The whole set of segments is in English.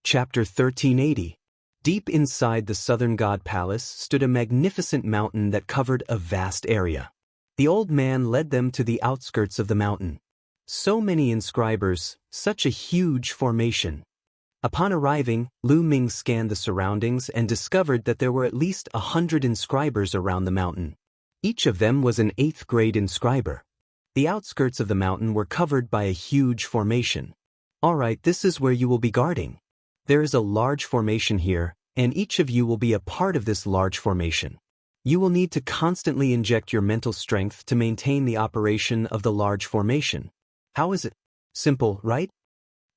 Chapter 1380. Deep inside the southern god palace stood a magnificent mountain that covered a vast area. The old man led them to the outskirts of the mountain. So many inscribers, such a huge formation. Upon arriving, Lu Ming scanned the surroundings and discovered that there were at least 100 inscribers around the mountain. Each of them was an 8th grade inscriber. The outskirts of the mountain were covered by a huge formation. Alright, this is where you will be guarding. There is a large formation here, and each of you will be a part of this large formation. You will need to constantly inject your mental strength to maintain the operation of the large formation. How is it? Simple, right?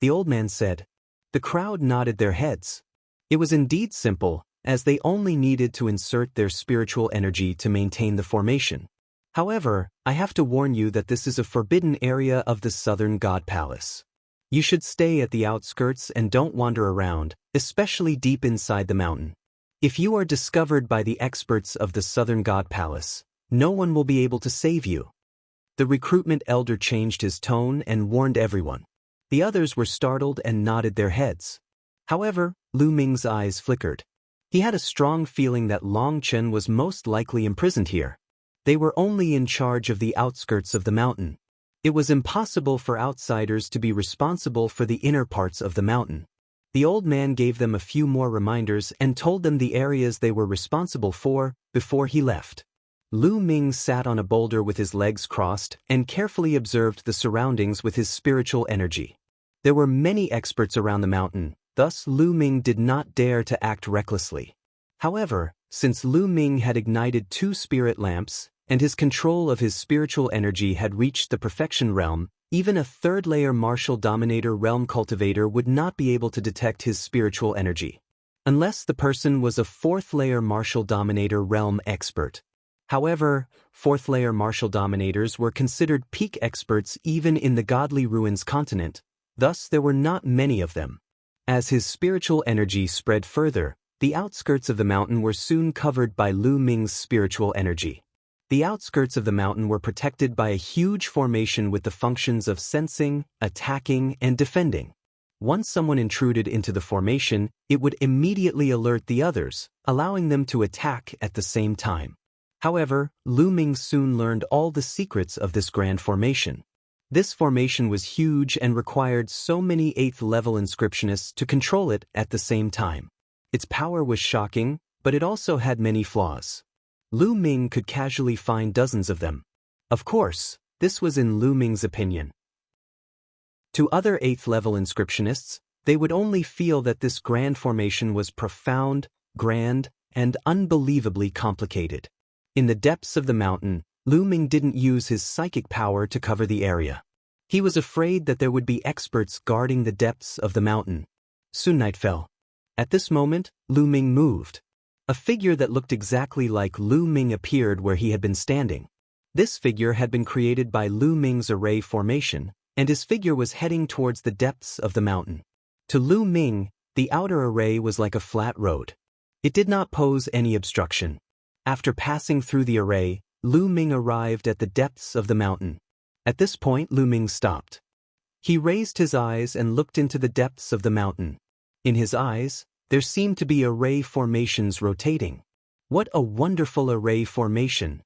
The old man said. The crowd nodded their heads. It was indeed simple, as they only needed to insert their spiritual energy to maintain the formation. However, I have to warn you that this is a forbidden area of the southern god palace. You should stay at the outskirts and don't wander around, especially deep inside the mountain. If you are discovered by the experts of the southern god palace, no one will be able to save you. The recruitment elder changed his tone and warned everyone. The others were startled and nodded their heads. However, Lu Ming's eyes flickered. He had a strong feeling that Long Chen was most likely imprisoned here. They were only in charge of the outskirts of the mountain. It was impossible for outsiders to be responsible for the inner parts of the mountain. The old man gave them a few more reminders and told them the areas they were responsible for before he left. Lu Ming sat on a boulder with his legs crossed and carefully observed the surroundings with his spiritual energy. There were many experts around the mountain, thus Lu Ming did not dare to act recklessly. However, since Lu Ming had ignited 2 spirit lamps, and his control of his spiritual energy had reached the perfection realm, even a 3rd-layer martial dominator realm cultivator would not be able to detect his spiritual energy. Unless the person was a 4th-layer martial dominator realm expert. However, 4th-layer martial dominators were considered peak experts even in the Godly Ruins continent, thus there were not many of them. As his spiritual energy spread further, the outskirts of the mountain were soon covered by Lu Ming's spiritual energy. The outskirts of the mountain were protected by a huge formation with the functions of sensing, attacking, and defending. Once someone intruded into the formation, it would immediately alert the others, allowing them to attack at the same time. However, Lu Ming soon learned all the secrets of this grand formation. This formation was huge and required so many 8th-level inscriptionists to control it at the same time. Its power was shocking, but it also had many flaws. Lu Ming could casually find dozens of them. Of course, this was in Lu Ming's opinion. To other 8th-level inscriptionists, they would only feel that this grand formation was profound, grand, and unbelievably complicated. In the depths of the mountain, Lu Ming didn't use his psychic power to cover the area. He was afraid that there would be experts guarding the depths of the mountain. Soon night fell. At this moment, Lu Ming moved. A figure that looked exactly like Lu Ming appeared where he had been standing. This figure had been created by Lu Ming's array formation, and his figure was heading towards the depths of the mountain. To Lu Ming, the outer array was like a flat road. It did not pose any obstruction. After passing through the array, Lu Ming arrived at the depths of the mountain. At this point, Lu Ming stopped. He raised his eyes and looked into the depths of the mountain. In his eyes, there seemed to be array formations rotating. What a wonderful array formation!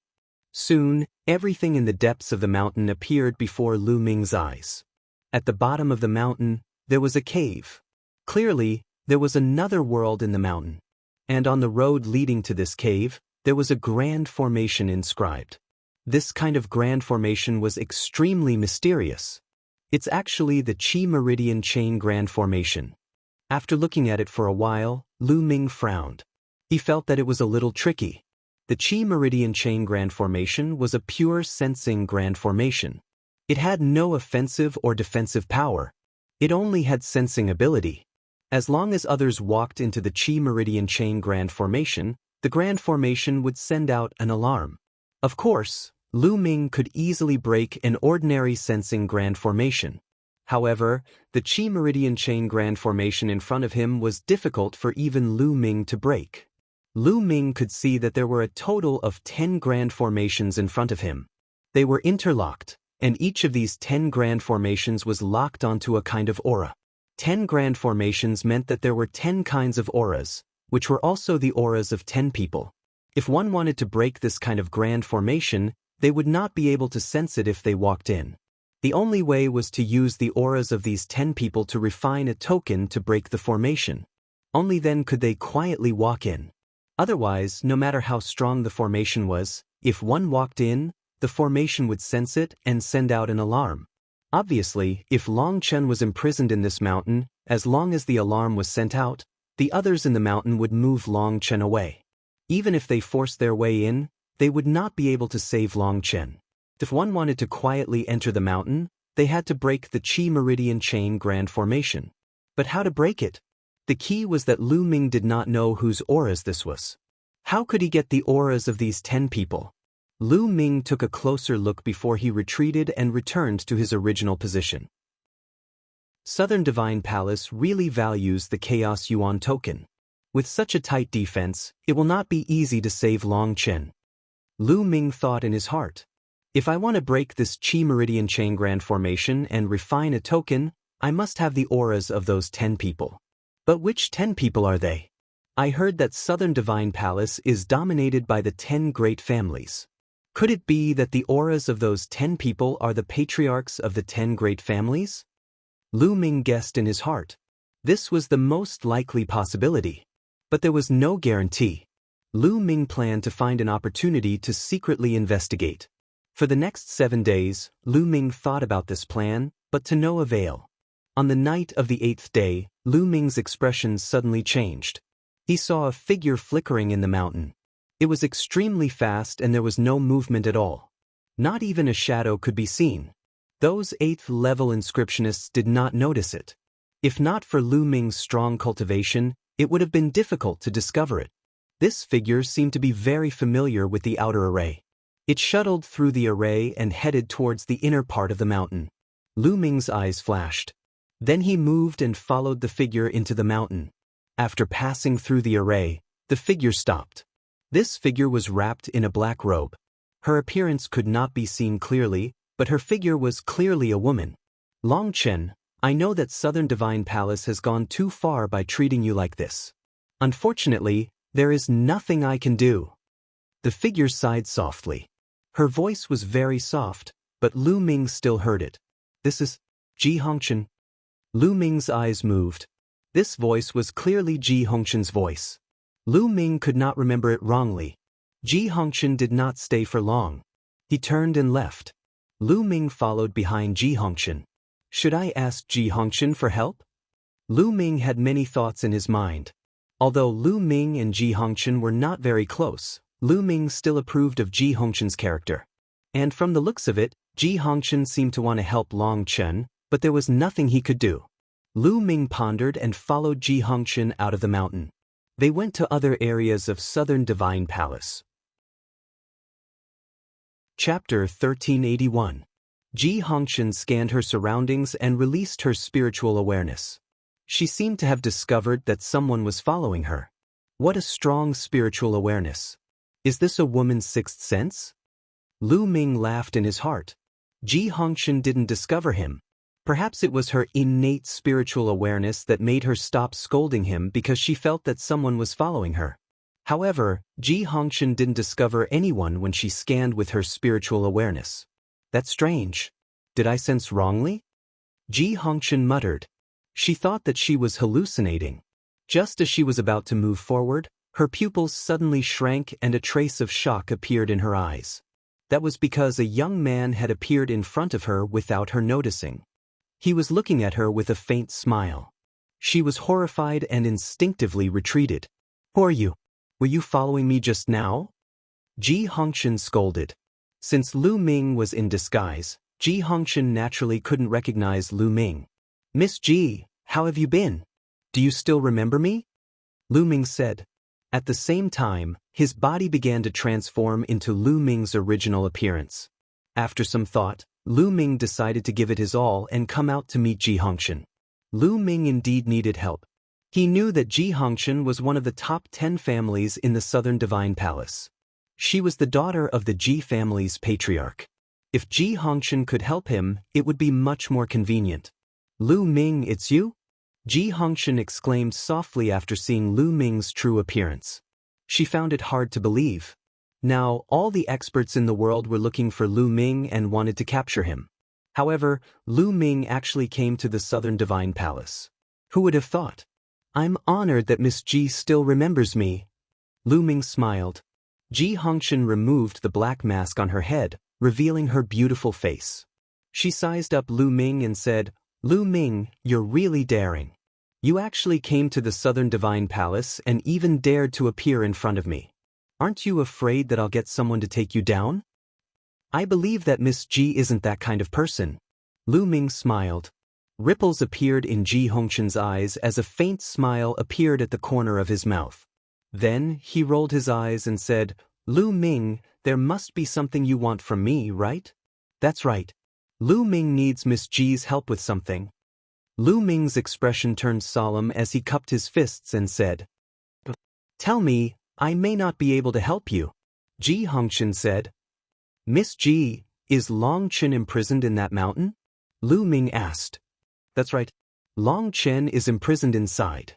Soon, everything in the depths of the mountain appeared before Lu Ming's eyes. At the bottom of the mountain, there was a cave. Clearly, there was another world in the mountain. And on the road leading to this cave, there was a grand formation inscribed. This kind of grand formation was extremely mysterious. It's actually the Qi Meridian Chain Grand Formation. After looking at it for a while, Lu Ming frowned. He felt that it was a little tricky. The Qi Meridian Chain Grand Formation was a pure sensing grand formation. It had no offensive or defensive power. It only had sensing ability. As long as others walked into the Qi Meridian Chain Grand Formation, the grand formation would send out an alarm. Of course, Lu Ming could easily break an ordinary sensing grand formation. However, the Qi Meridian Chain Grand Formation in front of him was difficult for even Lu Ming to break. Lu Ming could see that there were a total of 10 grand formations in front of him. They were interlocked, and each of these 10 grand formations was locked onto a kind of aura. 10 grand formations meant that there were 10 kinds of auras, which were also the auras of 10 people. If one wanted to break this kind of grand formation, they would not be able to sense it if they walked in. The only way was to use the auras of these 10 people to refine a token to break the formation. Only then could they quietly walk in. Otherwise, no matter how strong the formation was, if one walked in, the formation would sense it and send out an alarm. Obviously, if Long Chen was imprisoned in this mountain, as long as the alarm was sent out, the others in the mountain would move Long Chen away. Even if they forced their way in, they would not be able to save Long Chen. If one wanted to quietly enter the mountain, they had to break the Qi Meridian Chain Grand Formation. But how to break it? The key was that Lu Ming did not know whose auras this was. How could he get the auras of these 10 people? Lu Ming took a closer look before he retreated and returned to his original position. Southern Divine Palace really values the Chaos Yuan token. With such a tight defense, it will not be easy to save Long Chen. Lu Ming thought in his heart. If I want to break this Qi Meridian Chain Grand Formation and refine a token, I must have the auras of those 10 people. But which 10 people are they? I heard that Southern Divine Palace is dominated by the 10 great families. Could it be that the auras of those 10 people are the patriarchs of the 10 great families? Lu Ming guessed in his heart. This was the most likely possibility. But there was no guarantee. Lu Ming planned to find an opportunity to secretly investigate. For the next 7 days, Lu Ming thought about this plan, but to no avail. On the night of the 8th day, Lu Ming's expression suddenly changed. He saw a figure flickering in the mountain. It was extremely fast and there was no movement at all. Not even a shadow could be seen. Those 8th-level inscriptionists did not notice it. If not for Lu Ming's strong cultivation, it would have been difficult to discover it. This figure seemed to be very familiar with the outer array. It shuttled through the array and headed towards the inner part of the mountain. Lu Ming's eyes flashed. Then he moved and followed the figure into the mountain. After passing through the array, the figure stopped. This figure was wrapped in a black robe. Her appearance could not be seen clearly, but her figure was clearly a woman. Long Chen, I know that Southern Divine Palace has gone too far by treating you like this. Unfortunately, there is nothing I can do. The figure sighed softly. Her voice was very soft, but Lu Ming still heard it. This is Ji Hongchen. Lu Ming's eyes moved. This voice was clearly Ji Hongchen's voice. Lu Ming could not remember it wrongly. Ji Hongchen did not stay for long. He turned and left. Lu Ming followed behind Ji Hongchen. Should I ask Ji Hongchen for help? Lu Ming had many thoughts in his mind. Although Lu Ming and Ji Hongchen were not very close, Lu Ming still approved of Ji Hongchen's character. And from the looks of it, Ji Hongchen seemed to want to help Long Chen, but there was nothing he could do. Lu Ming pondered and followed Ji Hongchen out of the mountain. They went to other areas of Southern Divine Palace. Chapter 1381. Ji Hongchen scanned her surroundings and released her spiritual awareness. She seemed to have discovered that someone was following her. What a strong spiritual awareness. Is this a woman's sixth sense? Lu Ming laughed in his heart. Ji Hongchen didn't discover him. Perhaps it was her innate spiritual awareness that made her stop scolding him because she felt that someone was following her. However, Ji Hongchen didn't discover anyone when she scanned with her spiritual awareness. That's strange. Did I sense wrongly? Ji Hongchen muttered. She thought that she was hallucinating. Just as she was about to move forward, her pupils suddenly shrank and a trace of shock appeared in her eyes. That was because a young man had appeared in front of her without her noticing. He was looking at her with a faint smile. She was horrified and instinctively retreated. Who are you? Were you following me just now? Ji Hongchen scolded. Since Lu Ming was in disguise, Ji Hongchen naturally couldn't recognize Lu Ming. Miss Ji, how have you been? Do you still remember me? Lu Ming said. At the same time, his body began to transform into Lu Ming's original appearance. After some thought, Lu Ming decided to give it his all and come out to meet Ji Hongchen. Lu Ming indeed needed help. He knew that Ji Hongchen was one of the top 10 families in the Southern Divine Palace. She was the daughter of the Ji family's patriarch. If Ji Hongchen could help him, it would be much more convenient. Lu Ming, it's you? Ji Hongshan exclaimed softly after seeing Lu Ming's true appearance. She found it hard to believe. Now, all the experts in the world were looking for Lu Ming and wanted to capture him. However, Lu Ming actually came to the Southern Divine Palace. Who would have thought? I'm honored that Miss Ji still remembers me. Lu Ming smiled. Ji Hongshan removed the black mask on her head, revealing her beautiful face. She sized up Lu Ming and said, Lu Ming, you're really daring. You actually came to the Southern Divine Palace and even dared to appear in front of me. Aren't you afraid that I'll get someone to take you down? I believe that Miss Ji isn't that kind of person. Lu Ming smiled. Ripples appeared in Ji Hongshan's eyes as a faint smile appeared at the corner of his mouth. Then, he rolled his eyes and said, Lu Ming, there must be something you want from me, right? That's right. Lu Ming needs Miss Ji's help with something. Lu Ming's expression turned solemn as he cupped his fists and said, Tell me, I may not be able to help you. Ji Hongshan said. Miss Ji, is Long Chen imprisoned in that mountain? Lu Ming asked. That's right. Long Chen is imprisoned inside.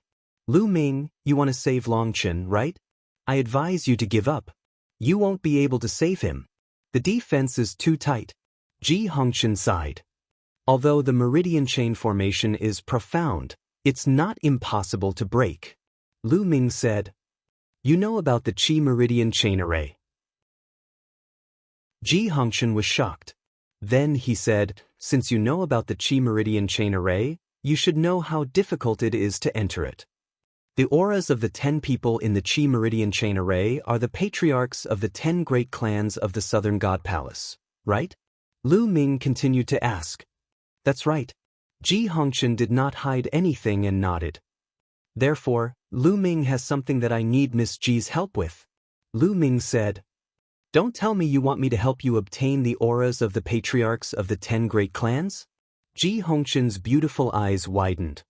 Lu Ming, you want to save Long Chen, right? I advise you to give up. You won't be able to save him. The defense is too tight. Ji Hongshan sighed. Although the meridian chain formation is profound, it's not impossible to break. Lu Ming said. You know about the Qi meridian chain array. Ji Hongshan was shocked. Then he said, since you know about the Qi meridian chain array, you should know how difficult it is to enter it. The auras of the 10 people in the Qi meridian chain array are the patriarchs of the 10 great clans of the Southern God Palace, right? Lu Ming continued to ask. That's right. Ji Hongshan did not hide anything and nodded. Therefore, Lu Ming has something that I need Miss Ji's help with. Lu Ming said. Don't tell me you want me to help you obtain the auras of the patriarchs of the 10 great clans? Ji Hongshan's beautiful eyes widened.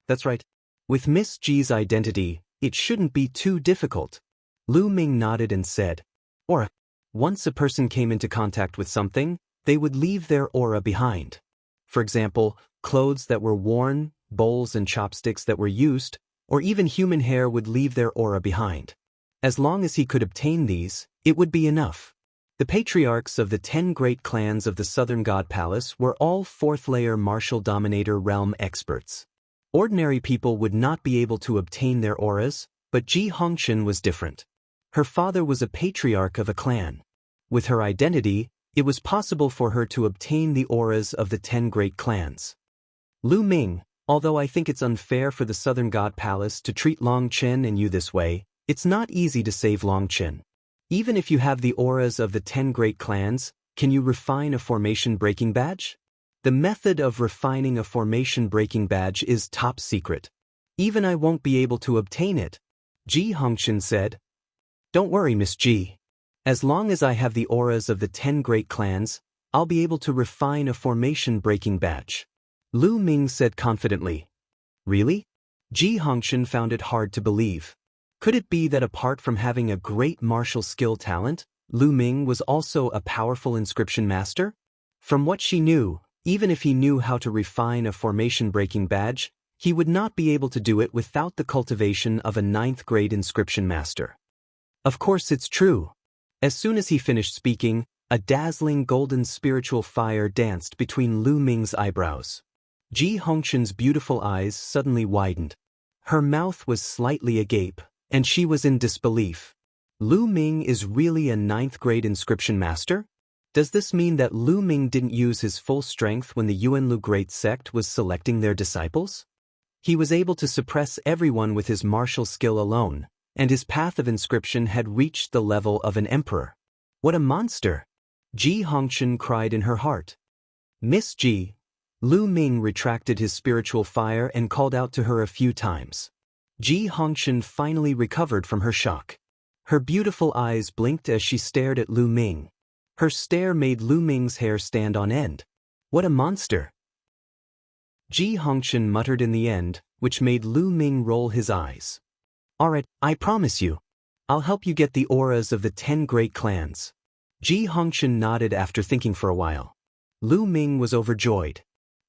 That's right. With Miss Ji's identity, it shouldn't be too difficult. Lu Ming nodded and said, Aura. Once a person came into contact with something, they would leave their aura behind. For example, clothes that were worn, bowls and chopsticks that were used, or even human hair would leave their aura behind. As long as he could obtain these, it would be enough. The patriarchs of the 10 great clans of the Southern God Palace were all 4th-layer martial dominator realm experts. Ordinary people would not be able to obtain their auras, but Ji Hongshan was different. Her father was a patriarch of a clan. With her identity, it was possible for her to obtain the auras of the 10 great clans. Lu Ming, although I think it's unfair for the Southern God Palace to treat Long Chen and you this way, it's not easy to save Long Chen. Even if you have the auras of the 10 great clans, can you refine a formation breaking badge? The method of refining a formation breaking badge is top secret. Even I won't be able to obtain it. Ji Hongshan said. Don't worry, Miss Ji. As long as I have the auras of the 10 great clans, I'll be able to refine a formation breaking badge. Lu Ming said confidently. Really? Ji Hongshan found it hard to believe. Could it be that apart from having a great martial skill talent, Lu Ming was also a powerful inscription master? From what she knew, even if he knew how to refine a formation-breaking badge, he would not be able to do it without the cultivation of a 9th-grade inscription master. Of course it's true. As soon as he finished speaking, a dazzling golden spiritual fire danced between Lu Ming's eyebrows. Ji Hongshan's beautiful eyes suddenly widened. Her mouth was slightly agape, and she was in disbelief. Lu Ming is really a 9th-grade inscription master? Does this mean that Lu Ming didn't use his full strength when the Yuanlu Great Sect was selecting their disciples? He was able to suppress everyone with his martial skill alone, and his path of inscription had reached the level of an emperor. What a monster! Ji Hongshan cried in her heart. Miss Ji. Lu Ming retracted his spiritual fire and called out to her a few times. Ji Hongshan finally recovered from her shock. Her beautiful eyes blinked as she stared at Lu Ming. Her stare made Lu Ming's hair stand on end. What a monster! Ji Hongshan muttered in the end, which made Lu Ming roll his eyes. Alright, I promise you. I'll help you get the auras of the 10 great clans. Ji Hongshan nodded after thinking for a while. Lu Ming was overjoyed.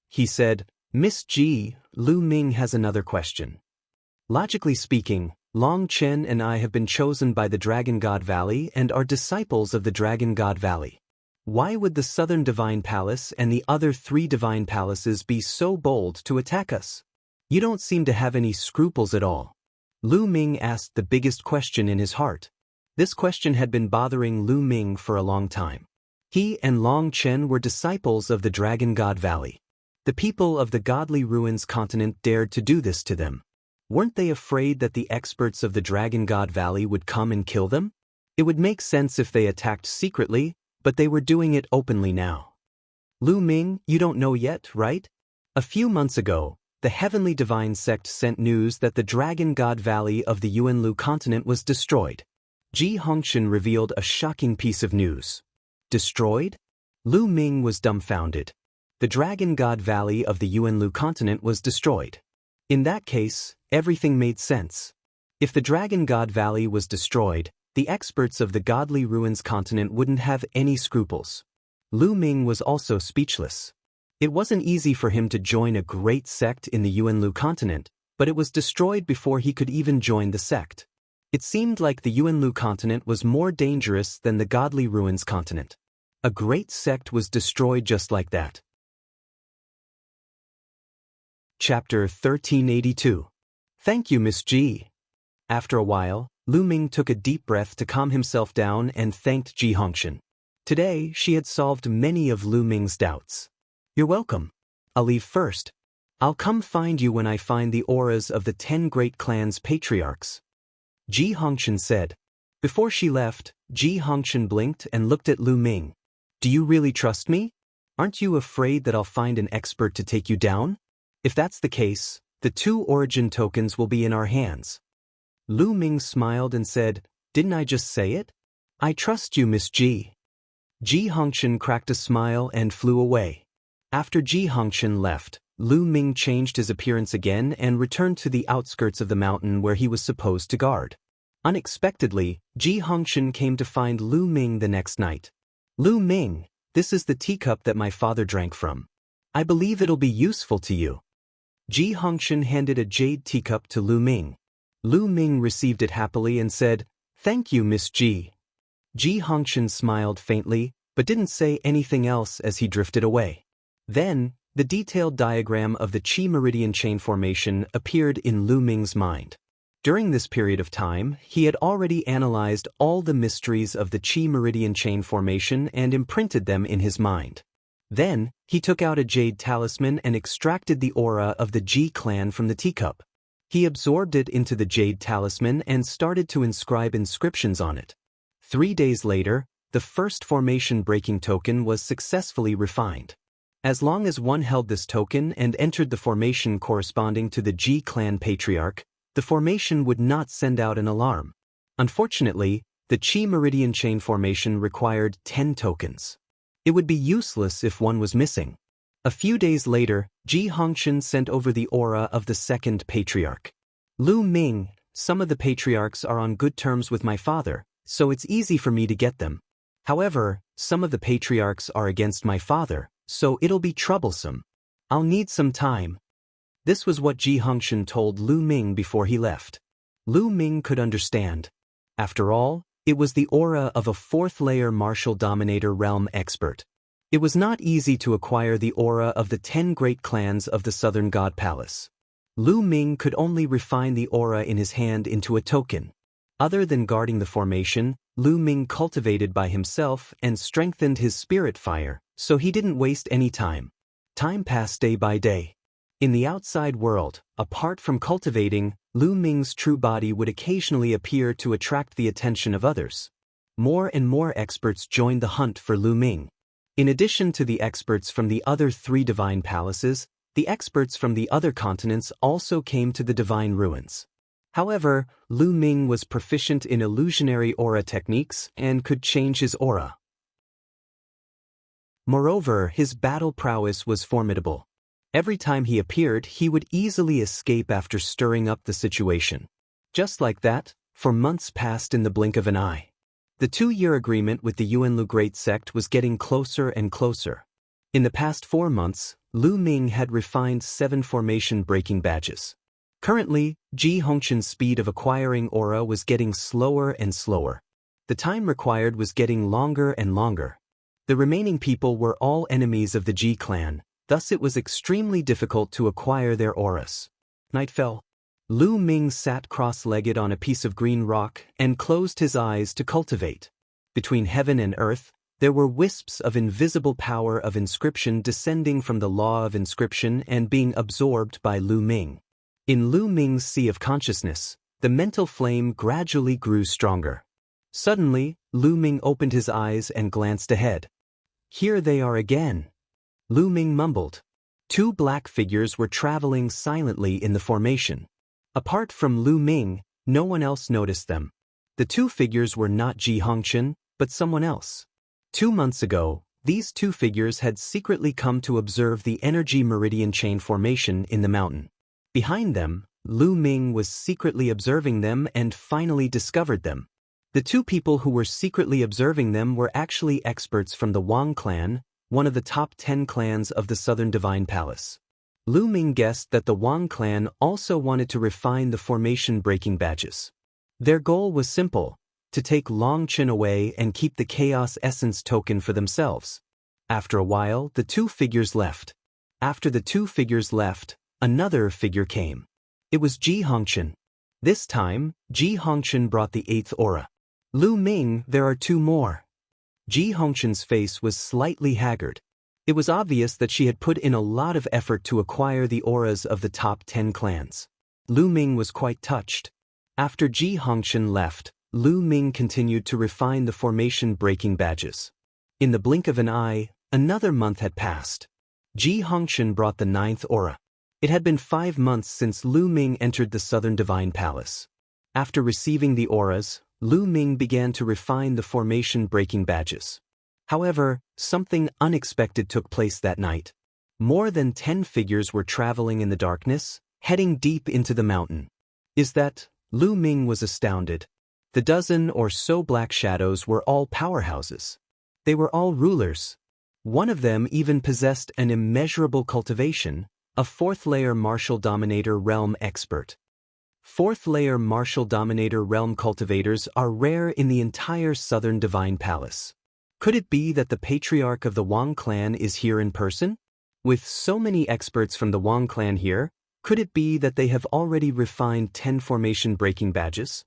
He said, Miss G, Lu Ming has another question. Logically speaking, Long Chen and I have been chosen by the Dragon God Valley and are disciples of the Dragon God Valley. Why would the Southern Divine Palace and the other 3 Divine Palaces be so bold to attack us? You don't seem to have any scruples at all. Lu Ming asked the biggest question in his heart. This question had been bothering Lu Ming for a long time. He and Long Chen were disciples of the Dragon God Valley. The people of the Godly Ruins continent dared to do this to them. Weren't they afraid that the experts of the Dragon God Valley would come and kill them? It would make sense if they attacked secretly, but they were doing it openly now. Lu Ming, you don't know yet, right? A few months ago, the Heavenly Divine Sect sent news that the Dragon God Valley of the Yuanlu continent was destroyed. Ji Hongshan revealed a shocking piece of news. Destroyed? Lu Ming was dumbfounded. The Dragon God Valley of the Yuanlu continent was destroyed. In that case, everything made sense. If the Dragon God Valley was destroyed, the experts of the Godly Ruins continent wouldn't have any scruples. Lu Ming was also speechless. It wasn't easy for him to join a great sect in the Yuanlu continent, but it was destroyed before he could even join the sect. It seemed like the Yuanlu continent was more dangerous than the Godly Ruins continent. A great sect was destroyed just like that. Chapter 1382. Thank you, Miss G. After a while, Lu Ming took a deep breath to calm himself down and thanked Ji Hongshan. Today, she had solved many of Lu Ming's doubts. You're welcome. I'll leave first. I'll come find you when I find the auras of the 10 great clans patriarchs. Ji Hongshan said. Before she left, Ji Hongshan blinked and looked at Lu Ming. Do you really trust me? Aren't you afraid that I'll find an expert to take you down? If that's the case, the 2 origin tokens will be in our hands. Lu Ming smiled and said, Didn't I just say it? I trust you, Miss Ji. Ji Hongshan cracked a smile and flew away. After Ji Hongshan left, Lu Ming changed his appearance again and returned to the outskirts of the mountain where he was supposed to guard. Unexpectedly, Ji Hongshan came to find Lu Ming the next night. Lu Ming, this is the teacup that my father drank from. I believe it'll be useful to you. Ji Hongshan handed a jade teacup to Lu Ming. Lu Ming received it happily and said, Thank you, Miss Ji. Ji Hongshan smiled faintly, but didn't say anything else as he drifted away. Then, the detailed diagram of the Qi Meridian chain formation appeared in Lu Ming's mind. During this period of time, he had already analyzed all the mysteries of the Qi Meridian chain formation and imprinted them in his mind. Then, he took out a jade talisman and extracted the aura of the Ji clan from the teacup. He absorbed it into the jade talisman and started to inscribe inscriptions on it. 3 days later, the first formation breaking token was successfully refined. As long as one held this token and entered the formation corresponding to the Ji clan patriarch, the formation would not send out an alarm. Unfortunately, the Qi Meridian chain formation required 10 tokens. It would be useless if one was missing. A few days later, Ji Hongshan sent over the aura of the second patriarch. Lu Ming, some of the patriarchs are on good terms with my father, so it's easy for me to get them. However, some of the patriarchs are against my father, so it'll be troublesome. I'll need some time. This was what Ji Hongshan told Lu Ming before he left. Lu Ming could understand. After all, it was the aura of a 4th-layer martial dominator realm expert. It was not easy to acquire the aura of the 10 great clans of the Southern God Palace. Lu Ming could only refine the aura in his hand into a token. Other than guarding the formation, Lu Ming cultivated by himself and strengthened his spirit fire, so he didn't waste any time. Time passed day by day. In the outside world, apart from cultivating, Lu Ming's true body would occasionally appear to attract the attention of others. More and more experts joined the hunt for Lu Ming. In addition to the experts from the other 3 divine palaces, the experts from the other continents also came to the divine ruins. However, Lu Ming was proficient in illusionary aura techniques and could change his aura. Moreover, his battle prowess was formidable. Every time he appeared, he would easily escape after stirring up the situation. Just like that, for months passed in the blink of an eye. The 2-year agreement with the Yuanlu Great Sect was getting closer and closer. In the past 4 months, Lu Ming had refined 7 formation-breaking badges. Currently, Ji Hongqian's speed of acquiring aura was getting slower and slower. The time required was getting longer and longer. The remaining people were all enemies of the Ji clan, thus it was extremely difficult to acquire their auras. Night fell. Lu Ming sat cross-legged on a piece of green rock and closed his eyes to cultivate. Between heaven and earth, there were wisps of invisible power of inscription descending from the law of inscription and being absorbed by Lu Ming. In Lu Ming's sea of consciousness, the mental flame gradually grew stronger. Suddenly, Lu Ming opened his eyes and glanced ahead. Here they are again. Lu Ming mumbled. 2 black figures were traveling silently in the formation. Apart from Lu Ming, no one else noticed them. The 2 figures were not Ji Hongqian, but someone else. 2 months ago, these 2 figures had secretly come to observe the energy meridian chain formation in the mountain. Behind them, Lu Ming was secretly observing them and finally discovered them. The 2 people who were secretly observing them were actually experts from the Wang clan, one of the top 10 clans of the Southern Divine Palace. Lu Ming guessed that the Wang clan also wanted to refine the formation-breaking badges. Their goal was simple: to take Long Qin away and keep the Chaos Essence token for themselves. After a while, the 2 figures left. After the 2 figures left, another figure came. It was Ji Hongqian. This time, Ji Hongqian brought the 8th aura. Lu Ming, there are 2 more. Ji Hongqian's face was slightly haggard. It was obvious that she had put in a lot of effort to acquire the auras of the top 10 clans. Lu Ming was quite touched. After Ji Hongqian left, Lu Ming continued to refine the formation-breaking badges. In the blink of an eye, another month had passed. Ji Hongqian brought the 9th aura. It had been 5 months since Lu Ming entered the Southern Divine Palace. After receiving the auras, Lu Ming began to refine the formation-breaking badges. However, something unexpected took place that night. More than 10 figures were traveling in the darkness, heading deep into the mountain. Is that? Lu Ming was astounded. The dozen or so black shadows were all powerhouses. They were all rulers. One of them even possessed an immeasurable cultivation, a 4th-layer martial dominator realm expert. 4th-layer martial dominator realm cultivators are rare in the entire Southern Divine Palace. Could it be that the patriarch of the Wang clan is here in person? With so many experts from the Wang clan here, could it be that they have already refined 10 formation-breaking badges?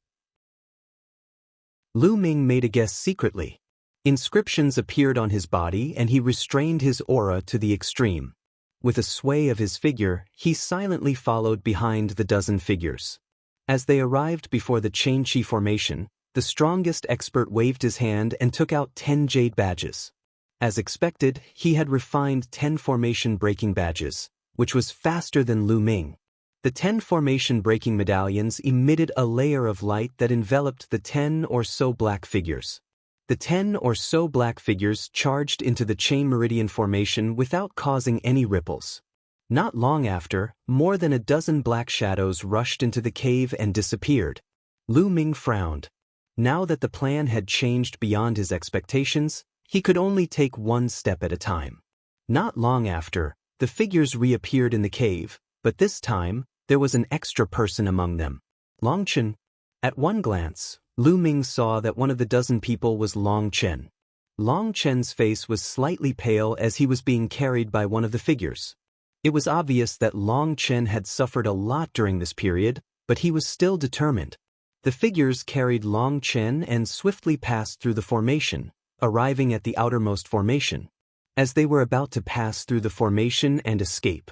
Lu Ming made a guess secretly. Inscriptions appeared on his body and he restrained his aura to the extreme. With a sway of his figure, he silently followed behind the dozen figures. As they arrived before the Chain Chi formation, the strongest expert waved his hand and took out 10 jade badges. As expected, he had refined 10 formation-breaking badges, which was faster than Lu Ming. The 10 formation-breaking medallions emitted a layer of light that enveloped the 10 or so black figures. The 10 or so black figures charged into the chain meridian formation without causing any ripples. Not long after, more than a dozen black shadows rushed into the cave and disappeared. Lu Ming frowned. Now that the plan had changed beyond his expectations, he could only take one step at a time. Not long after, the figures reappeared in the cave, but this time, there was an extra person among them. Long Qin. At one glance, Lu Ming saw that one of the dozen people was Long Qin. Long Qin's face was slightly pale as he was being carried by one of the figures. It was obvious that Long Qin had suffered a lot during this period, but he was still determined. The figures carried Long Qin and swiftly passed through the formation, arriving at the outermost formation. As they were about to pass through the formation and escape.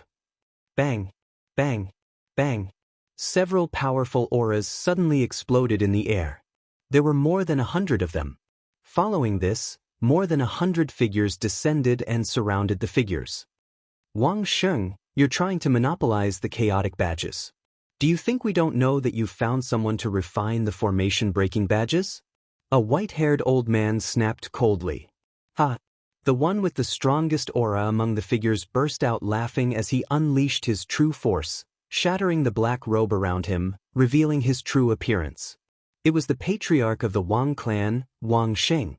Bang! Bang! Bang! Several powerful auras suddenly exploded in the air. There were more than 100 of them. Following this, more than 100 figures descended and surrounded the figures. Wang Sheng, you're trying to monopolize the chaotic badges. Do you think we don't know that you've found someone to refine the formation-breaking badges? A white-haired old man snapped coldly. Ha! The one with the strongest aura among the figures burst out laughing as he unleashed his true force, shattering the black robe around him, revealing his true appearance. It was the patriarch of the Wang clan, Wang Sheng.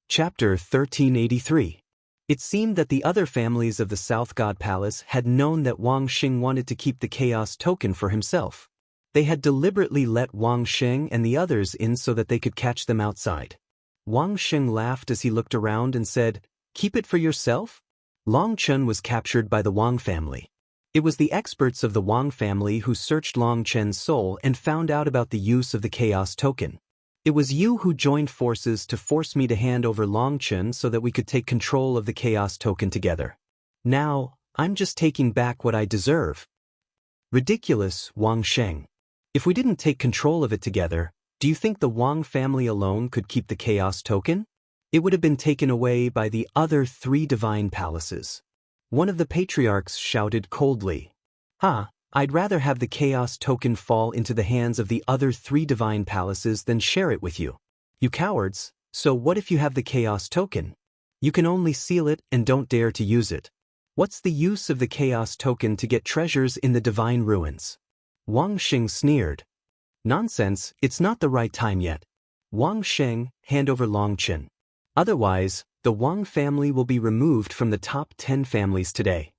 Chapter 1383. It seemed that the other families of the South God Palace had known that Wang Xing wanted to keep the Chaos Token for himself. They had deliberately let Wang Xing and the others in so that they could catch them outside. Wang Xing laughed as he looked around and said, "Keep it for yourself?" Long Chen was captured by the Wang family. It was the experts of the Wang family who searched Long Chen's soul and found out about the use of the Chaos Token. It was you who joined forces to force me to hand over Long Chen so that we could take control of the Chaos Token together. Now, I'm just taking back what I deserve. Ridiculous, Wang Sheng. If we didn't take control of it together, do you think the Wang family alone could keep the Chaos Token? It would have been taken away by the other 3 divine palaces. One of the patriarchs shouted coldly. I'd rather have the Chaos Token fall into the hands of the other 3 divine palaces than share it with you. You cowards, so what if you have the Chaos Token? You can only seal it and don't dare to use it. What's the use of the Chaos Token to get treasures in the divine ruins? Wang Xing sneered. Nonsense, it's not the right time yet. Wang Sheng, hand over Long Chen. Otherwise, the Wang family will be removed from the top 10 families today.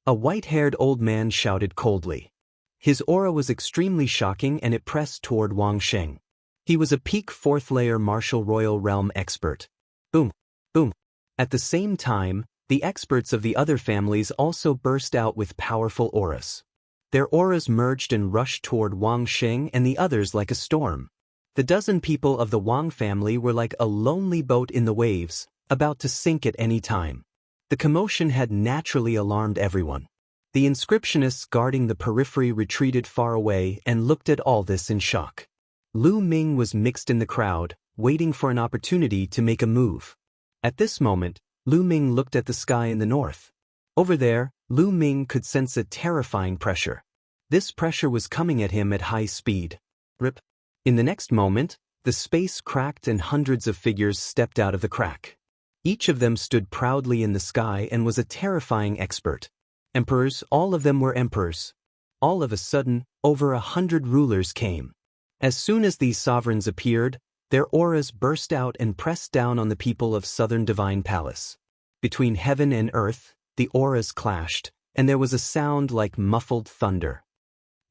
A white-haired old man shouted coldly. His aura was extremely shocking and it pressed toward Wang Sheng. He was a peak 4th-layer martial royal realm expert. Boom, boom. At the same time, the experts of the other families also burst out with powerful auras. Their auras merged and rushed toward Wang Sheng and the others like a storm. The dozen people of the Wang family were like a lonely boat in the waves, about to sink at any time. The commotion had naturally alarmed everyone. The inscriptionists guarding the periphery retreated far away and looked at all this in shock. Lu Ming was mixed in the crowd, waiting for an opportunity to make a move. At this moment, Lu Ming looked at the sky in the north. Over there, Lu Ming could sense a terrifying pressure. This pressure was coming at him at high speed. Rip. In the next moment, the space cracked and hundreds of figures stepped out of the crack. Each of them stood proudly in the sky and was a terrifying expert. Emperors, all of them were emperors. All of a sudden, over 100 rulers came. As soon as these sovereigns appeared, their auras burst out and pressed down on the people of Southern Divine Palace. Between heaven and earth, the auras clashed, and there was a sound like muffled thunder.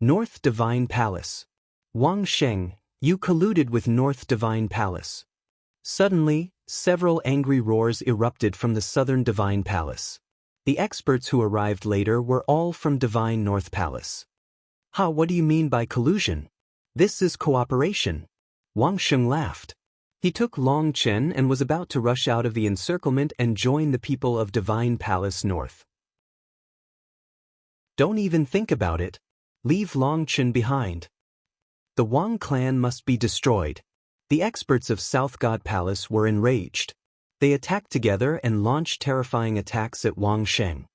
North Divine Palace. Wang Sheng, you colluded with North Divine Palace. Suddenly, several angry roars erupted from the Southern Divine Palace. The experts who arrived later were all from Divine North Palace. What do you mean by collusion? This is cooperation. Wang Sheng laughed. He took Long Chen and was about to rush out of the encirclement and join the people of Divine Palace North. Don't even think about it. Leave Long Chen behind. The Wang clan must be destroyed. The experts of South God Palace were enraged. They attacked together and launched terrifying attacks at Wang Sheng.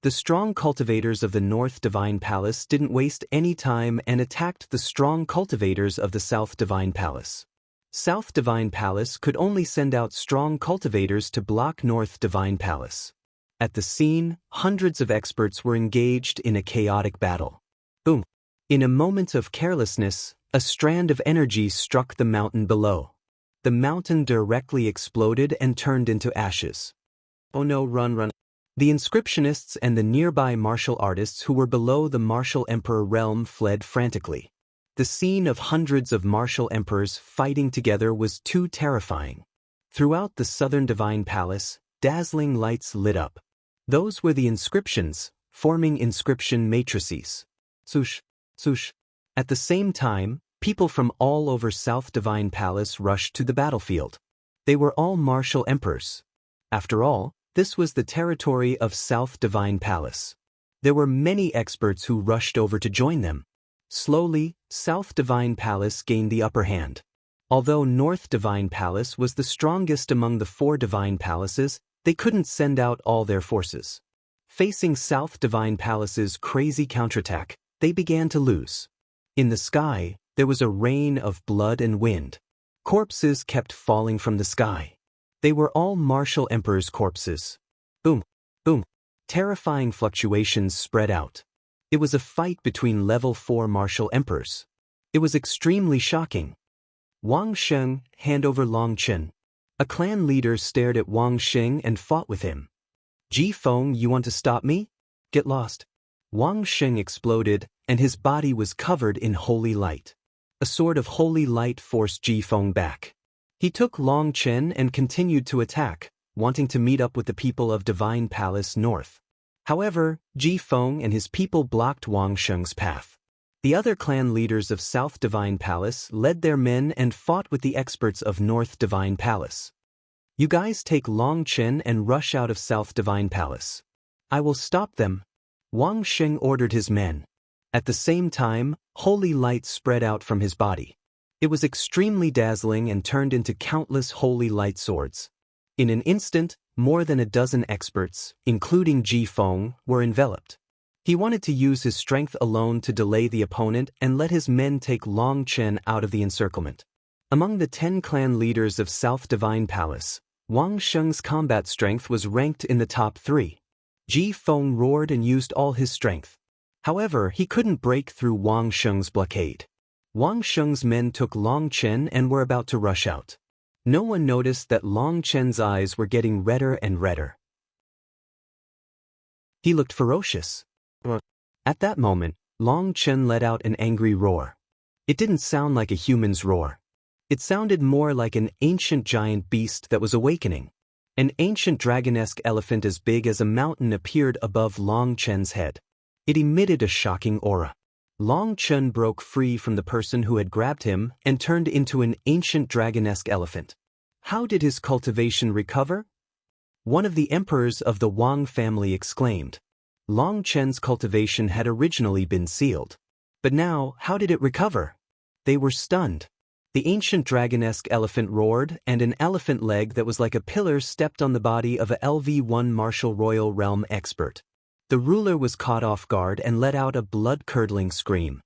The strong cultivators of the North Divine Palace didn't waste any time and attacked the strong cultivators of the South Divine Palace. South Divine Palace could only send out strong cultivators to block North Divine Palace. At the scene, hundreds of experts were engaged in a chaotic battle. Boom! In a moment of carelessness, a strand of energy struck the mountain below. The mountain directly exploded and turned into ashes. Oh no, run, run. The inscriptionists and the nearby martial artists who were below the martial emperor realm fled frantically. The scene of hundreds of martial emperors fighting together was too terrifying. Throughout the Southern Divine Palace, dazzling lights lit up. Those were the inscriptions, forming inscription matrices. Swoosh, swoosh. At the same time, people from all over South Divine Palace rushed to the battlefield. They were all martial emperors. After all, this was the territory of South Divine Palace. There were many experts who rushed over to join them. Slowly, South Divine Palace gained the upper hand. Although North Divine Palace was the strongest among the 4 divine palaces, they couldn't send out all their forces. Facing South Divine Palace's crazy counterattack, they began to lose. In the sky, there was a rain of blood and wind. Corpses kept falling from the sky. They were all martial emperors' corpses. Boom, boom. Terrifying fluctuations spread out. It was a fight between level 4 martial emperors. It was extremely shocking. Wang Sheng, hand over Long Chen. A clan leader stared at Wang Xing and fought with him. Ji Feng, you want to stop me? Get lost. Wang Xing exploded, and his body was covered in holy light. A sword of holy light forced Ji Feng back. He took Long Chen and continued to attack, wanting to meet up with the people of Divine Palace North. However, Ji Feng and his people blocked Wang Xing's path. The other clan leaders of South Divine Palace led their men and fought with the experts of North Divine Palace. You guys take Long Chen and rush out of South Divine Palace. I will stop them. Wang Xing ordered his men. At the same time, holy light spread out from his body. It was extremely dazzling and turned into countless holy light swords. In an instant, more than a dozen experts, including Ji Feng, were enveloped. He wanted to use his strength alone to delay the opponent and let his men take Long Chen out of the encirclement. Among the 10 clan leaders of South Divine Palace, Wang Xing's combat strength was ranked in the top 3. Ji Feng roared and used all his strength. However, he couldn't break through Wang Xing's blockade. Wang Xing's men took Long Chen and were about to rush out. No one noticed that Long Chen's eyes were getting redder and redder. He looked ferocious. At that moment, Long Chen let out an angry roar. It didn't sound like a human's roar. It sounded more like an ancient giant beast that was awakening. An ancient dragonesque elephant as big as a mountain appeared above Long Chen's head. It emitted a shocking aura. Long Chen broke free from the person who had grabbed him and turned into an ancient dragonesque elephant. How did his cultivation recover? One of the emperors of the Wang family exclaimed. Long Chen's cultivation had originally been sealed. But now, how did it recover? They were stunned. The ancient dragonesque elephant roared, and an elephant leg that was like a pillar stepped on the body of a LV-1 martial royal realm expert. The ruler was caught off guard and let out a blood-curdling scream.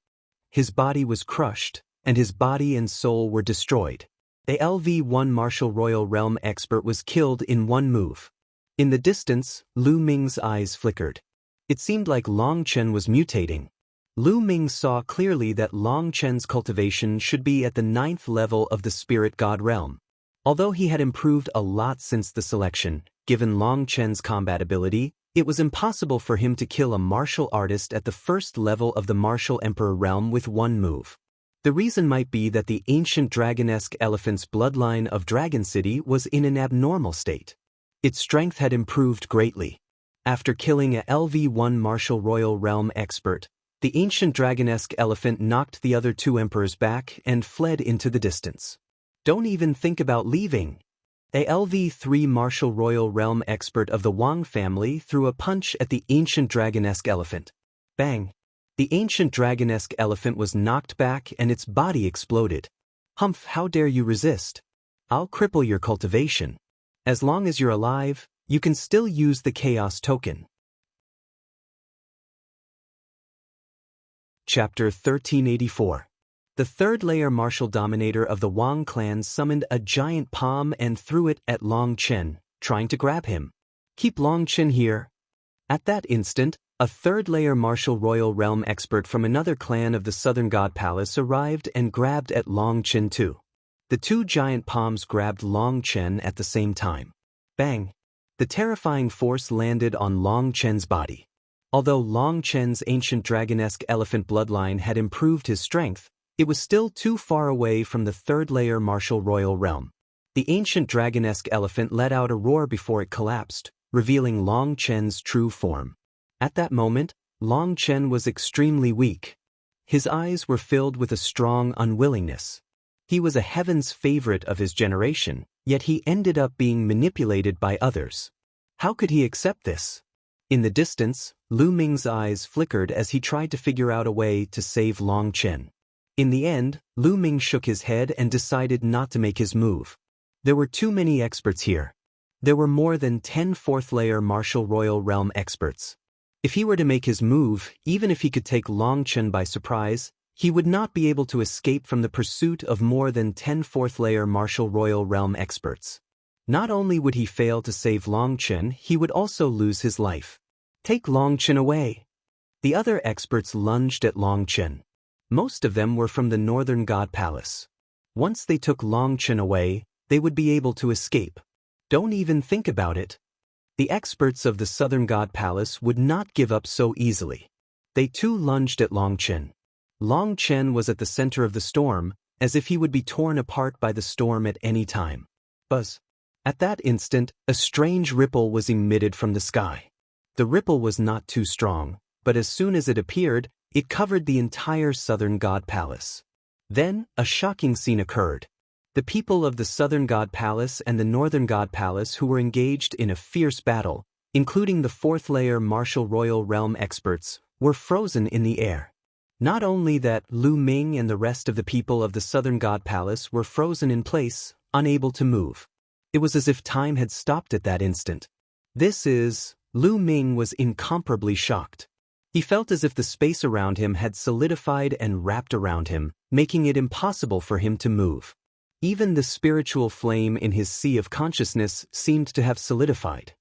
His body was crushed, and his body and soul were destroyed. The LV-1 martial royal realm expert was killed in one move. In the distance, Lu Ming's eyes flickered. It seemed like Long Chen was mutating. Lu Ming saw clearly that Long Chen's cultivation should be at the 9th level of the spirit god realm. Although he had improved a lot since the selection, given Long Chen's combat ability, it was impossible for him to kill a martial artist at the 1st level of the martial emperor realm with one move. The reason might be that the ancient dragonesque elephant's bloodline of Dragon City was in an abnormal state. Its strength had improved greatly. After killing a LV-1 martial royal realm expert, the ancient dragonesque elephant knocked the other 2 emperors back and fled into the distance. Don't even think about leaving. A LV-3 martial royal realm expert of the Wang family threw a punch at the ancient dragonesque elephant. Bang! The ancient dragonesque elephant was knocked back and its body exploded. Humph, how dare you resist? I'll cripple your cultivation. As long as you're alive, you can still use the Chaos Token. Chapter 1384. The 3rd layer martial dominator of the Wang clan summoned a giant palm and threw it at Long Chen, trying to grab him. Keep Long Chen here. At that instant, a 3rd layer martial royal realm expert from another clan of the Southern God Palace arrived and grabbed at Long Chen too. The 2 giant palms grabbed Long Chen at the same time. Bang! The terrifying force landed on Long Chen's body. Although Long Chen's ancient dragonesque elephant bloodline had improved his strength, it was still too far away from the 3rd layer martial royal realm. The ancient dragonesque elephant let out a roar before it collapsed, revealing Long Chen's true form. At that moment, Long Chen was extremely weak. His eyes were filled with a strong unwillingness. He was a heaven's favorite of his generation, yet he ended up being manipulated by others. How could he accept this? In the distance, Lu Ming's eyes flickered as he tried to figure out a way to save Long Chen. In the end, Lu Ming shook his head and decided not to make his move. There were too many experts here. There were more than 10 4th layer martial royal realm experts. If he were to make his move, even if he could take Long Chen by surprise, he would not be able to escape from the pursuit of more than 10 4th layer martial royal realm experts. Not only would he fail to save Long Chen, he would also lose his life. Take Long Chen away. The other experts lunged at Long Chen. Most of them were from the Northern God Palace. Once they took Long Chen away, they would be able to escape. Don't even think about it. The experts of the Southern God Palace would not give up so easily. They too lunged at Long Chen. Long Chen was at the center of the storm, as if he would be torn apart by the storm at any time. Buzz. At that instant, a strange ripple was emitted from the sky. The ripple was not too strong, but as soon as it appeared, it covered the entire Southern God Palace. Then, a shocking scene occurred. The people of the Southern God Palace and the Northern God Palace who were engaged in a fierce battle, including the fourth-layer Martial Royal Realm experts, were frozen in the air. Not only that, Lu Ming and the rest of the people of the Southern God Palace were frozen in place, unable to move. It was as if time had stopped at that instant. Lu Ming was incomparably shocked. He felt as if the space around him had solidified and wrapped around him, making it impossible for him to move. Even the spiritual flame in his sea of consciousness seemed to have solidified.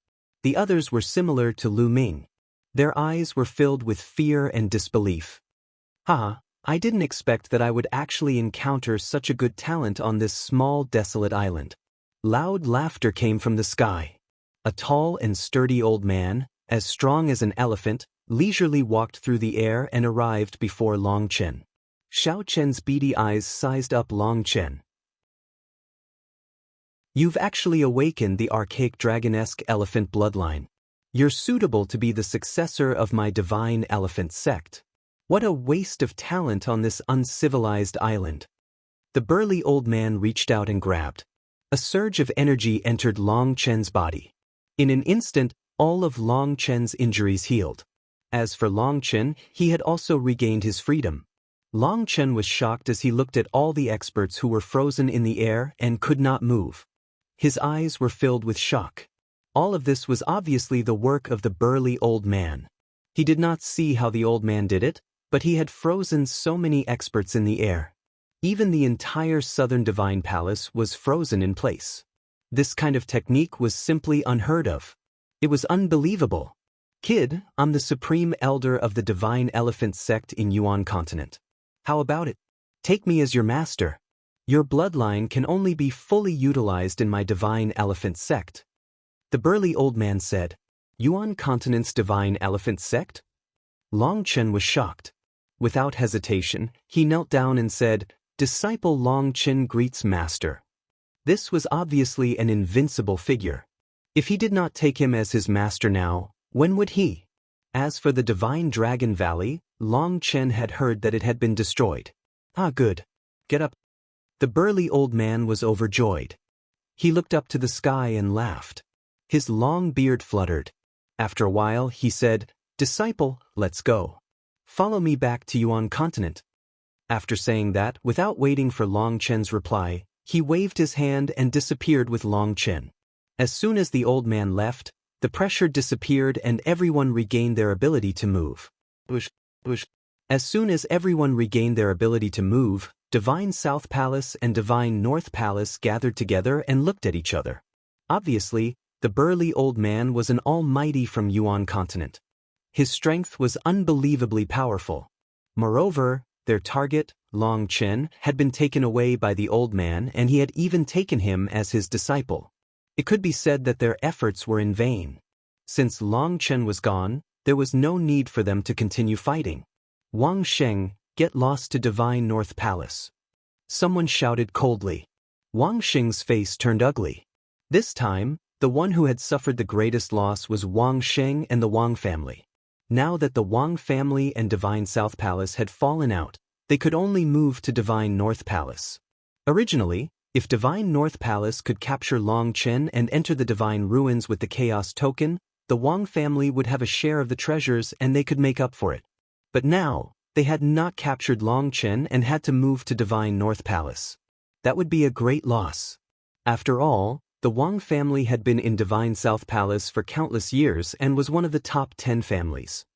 The others were similar to Lu Ming. Their eyes were filled with fear and disbelief. I didn't expect that I would actually encounter such a good talent on this small, desolate island. Loud laughter came from the sky. A tall and sturdy old man, as strong as an elephant, leisurely walked through the air and arrived before Long Chen. Xiao Chen's beady eyes sized up Long Chen. You've actually awakened the archaic dragon-esque elephant bloodline. You're suitable to be the successor of my divine elephant sect. What a waste of talent on this uncivilized island. The burly old man reached out and grabbed. A surge of energy entered Long Chen's body. In an instant, all of Long Chen's injuries healed. As for Long Chen, he had also regained his freedom. Long Chen was shocked as he looked at all the experts who were frozen in the air and could not move. His eyes were filled with shock. All of this was obviously the work of the burly old man. He did not see how the old man did it, but he had frozen so many experts in the air. Even the entire Southern Divine Palace was frozen in place. This kind of technique was simply unheard of. It was unbelievable. Kid, I'm the Supreme Elder of the Divine Elephant Sect in Yuan Continent. How about it? Take me as your master. Your bloodline can only be fully utilized in my Divine Elephant Sect. The burly old man said, Yuan Continent's Divine Elephant Sect? Long Chen was shocked. Without hesitation, he knelt down and said, Disciple Long Chen greets Master. This was obviously an invincible figure. If he did not take him as his master now, when would he? As for the Divine Dragon Valley, Long Chen had heard that it had been destroyed. Good. Get up. The burly old man was overjoyed. He looked up to the sky and laughed. His long beard fluttered. After a while, he said, Disciple, let's go. Follow me back to Yuan Continent. After saying that, without waiting for Long Chen's reply, he waved his hand and disappeared with Long Chen. As soon as the old man left, the pressure disappeared and everyone regained their ability to move. As soon as everyone regained their ability to move, Divine South Palace and Divine North Palace gathered together and looked at each other. Obviously, the burly old man was an almighty from Yuan Continent. His strength was unbelievably powerful. Moreover, their target, Long Chen, had been taken away by the old man and he had even taken him as his disciple. It could be said that their efforts were in vain. Since Long Chen was gone, there was no need for them to continue fighting. Wang Sheng, get lost to Divine North Palace. Someone shouted coldly. Wang Sheng's face turned ugly. This time, the one who had suffered the greatest loss was Wang Sheng and the Wang family. Now that the Wang family and Divine South Palace had fallen out, they could only move to Divine North Palace. Originally, if Divine North Palace could capture Long Chen and enter the Divine Ruins with the Chaos Token, the Wang family would have a share of the treasures and they could make up for it. But now, they had not captured Long Chen and had to move to Divine North Palace. That would be a great loss. After all, the Wang family had been in Divine South Palace for countless years and was one of the top 10 families.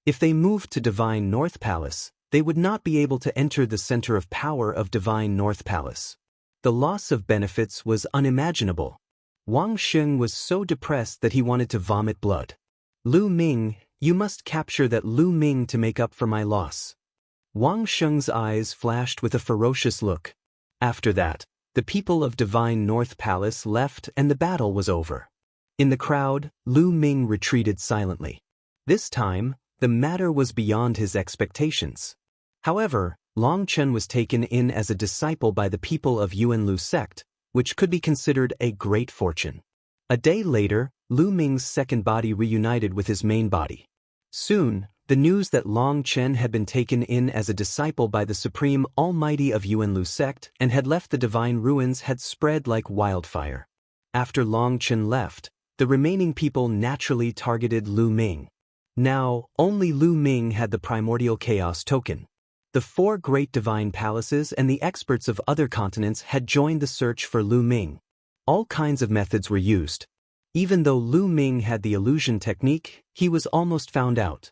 If they moved to Divine North Palace, they would not be able to enter the center of power of Divine North Palace. The loss of benefits was unimaginable. Wang Sheng was so depressed that he wanted to vomit blood. Lu Ming, you must capture that Lu Ming to make up for my loss. Wang Sheng's eyes flashed with a ferocious look. After that, The people of Divine North Palace left and the battle was over. In the crowd, Lu Ming retreated silently. This time, the matter was beyond his expectations. However, Long Chen was taken in as a disciple by the people of Yuanlu sect, which could be considered a great fortune. A day later, Lu Ming's second body reunited with his main body. Soon, the news that Long Chen had been taken in as a disciple by the Supreme Almighty of Yuanlu sect and had left the divine ruins had spread like wildfire. After Long Chen left, the remaining people naturally targeted Lu Ming. Now, only Lu Ming had the primordial chaos token. The 4 great divine palaces and the experts of other continents had joined the search for Lu Ming. All kinds of methods were used. Even though Lu Ming had the illusion technique, he was almost found out.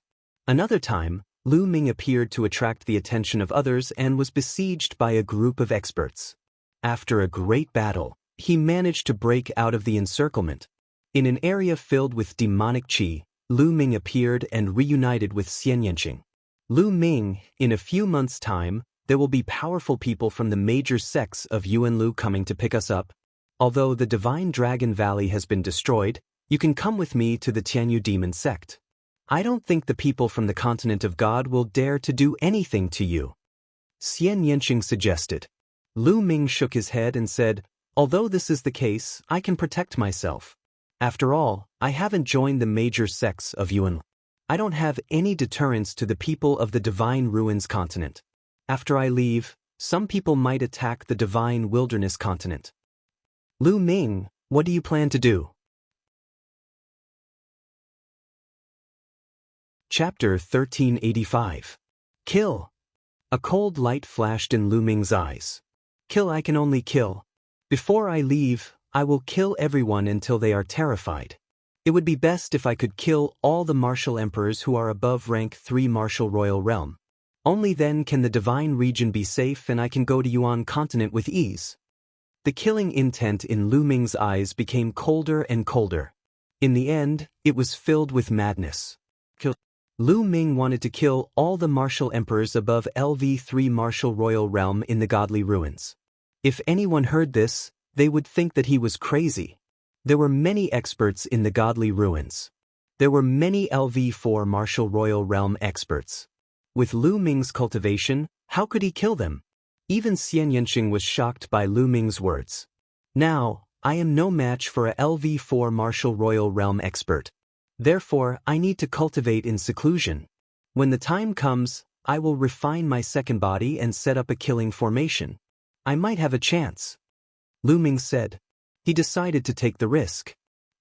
Another time, Lu Ming appeared to attract the attention of others and was besieged by a group of experts. After a great battle, he managed to break out of the encirclement. In an area filled with demonic qi, Lu Ming appeared and reunited with Xian Yanqing. Lu Ming, in a few months' time, there will be powerful people from the major sects of Yuanlu coming to pick us up. Although the Divine Dragon Valley has been destroyed, you can come with me to the Tianyu demon sect. I don't think the people from the continent of God will dare to do anything to you. Xian Yanqing suggested. Lu Ming shook his head and said, although this is the case, I can protect myself. After all, I haven't joined the major sects of Yuanlu. I don't have any deterrence to the people of the Divine Ruins continent. After I leave, some people might attack the Divine Wilderness continent. Lu Ming, what do you plan to do? Chapter 1385. Kill. A cold light flashed in Lu Ming's eyes. Kill, I can only kill. Before I leave, I will kill everyone until they are terrified. It would be best if I could kill all the martial emperors who are above rank 3 martial royal realm. Only then can the divine region be safe and I can go to Yuan continent with ease. The killing intent in Lu Ming's eyes became colder and colder. In the end, it was filled with madness. Lu Ming wanted to kill all the martial emperors above LV3 martial royal realm in the godly ruins. If anyone heard this, they would think that he was crazy. There were many experts in the godly ruins. There were many LV4 martial royal realm experts. With Lu Ming's cultivation, how could he kill them? Even Xian Yanqing was shocked by Lu Ming's words. Now, I am no match for a LV4 martial royal realm expert. Therefore, I need to cultivate in seclusion. When the time comes, I will refine my second body and set up a killing formation. I might have a chance. Lu Ming said. He decided to take the risk.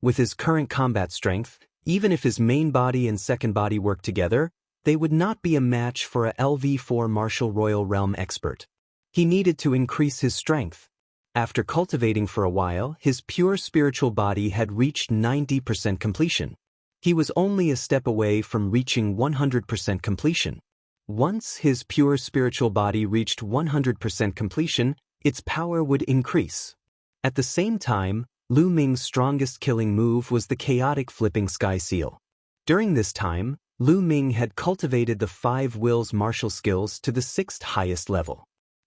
With his current combat strength, even if his main body and second body worked together, they would not be a match for a LV4 martial royal realm expert. He needed to increase his strength. After cultivating for a while, his pure spiritual body had reached 90% completion. He was only a step away from reaching 100% completion. Once his pure spiritual body reached 100% completion, its power would increase. At the same time, Lu Ming's strongest killing move was the chaotic flipping sky seal. During this time, Lu Ming had cultivated the 5 wills martial skills to the 6th highest level.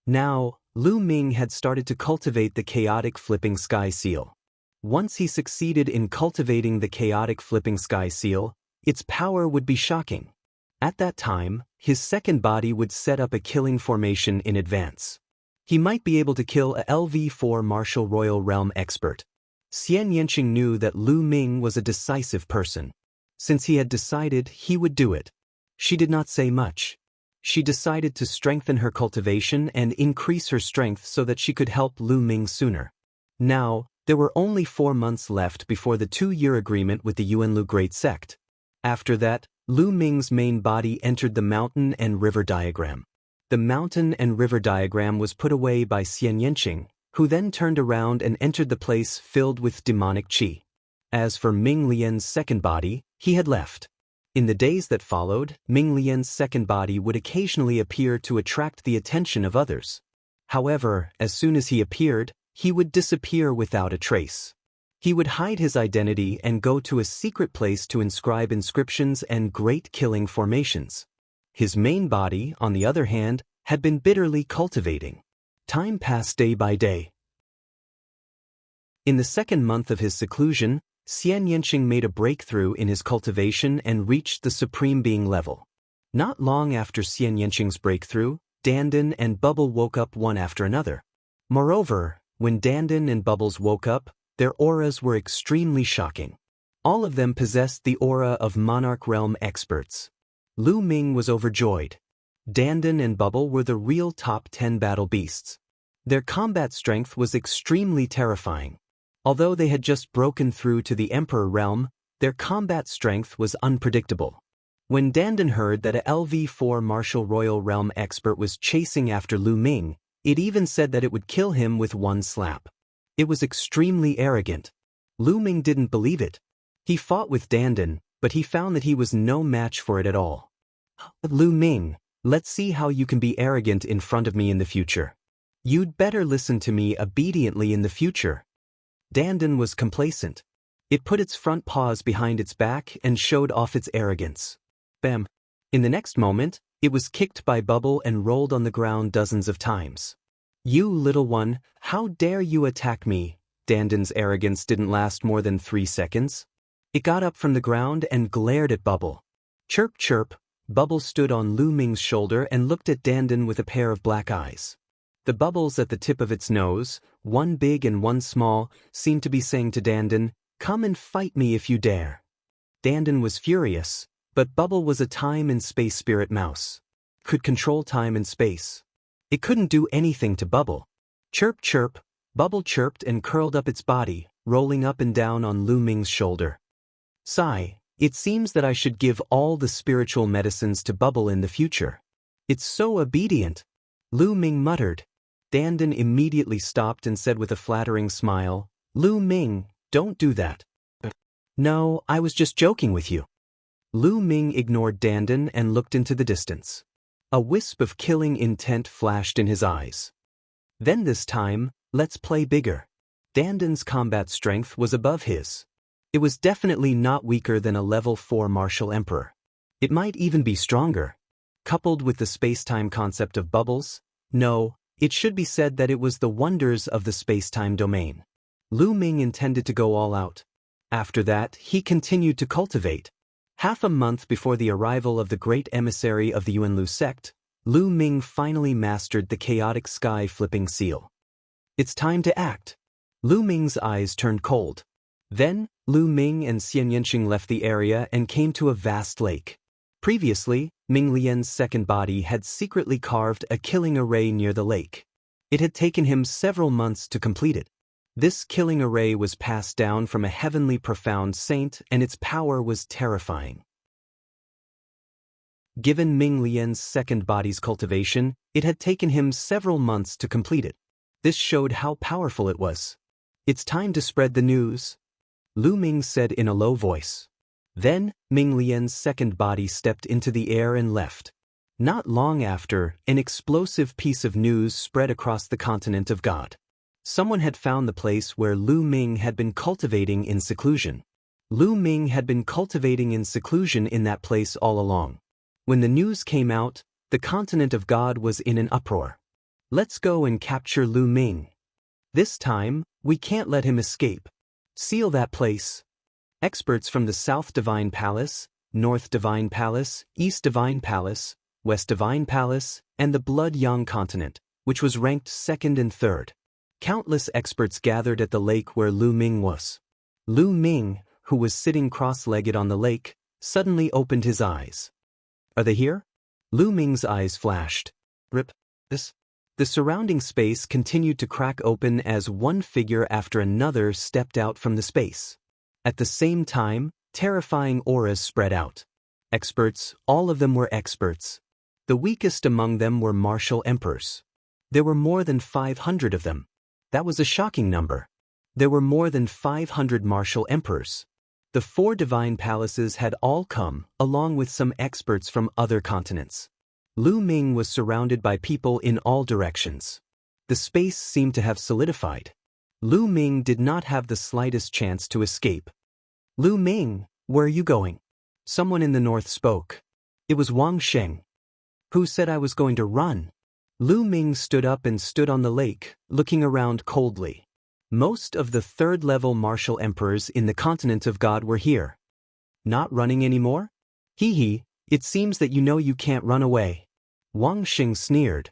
Now, Lu Ming had started to cultivate the chaotic flipping sky seal. Once he succeeded in cultivating the chaotic flipping sky seal, its power would be shocking. At that time, his second body would set up a killing formation in advance. He might be able to kill a LV4 martial royal realm expert. Xian Yanqing knew that Lu Ming was a decisive person. Since he had decided, he would do it. She did not say much. She decided to strengthen her cultivation and increase her strength so that she could help Lu Ming sooner. Now, there were only 4 months left before the 2-year agreement with the Yuanlu Great Sect. After that, Lu Ming's main body entered the mountain and river diagram. The mountain and river diagram was put away by Xian Yanqing, who then turned around and entered the place filled with demonic qi. As for Ming Lian's second body, he had left. In the days that followed, Ming Lian's second body would occasionally appear to attract the attention of others. However, as soon as he appeared, he would disappear without a trace. He would hide his identity and go to a secret place to inscribe inscriptions and great killing formations. His main body, on the other hand, had been bitterly cultivating. Time passed day by day. In the second month of his seclusion, Xian Yanqing made a breakthrough in his cultivation and reached the Supreme Being level. Not long after Xian Yanqing's breakthrough, Dandan and Bubble woke up one after another. Moreover, when Dandan and Bubbles woke up, their auras were extremely shocking. All of them possessed the aura of Monarch Realm experts. Lu Ming was overjoyed. Dandan and Bubble were the real top 10 battle beasts. Their combat strength was extremely terrifying. Although they had just broken through to the Emperor realm, their combat strength was unpredictable. When Dandan heard that a LV4 Martial Royal Realm expert was chasing after Lu Ming, it even said that it would kill him with one slap. It was extremely arrogant. Lu Ming didn't believe it. He fought with Dandan, but he found that he was no match for it at all. Lu Ming, let's see how you can be arrogant in front of me in the future. You'd better listen to me obediently in the future. Dandan was complacent. It put its front paws behind its back and showed off its arrogance. Bam! In the next moment, it was kicked by Bubble and rolled on the ground dozens of times. You little one, how dare you attack me? Dandan's arrogance didn't last more than 3 seconds. It got up from the ground and glared at Bubble. Chirp chirp, Bubble stood on Lu Ming's shoulder and looked at Dandan with a pair of black eyes. The bubbles at the tip of its nose, one big and one small, seemed to be saying to Dandan, "Come and fight me if you dare." Dandan was furious, but Bubble was a time and space spirit mouse. Could control time and space. It couldn't do anything to Bubble. Chirp chirp, Bubble chirped and curled up its body, rolling up and down on Lu Ming's shoulder. Sigh, it seems that I should give all the spiritual medicines to Bubble in the future. It's so obedient. Lu Ming muttered. Dandan immediately stopped and said with a flattering smile, "Lu Ming, don't do that." "No, I was just joking with you." Lu Ming ignored Dandan and looked into the distance. A wisp of killing intent flashed in his eyes. Then this time, let's play bigger. Dandan's combat strength was above his. It was definitely not weaker than a level 4 Martial Emperor. It might even be stronger. Coupled with the space-time concept of bubbles, no, it should be said that it was the wonders of the space-time domain. Lu Ming intended to go all out. After that, he continued to cultivate. Half a month before the arrival of the great emissary of the Yuanlu sect, Lu Ming finally mastered the chaotic sky-flipping seal. It's time to act. Lu Ming's eyes turned cold. Then, Lu Ming and Xian Yanqing left the area and came to a vast lake. Previously, Ming Lian's second body had secretly carved a killing array near the lake. It had taken him several months to complete it. This killing array was passed down from a heavenly profound saint and its power was terrifying. Given Ming Lian's second body's cultivation, it had taken him several months to complete it. This showed how powerful it was. "It's time to spread the news," Lu Ming said in a low voice. Then, Ming Lian's second body stepped into the air and left. Not long after, an explosive piece of news spread across the continent of God. Someone had found the place where Lu Ming had been cultivating in seclusion. Lu Ming had been cultivating in seclusion in that place all along. When the news came out, the continent of God was in an uproar. "Let's go and capture Lu Ming. This time, we can't let him escape. Seal that place." Experts from the South Divine Palace, North Divine Palace, East Divine Palace, West Divine Palace, and the Blood Yang continent, which was ranked second and third. Countless experts gathered at the lake where Lu Ming was. Lu Ming, who was sitting cross-legged on the lake, suddenly opened his eyes. "Are they here?" Lu Ming's eyes flashed. "Rip. This." The surrounding space continued to crack open as one figure after another stepped out from the space. At the same time, terrifying auras spread out. Experts, all of them were experts. The weakest among them were martial emperors. There were more than 500 of them. That was a shocking number. There were more than 500 martial emperors. The 4 divine palaces had all come, along with some experts from other continents. Lu Ming was surrounded by people in all directions. The space seemed to have solidified. Lu Ming did not have the slightest chance to escape. "Lu Ming, where are you going?" Someone in the north spoke. It was Wang Sheng. "Who said I was going to run?" Lu Ming stood up and stood on the lake, looking around coldly. Most of the third-level martial emperors in the continent of God were here. Not running anymore? Hee hee, it seems that you know you can't run away. Wang Xing sneered.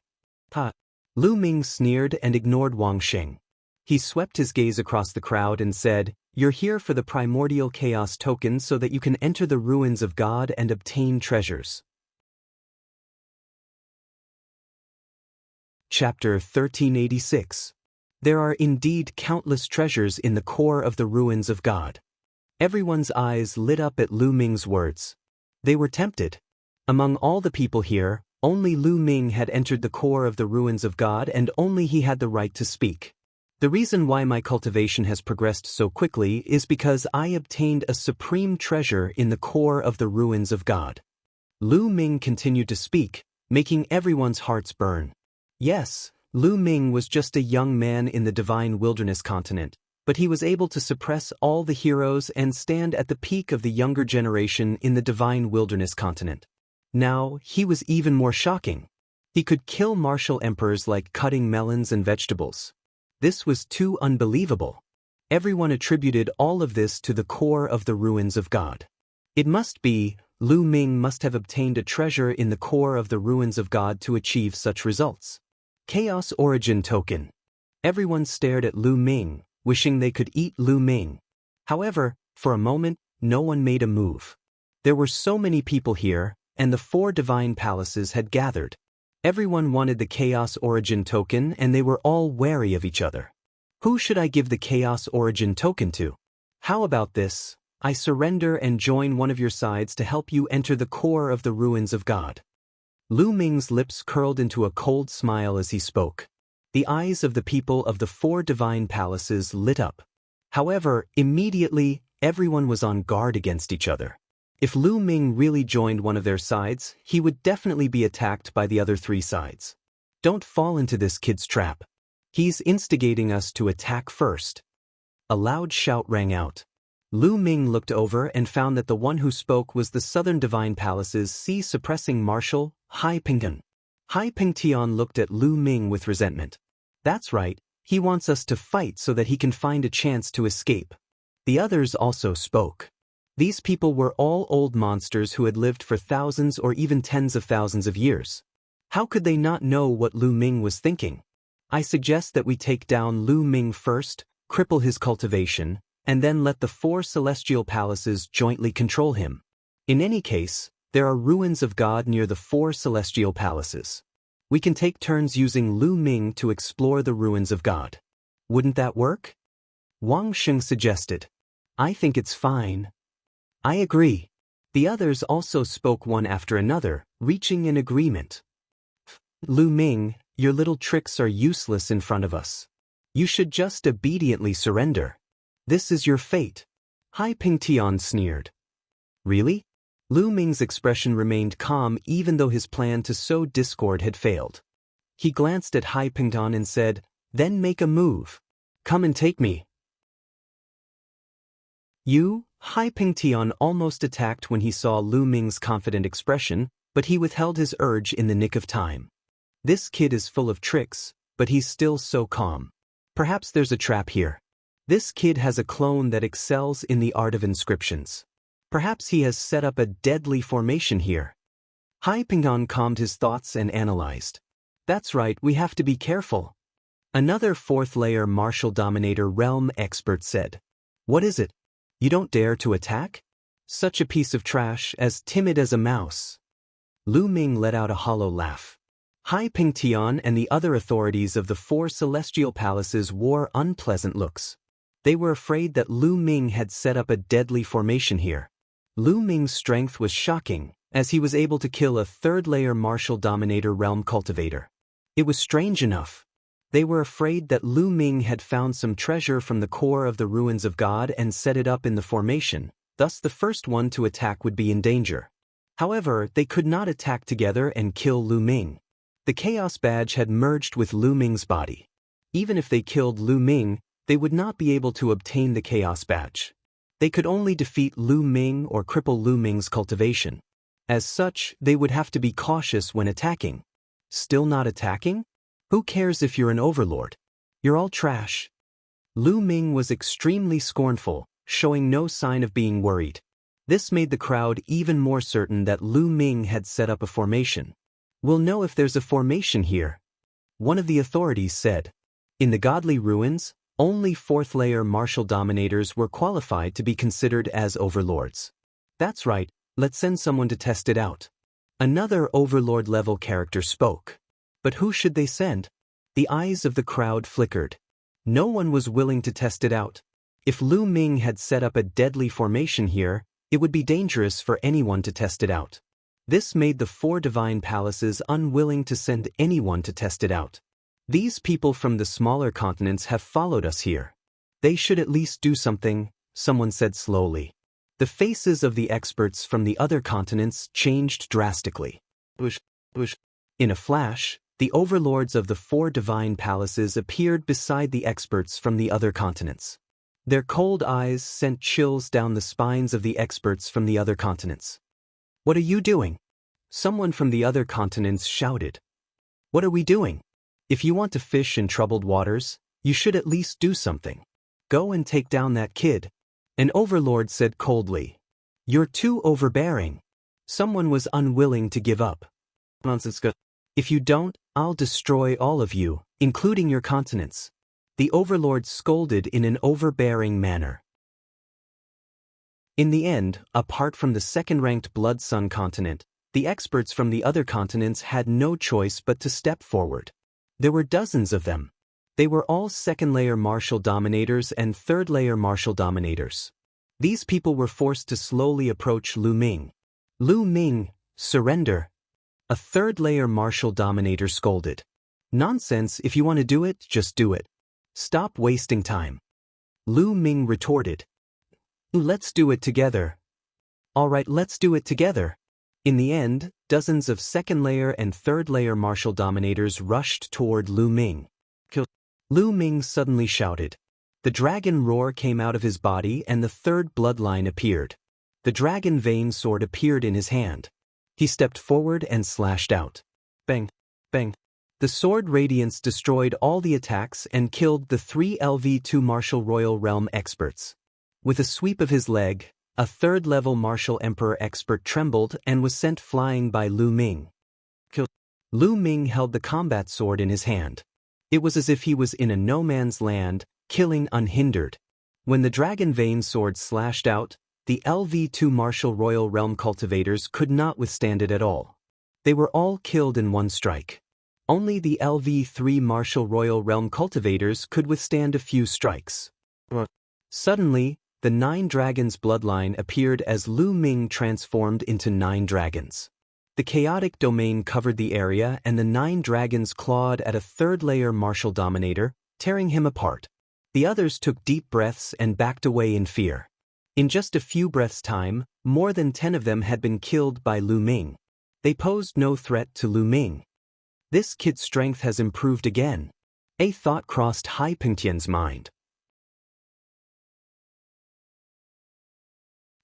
Ha! Lu Ming sneered and ignored Wang Xing. He swept his gaze across the crowd and said, "You're here for the primordial chaos token so that you can enter the ruins of God and obtain treasures." Chapter 1386. There are indeed countless treasures in the core of the ruins of God. Everyone's eyes lit up at Lu Ming's words. They were tempted. Among all the people here, only Lu Ming had entered the core of the ruins of God and only he had the right to speak. The reason why my cultivation has progressed so quickly is because I obtained a supreme treasure in the core of the ruins of God. Lu Ming continued to speak, making everyone's hearts burn. Yes, Lu Ming was just a young man in the divine wilderness continent, but he was able to suppress all the heroes and stand at the peak of the younger generation in the divine wilderness continent. Now, he was even more shocking. He could kill martial emperors like cutting melons and vegetables. This was too unbelievable. Everyone attributed all of this to the core of the ruins of God. It must be, Lu Ming must have obtained a treasure in the core of the ruins of God to achieve such results. Chaos Origin Token. Everyone stared at Lu Ming, wishing they could eat Lu Ming. However, for a moment, no one made a move. There were so many people here, and the 4 divine palaces had gathered. Everyone wanted the Chaos Origin Token and they were all wary of each other. Who should I give the Chaos Origin Token to? How about this? I surrender and join one of your sides to help you enter the core of the ruins of God. Lu Ming's lips curled into a cold smile as he spoke. The eyes of the people of the 4 divine palaces lit up. However, immediately, everyone was on guard against each other. If Lu Ming really joined one of their sides, he would definitely be attacked by the other 3 sides. Don't fall into this kid's trap. He's instigating us to attack first. A loud shout rang out. Lu Ming looked over and found that the one who spoke was the Southern Divine Palace's suppressing Marshal, Hai Pingtian. Hai Pingtian looked at Lu Ming with resentment. That's right, he wants us to fight so that he can find a chance to escape. The others also spoke. These people were all old monsters who had lived for thousands or even tens of thousands of years. How could they not know what Lu Ming was thinking? I suggest that we take down Lu Ming first, cripple his cultivation, and then let the 4 celestial palaces jointly control him. In any case, there are ruins of God near the 4 celestial palaces. We can take turns using Lu Ming to explore the ruins of God. Wouldn't that work? Wang Xing suggested. I think it's fine. I agree. The others also spoke one after another, reaching an agreement. Lu Ming, your little tricks are useless in front of us. You should just obediently surrender. This is your fate. Hai Pingtian sneered. Really? Lu Ming's expression remained calm even though his plan to sow discord had failed. He glanced at Hai Pingtian and said, "Then make a move. Come and take me." Hai Pingtian almost attacked when he saw Lu Ming's confident expression, but he withheld his urge in the nick of time. This kid is full of tricks, but he's still so calm. Perhaps there's a trap here. This kid has a clone that excels in the art of inscriptions. Perhaps he has set up a deadly formation here. Hai Pingtian calmed his thoughts and analyzed. That's right, we have to be careful. Another 4th-layer martial dominator realm expert said. What is it? You don't dare to attack? Such a piece of trash, as timid as a mouse. Lu Ming let out a hollow laugh. Hai Pingtian and the other authorities of the 4 celestial palaces wore unpleasant looks. They were afraid that Lu Ming had set up a deadly formation here. Lu Ming's strength was shocking, as he was able to kill a 3rd-layer martial dominator realm cultivator. It was strange enough. They were afraid that Lu Ming had found some treasure from the core of the ruins of God and set it up in the formation, thus the first one to attack would be in danger. However, they could not attack together and kill Lu Ming. The Chaos Badge had merged with Lu Ming's body. Even if they killed Lu Ming, they would not be able to obtain the Chaos Badge. They could only defeat Lu Ming or cripple Lu Ming's cultivation. As such, they would have to be cautious when attacking. Still not attacking? Who cares if you're an overlord? You're all trash. Lu Ming was extremely scornful, showing no sign of being worried. This made the crowd even more certain that Lu Ming had set up a formation. "We'll know if there's a formation here," one of the authorities said. In the godly ruins, only fourth-layer martial dominators were qualified to be considered as overlords. "That's right, let's send someone to test it out." Another overlord-level character spoke. But who should they send? The eyes of the crowd flickered. No one was willing to test it out. If Lu Ming had set up a deadly formation here, it would be dangerous for anyone to test it out. This made the four divine palaces unwilling to send anyone to test it out. "These people from the smaller continents have followed us here. They should at least do something," someone said slowly. The faces of the experts from the other continents changed drastically. In a flash, the overlords of the four divine palaces appeared beside the experts from the other continents. Their cold eyes sent chills down the spines of the experts from the other continents. "What are you doing?" Someone from the other continents shouted. "What are we doing? If you want to fish in troubled waters, you should at least do something. Go and take down that kid," an overlord said coldly. "You're too overbearing." Someone was unwilling to give up. "If you don't, I'll destroy all of you, including your continents," the overlord scolded in an overbearing manner. In the end, apart from the second-ranked Blood Sun continent, the experts from the other continents had no choice but to step forward. There were dozens of them. They were all second-layer martial dominators and third-layer martial dominators. These people were forced to slowly approach Lu Ming. "Lu Ming, surrender," a third-layer martial dominator scolded. "Nonsense, if you want to do it, just do it. Stop wasting time." Lu Ming retorted. "Let's do it together." "All right, let's do it together." In the end, dozens of second-layer and third-layer martial dominators rushed toward Lu Ming. Lu Ming suddenly shouted. The dragon roar came out of his body and the third bloodline appeared. The dragon vein sword appeared in his hand. He stepped forward and slashed out. Bang! Bang! The sword radiance destroyed all the attacks and killed the 3 LV2 Martial Royal Realm experts. With a sweep of his leg, a third-level Martial Emperor expert trembled and was sent flying by Lu Ming. Lu Ming held the combat sword in his hand. It was as if he was in a no-man's land, killing unhindered. When the dragon vein sword slashed out, the LV2 Martial Royal Realm cultivators could not withstand it at all. They were all killed in one strike. Only the LV3 Martial Royal Realm cultivators could withstand a few strikes. Suddenly, the 9 dragons bloodline appeared as Lu Ming transformed into 9 dragons. The chaotic domain covered the area and the 9 dragons clawed at a third-layer martial dominator, tearing him apart. The others took deep breaths and backed away in fear. In just a few breaths' time, more than 10 of them had been killed by Lu Ming. They posed no threat to Lu Ming. This kid's strength has improved again. A thought crossed Hai Pingtian's mind.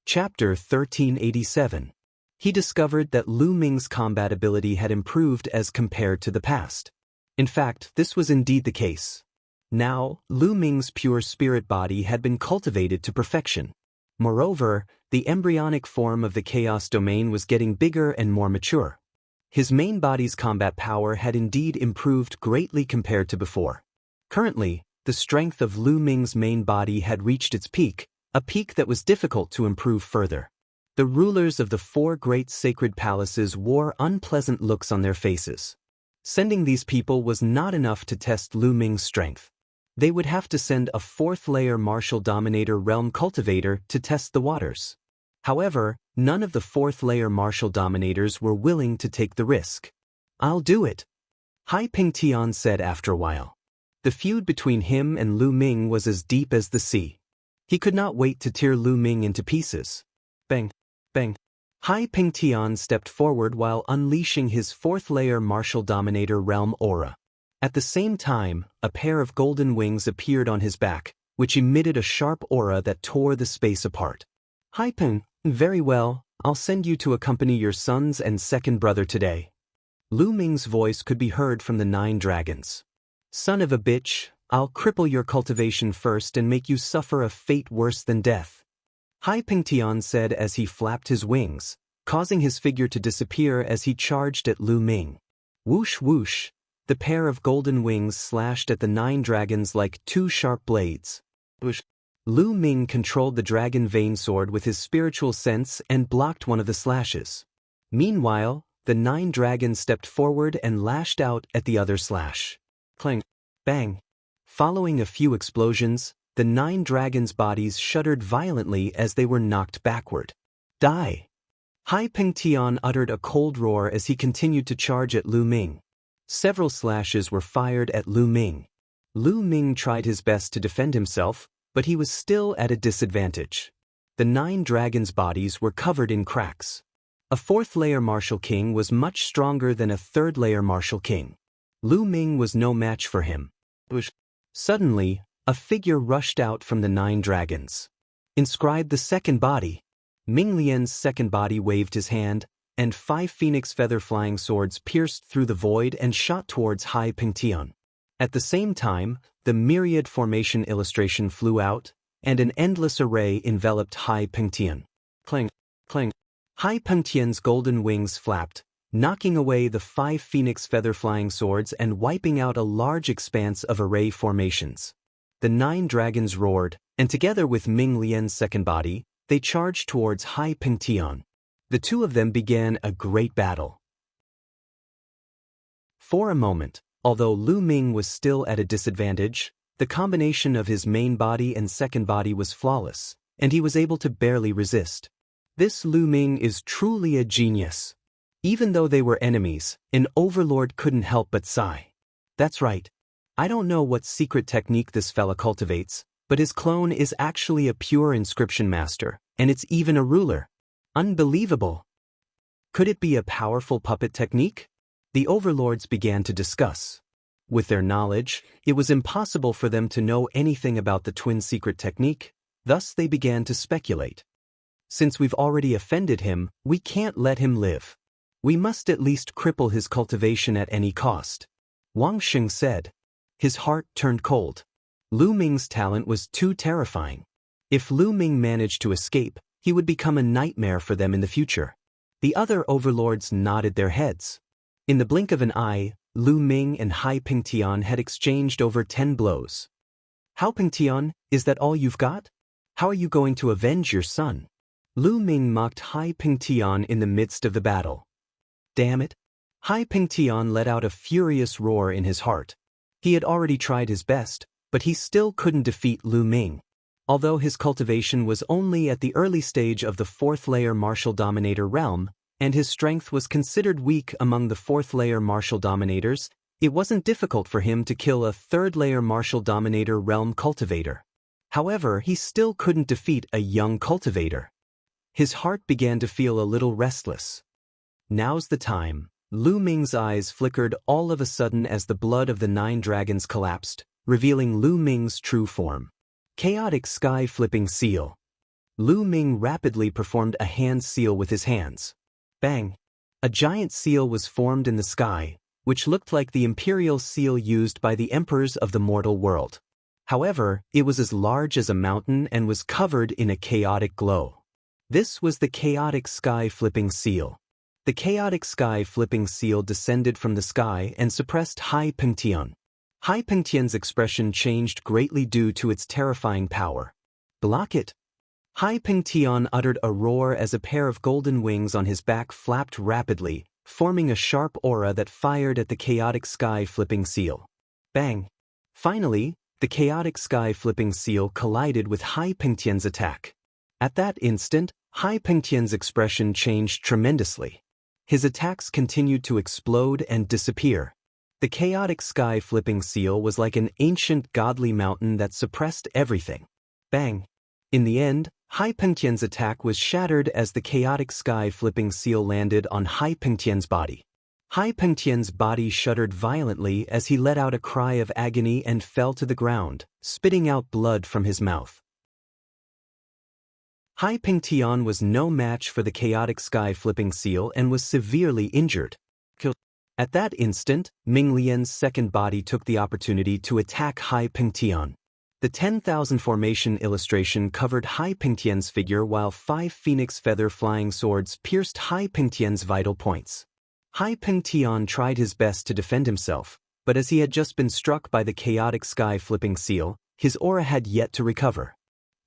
Chapter 1387. He discovered that Lu Ming's combat ability had improved as compared to the past. In fact, this was indeed the case. Now, Lu Ming's pure spirit body had been cultivated to perfection. Moreover, the embryonic form of the chaos domain was getting bigger and more mature. His main body's combat power had indeed improved greatly compared to before. Currently, the strength of Lu Ming's main body had reached its peak, a peak that was difficult to improve further. The rulers of the 4 great sacred palaces wore unpleasant looks on their faces. Sending these people was not enough to test Lu Ming's strength. They would have to send a 4th-layer martial dominator realm cultivator to test the waters. However, none of the 4th-layer martial dominators were willing to take the risk. "I'll do it," Hai Pingtian said after a while. The feud between him and Lu Ming was as deep as the sea. He could not wait to tear Lu Ming into pieces. Bang! Bang! Hai Pingtian stepped forward while unleashing his 4th-layer martial dominator realm aura. At the same time, a pair of golden wings appeared on his back, which emitted a sharp aura that tore the space apart. "Hai Ping, very well, I'll send you to accompany your sons and second brother today." Lu Ming's voice could be heard from the 9 dragons. "Son of a bitch, I'll cripple your cultivation first and make you suffer a fate worse than death. Hai Pengtian said as he flapped his wings, causing his figure to disappear as he charged at Lu Ming. Whoosh whoosh, the pair of golden wings slashed at the 9 dragons like 2 sharp blades. Whoosh. Lu Ming controlled the dragon vein sword with his spiritual sense and blocked one of the slashes. Meanwhile, the 9 dragons stepped forward and lashed out at the other slash. Clang. Bang. Following a few explosions, the 9 dragons' bodies shuddered violently as they were knocked backward. Die! Hai Pengtian uttered a cold roar as he continued to charge at Lu Ming. Several slashes were fired at Lu Ming. Lu Ming tried his best to defend himself, but he was still at a disadvantage. The 9 dragons' bodies were covered in cracks. A 4th-layer Martial King was much stronger than a 3rd-layer Martial King. Lu Ming was no match for him. Suddenly, a figure rushed out from the 9 dragons. Inscribed the second body. Ming Lian's second body waved his hand, and 5 phoenix feather flying swords pierced through the void and shot towards Hai Pengtian. At the same time, the myriad formation illustration flew out, and an endless array enveloped Hai Pengtian. Clang, clang. Hai Pengtian's golden wings flapped, knocking away the 5 phoenix feather flying swords and wiping out a large expanse of array formations. The 9 dragons roared, and together with Ming Lian's second body, they charged towards Hai Pengtian. The two of them began a great battle. For a moment, although Lu Ming was still at a disadvantage, the combination of his main body and second body was flawless, and he was able to barely resist. This Lu Ming is truly a genius. Even though they were enemies, an overlord couldn't help but sigh. That's right. I don't know what secret technique this fella cultivates, but his clone is actually a pure inscription master, and it's even a ruler. Unbelievable. Could it be a powerful puppet technique? The overlords began to discuss. With their knowledge, it was impossible for them to know anything about the twin secret technique, thus they began to speculate. Since we've already offended him, we can't let him live. We must at least cripple his cultivation at any cost. Wang Xing said. His heart turned cold. Lu Ming's talent was too terrifying. If Lu Ming managed to escape, he would become a nightmare for them in the future. The other overlords nodded their heads. In the blink of an eye, Lu Ming and Hai Pengtian had exchanged over 10 blows. How Pengtian, is that all you've got? How are you going to avenge your son? Lu Ming mocked Hai Pengtian in the midst of the battle. Damn it! Hai Pengtian let out a furious roar in his heart. He had already tried his best, but he still couldn't defeat Lu Ming. Although his cultivation was only at the early stage of the 4th-layer Martial Dominator realm, and his strength was considered weak among the 4th-layer Martial Dominators, it wasn't difficult for him to kill a 3rd-layer Martial Dominator realm cultivator. However, he still couldn't defeat a young cultivator. His heart began to feel a little restless. Now's the time. Lu Ming's eyes flickered all of a sudden as the blood of the 9 dragons collapsed, revealing Lu Ming's true form. Chaotic Sky Flipping Seal. Lu Ming rapidly performed a hand seal with his hands. Bang! A giant seal was formed in the sky, which looked like the imperial seal used by the emperors of the mortal world. However, it was as large as a mountain and was covered in a chaotic glow. This was the Chaotic Sky Flipping Seal. The Chaotic Sky Flipping Seal descended from the sky and suppressed Hai Pengtian. Hai Pengtian's expression changed greatly due to its terrifying power. Block it! Hai Pengtian uttered a roar as a pair of golden wings on his back flapped rapidly, forming a sharp aura that fired at the Chaotic Sky Flipping Seal. Bang! Finally, the Chaotic Sky Flipping Seal collided with Hai Pengtian's attack. At that instant, Hai Pengtian's expression changed tremendously. His attacks continued to explode and disappear. The Chaotic Sky Flipping Seal was like an ancient godly mountain that suppressed everything. Bang! In the end, Hai Pengtian's attack was shattered as the Chaotic Sky Flipping Seal landed on Hai Pengtian's body. Hai Pengtian's body shuddered violently as he let out a cry of agony and fell to the ground, spitting out blood from his mouth. Hai Pengtian was no match for the Chaotic Sky Flipping Seal and was severely injured. At that instant, Ming Lian's second body took the opportunity to attack Hai Pingtian. The 10,000 formation illustration covered Hai Pingtian's figure while 5 phoenix feather flying swords pierced Hai Pingtian's vital points. Hai Pingtian tried his best to defend himself, but as he had just been struck by the chaotic sky-flipping seal, his aura had yet to recover.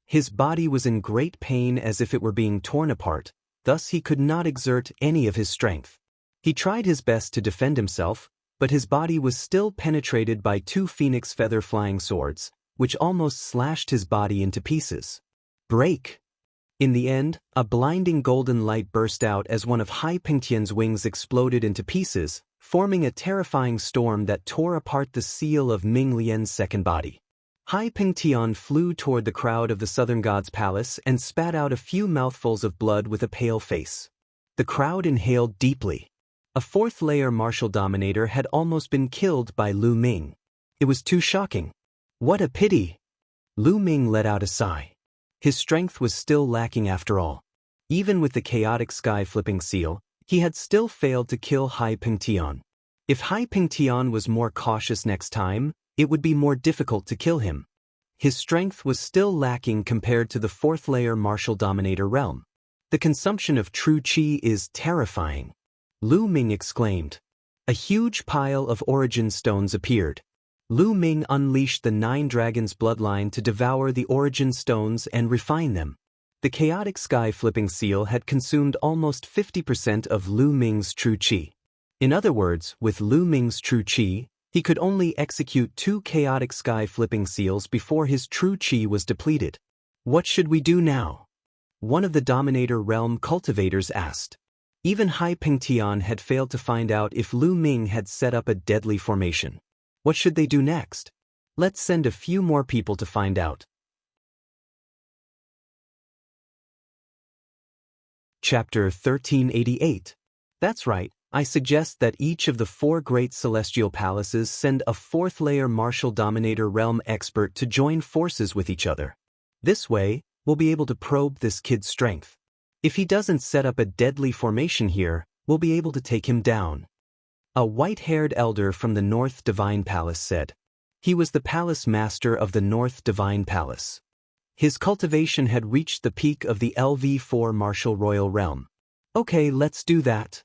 His body was in great pain as if it were being torn apart, thus he could not exert any of his strength. He tried his best to defend himself, but his body was still penetrated by 2 phoenix feather flying swords, which almost slashed his body into pieces. Break! In the end, a blinding golden light burst out as one of Hai Pingtian's wings exploded into pieces, forming a terrifying storm that tore apart the seal of Ming Lian's second body. Hai Pingtian flew toward the crowd of the Southern God's palace and spat out a few mouthfuls of blood with a pale face. The crowd inhaled deeply. A fourth-layer martial dominator had almost been killed by Lu Ming. It was too shocking. What a pity! Lu Ming let out a sigh. His strength was still lacking after all. Even with the chaotic sky-flipping seal, he had still failed to kill Hai Pingtian. If Hai Pingtian was more cautious next time, it would be more difficult to kill him. His strength was still lacking compared to the fourth-layer martial dominator realm. The consumption of true qi is terrifying. Lu Ming exclaimed. A huge pile of origin stones appeared. Lu Ming unleashed the 9 dragons' bloodline to devour the origin stones and refine them. The chaotic sky-flipping seal had consumed almost 50% of Lu Ming's true qi. In other words, with Lu Ming's true qi, he could only execute 2 chaotic sky-flipping seals before his true qi was depleted. What should we do now? One of the Dominator Realm cultivators asked. Even Hai Pingtian had failed to find out if Lu Ming had set up a deadly formation. What should they do next? Let's send a few more people to find out. Chapter 1388. That's right, I suggest that each of the 4 great celestial palaces send a 4th-layer martial dominator realm expert to join forces with each other. This way, we'll be able to probe this kid's strength. If he doesn't set up a deadly formation here, we'll be able to take him down. A white-haired elder from the North Divine Palace said. He was the palace master of the North Divine Palace. His cultivation had reached the peak of the LV4 martial royal realm. Okay, let's do that.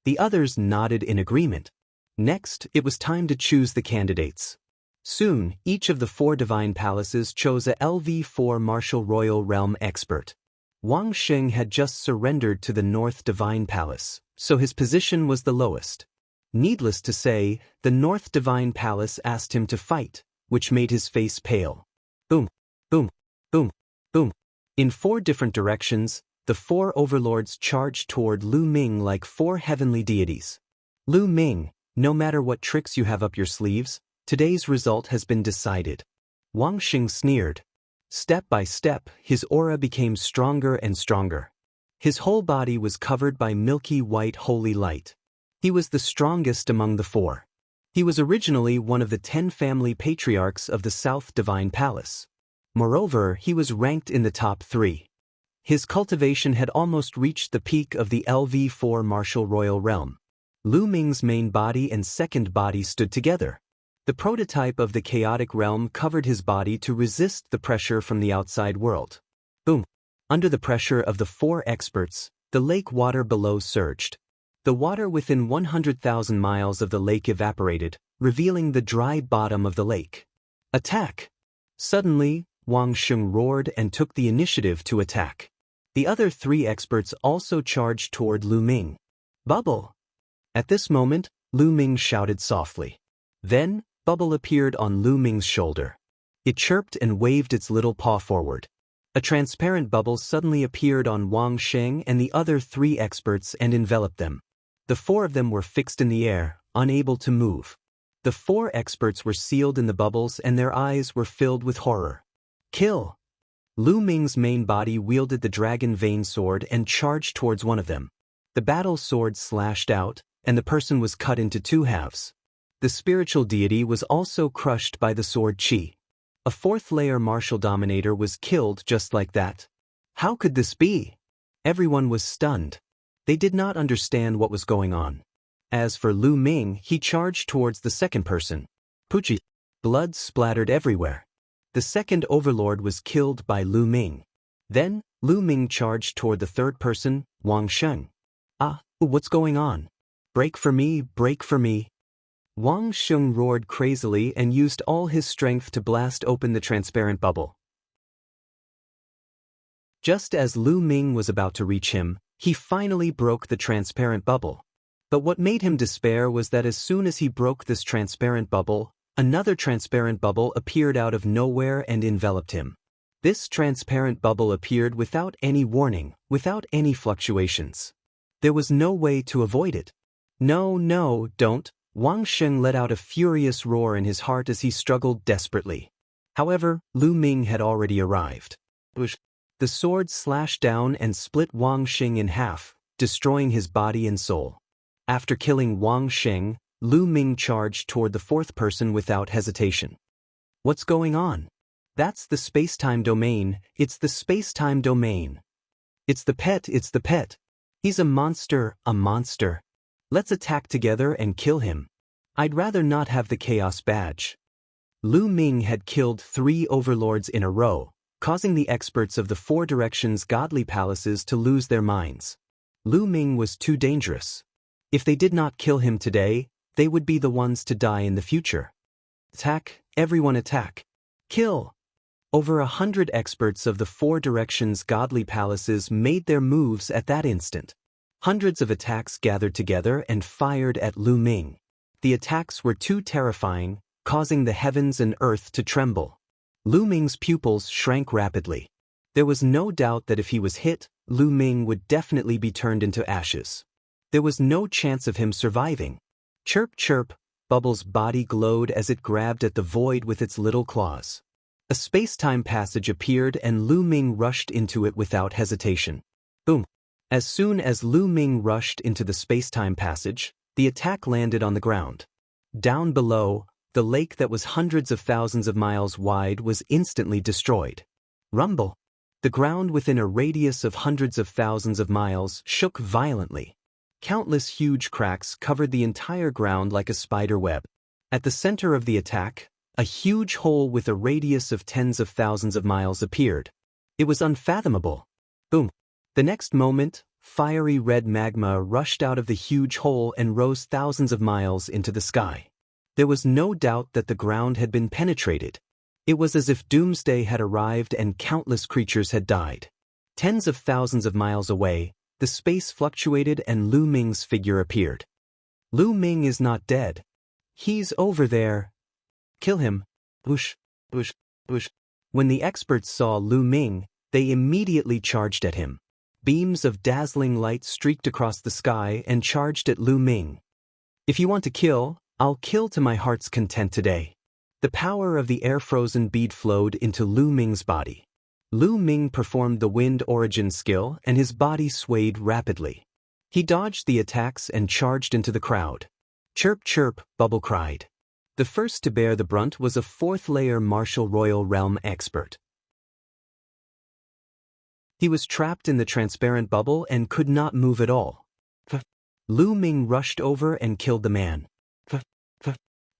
The others nodded in agreement. Next, it was time to choose the candidates. Soon, each of the 4 divine palaces chose a LV4 martial royal realm expert. Wang Sheng had just surrendered to the North Divine Palace, so his position was the lowest. Needless to say, the North Divine Palace asked him to fight, which made his face pale. Boom, boom, boom, boom. In 4 different directions, the 4 overlords charged toward Lu Ming like 4 heavenly deities. Lu Ming, no matter what tricks you have up your sleeves, today's result has been decided. Wang Xing sneered. Step by step, his aura became stronger and stronger. His whole body was covered by milky white holy light. He was the strongest among the 4. He was originally one of the 10 family patriarchs of the South Divine Palace. Moreover, he was ranked in the top 3. His cultivation had almost reached the peak of the LV4 martial royal realm. Lu Ming's main body and second body stood together. The prototype of the chaotic realm covered his body to resist the pressure from the outside world. Boom! Under the pressure of the 4 experts, the lake water below surged. The water within 100,000 miles of the lake evaporated, revealing the dry bottom of the lake. Attack! Suddenly, Wang Sheng roared and took the initiative to attack. The other 3 experts also charged toward Lu Ming. Bubble! At this moment, Lu Ming shouted softly. Then, Bubble appeared on Lu Ming's shoulder. It chirped and waved its little paw forward. A transparent bubble suddenly appeared on Wang Sheng and the other 3 experts and enveloped them. The 4 of them were fixed in the air, unable to move. The 4 experts were sealed in the bubbles and their eyes were filled with horror. Kill! Lu Ming's main body wielded the dragon vein sword and charged towards one of them. The battle sword slashed out, and the person was cut into 2 halves. The spiritual deity was also crushed by the sword qi. A 4th-layer martial dominator was killed just like that. How could this be? Everyone was stunned. They did not understand what was going on. As for Lu Ming, he charged towards the second person. Pucci. Blood splattered everywhere. The second overlord was killed by Lu Ming. Then, Lu Ming charged toward the third person, Wang Sheng. Ah, what's going on? Break for me, break for me. Wang Sheng roared crazily and used all his strength to blast open the transparent bubble. Just as Lu Ming was about to reach him, he finally broke the transparent bubble. But what made him despair was that as soon as he broke this transparent bubble, another transparent bubble appeared out of nowhere and enveloped him. This transparent bubble appeared without any warning, without any fluctuations. There was no way to avoid it. No, no, don't. Wang Sheng let out a furious roar in his heart as he struggled desperately. However, Lu Ming had already arrived. The sword slashed down and split Wang Sheng in half, destroying his body and soul. After killing Wang Sheng, Lu Ming charged toward the fourth person without hesitation. What's going on? That's the space-time domain, it's the space-time domain. It's the pet, it's the pet. He's a monster, a monster. Let's attack together and kill him. I'd rather not have the Chaos Badge. Lu Ming had killed 3 overlords in a row, causing the experts of the 4 directions godly palaces to lose their minds. Lu Ming was too dangerous. If they did not kill him today, they would be the ones to die in the future. Attack, everyone attack. Kill! Over 100 experts of the 4 directions godly palaces made their moves at that instant. Hundreds of attacks gathered together and fired at Lu Ming. The attacks were too terrifying, causing the heavens and earth to tremble. Lu Ming's pupils shrank rapidly. There was no doubt that if he was hit, Lu Ming would definitely be turned into ashes. There was no chance of him surviving. Chirp, chirp, Bubble's body glowed as it grabbed at the void with its little claws. A space-time passage appeared and Lu Ming rushed into it without hesitation. Boom! As soon as Lu Ming rushed into the space-time passage, the attack landed on the ground. Down below, the lake that was hundreds of thousands of miles wide was instantly destroyed. Rumble! The ground within a radius of hundreds of thousands of miles shook violently. Countless huge cracks covered the entire ground like a spider web. At the center of the attack, a huge hole with a radius of tens of thousands of miles appeared. It was unfathomable. Boom! The next moment, fiery red magma rushed out of the huge hole and rose thousands of miles into the sky. There was no doubt that the ground had been penetrated. It was as if doomsday had arrived and countless creatures had died. Tens of thousands of miles away, the space fluctuated and Lu Ming's figure appeared. Lu Ming is not dead. He's over there. Kill him. Whoosh, whoosh, whoosh. When the experts saw Lu Ming, they immediately charged at him. Beams of dazzling light streaked across the sky and charged at Lu Ming. If you want to kill, I'll kill to my heart's content today. The power of the air-frozen bead flowed into Lu Ming's body. Lu Ming performed the wind origin skill and his body swayed rapidly. He dodged the attacks and charged into the crowd. Chirp, chirp, Bubble cried. The first to bear the brunt was a 4th-layer Martial Royal Realm expert. He was trapped in the transparent bubble and could not move at all. Lu Ming rushed over and killed the man.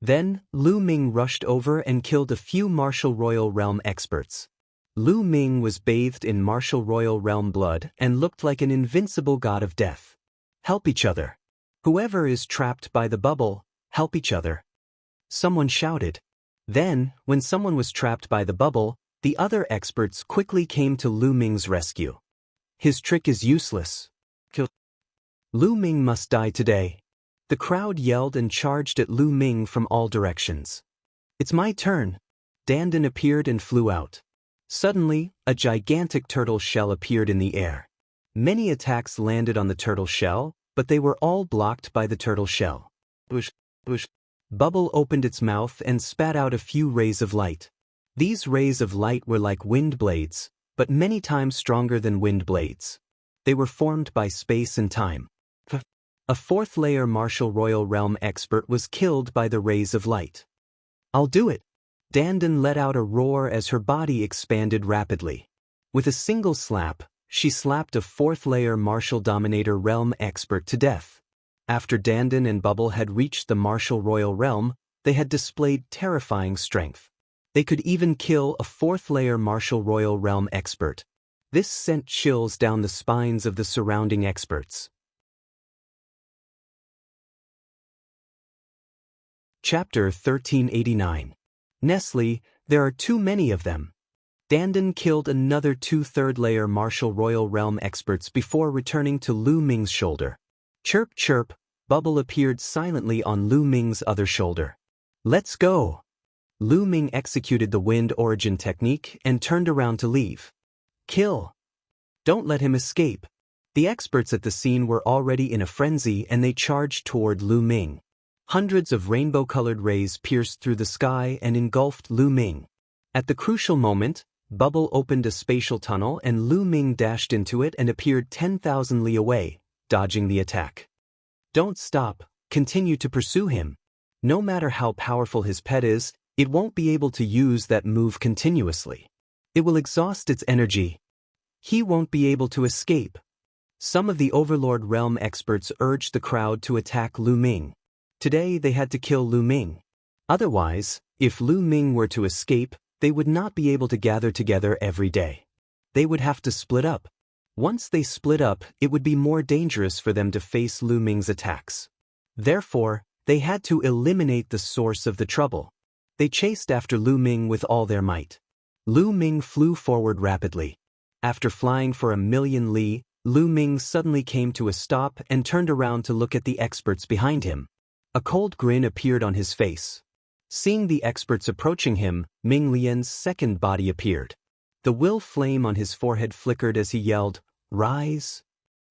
Then, Lu Ming rushed over and killed a few Martial Royal Realm experts. Lu Ming was bathed in Martial Royal Realm blood and looked like an invincible god of death. Help each other. Whoever is trapped by the bubble, help each other. Someone shouted. Then, when someone was trapped by the bubble, the other experts quickly came to Lu Ming's rescue. His trick is useless. Kill. Lu Ming must die today. The crowd yelled and charged at Lu Ming from all directions. It's my turn. Dandan appeared and flew out. Suddenly, a gigantic turtle shell appeared in the air. Many attacks landed on the turtle shell, but they were all blocked by the turtle shell. Whoosh, whoosh. Bubble opened its mouth and spat out a few rays of light. These rays of light were like wind blades, but many times stronger than wind blades. They were formed by space and time. A 4th-layer Martial Royal Realm expert was killed by the rays of light. I'll do it! Dandan let out a roar as her body expanded rapidly. With a single slap, she slapped a 4th-layer Martial Dominator Realm expert to death. After Dandan and Bubble had reached the martial royal realm, they had displayed terrifying strength. They could even kill a fourth-layer martial royal realm expert. This sent chills down the spines of the surrounding experts. Chapter 1389. Nestle, there are too many of them. Dandan killed another 2/3 layer martial royal realm experts before returning to Lu Ming's shoulder. Chirp chirp, Bubble appeared silently on Lu Ming's other shoulder. Let's go! Lu Ming executed the wind origin technique and turned around to leave. Kill! Don't let him escape. The experts at the scene were already in a frenzy and they charged toward Lu Ming. Hundreds of rainbow-colored rays pierced through the sky and engulfed Lu Ming. At the crucial moment, Bubble opened a spatial tunnel and Lu Ming dashed into it and appeared 10,000 li away, dodging the attack. Don't stop, continue to pursue him. No matter how powerful his pet is, it won't be able to use that move continuously. It will exhaust its energy. He won't be able to escape. Some of the Overlord Realm experts urged the crowd to attack Lu Ming. Today they had to kill Lu Ming. Otherwise, if Lu Ming were to escape, they would not be able to gather together every day. They would have to split up. Once they split up, it would be more dangerous for them to face Lu Ming's attacks. Therefore, they had to eliminate the source of the trouble. They chased after Lu Ming with all their might. Lu Ming flew forward rapidly. After flying for 1,000,000 li, Lu Ming suddenly came to a stop and turned around to look at the experts behind him. A cold grin appeared on his face. Seeing the experts approaching him, Ming Lian's second body appeared. The will flame on his forehead flickered as he yelled, "Rise!"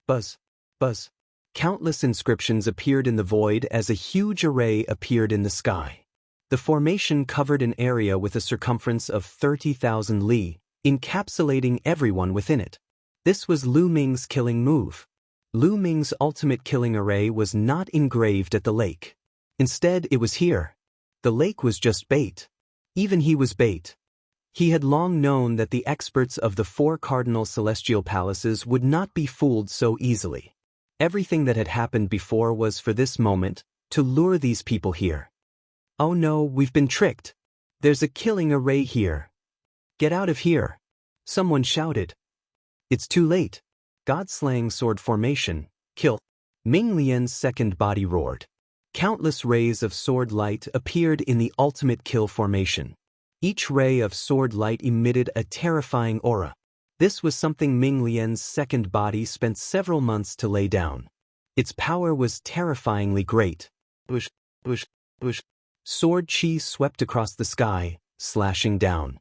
Buzz! Buzz! Countless inscriptions appeared in the void as a huge array appeared in the sky. The formation covered an area with a circumference of 30,000 li, encapsulating everyone within it. This was Lu Ming's killing move. Lu Ming's ultimate killing array was not engraved at the lake. Instead, it was here. The lake was just bait. Even he was bait. He had long known that the experts of the 4 cardinal celestial palaces would not be fooled so easily. Everything that had happened before was for this moment, to lure these people here. Oh no, we've been tricked. There's a killing array here. Get out of here. Someone shouted. It's too late. God-slaying sword formation, kill. Ming Lian's second body roared. Countless rays of sword light appeared in the ultimate kill formation. Each ray of sword light emitted a terrifying aura. This was something Ming Lian's second body spent several months to lay down. Its power was terrifyingly great. Bush, bush, bush. Sword chi swept across the sky, slashing down.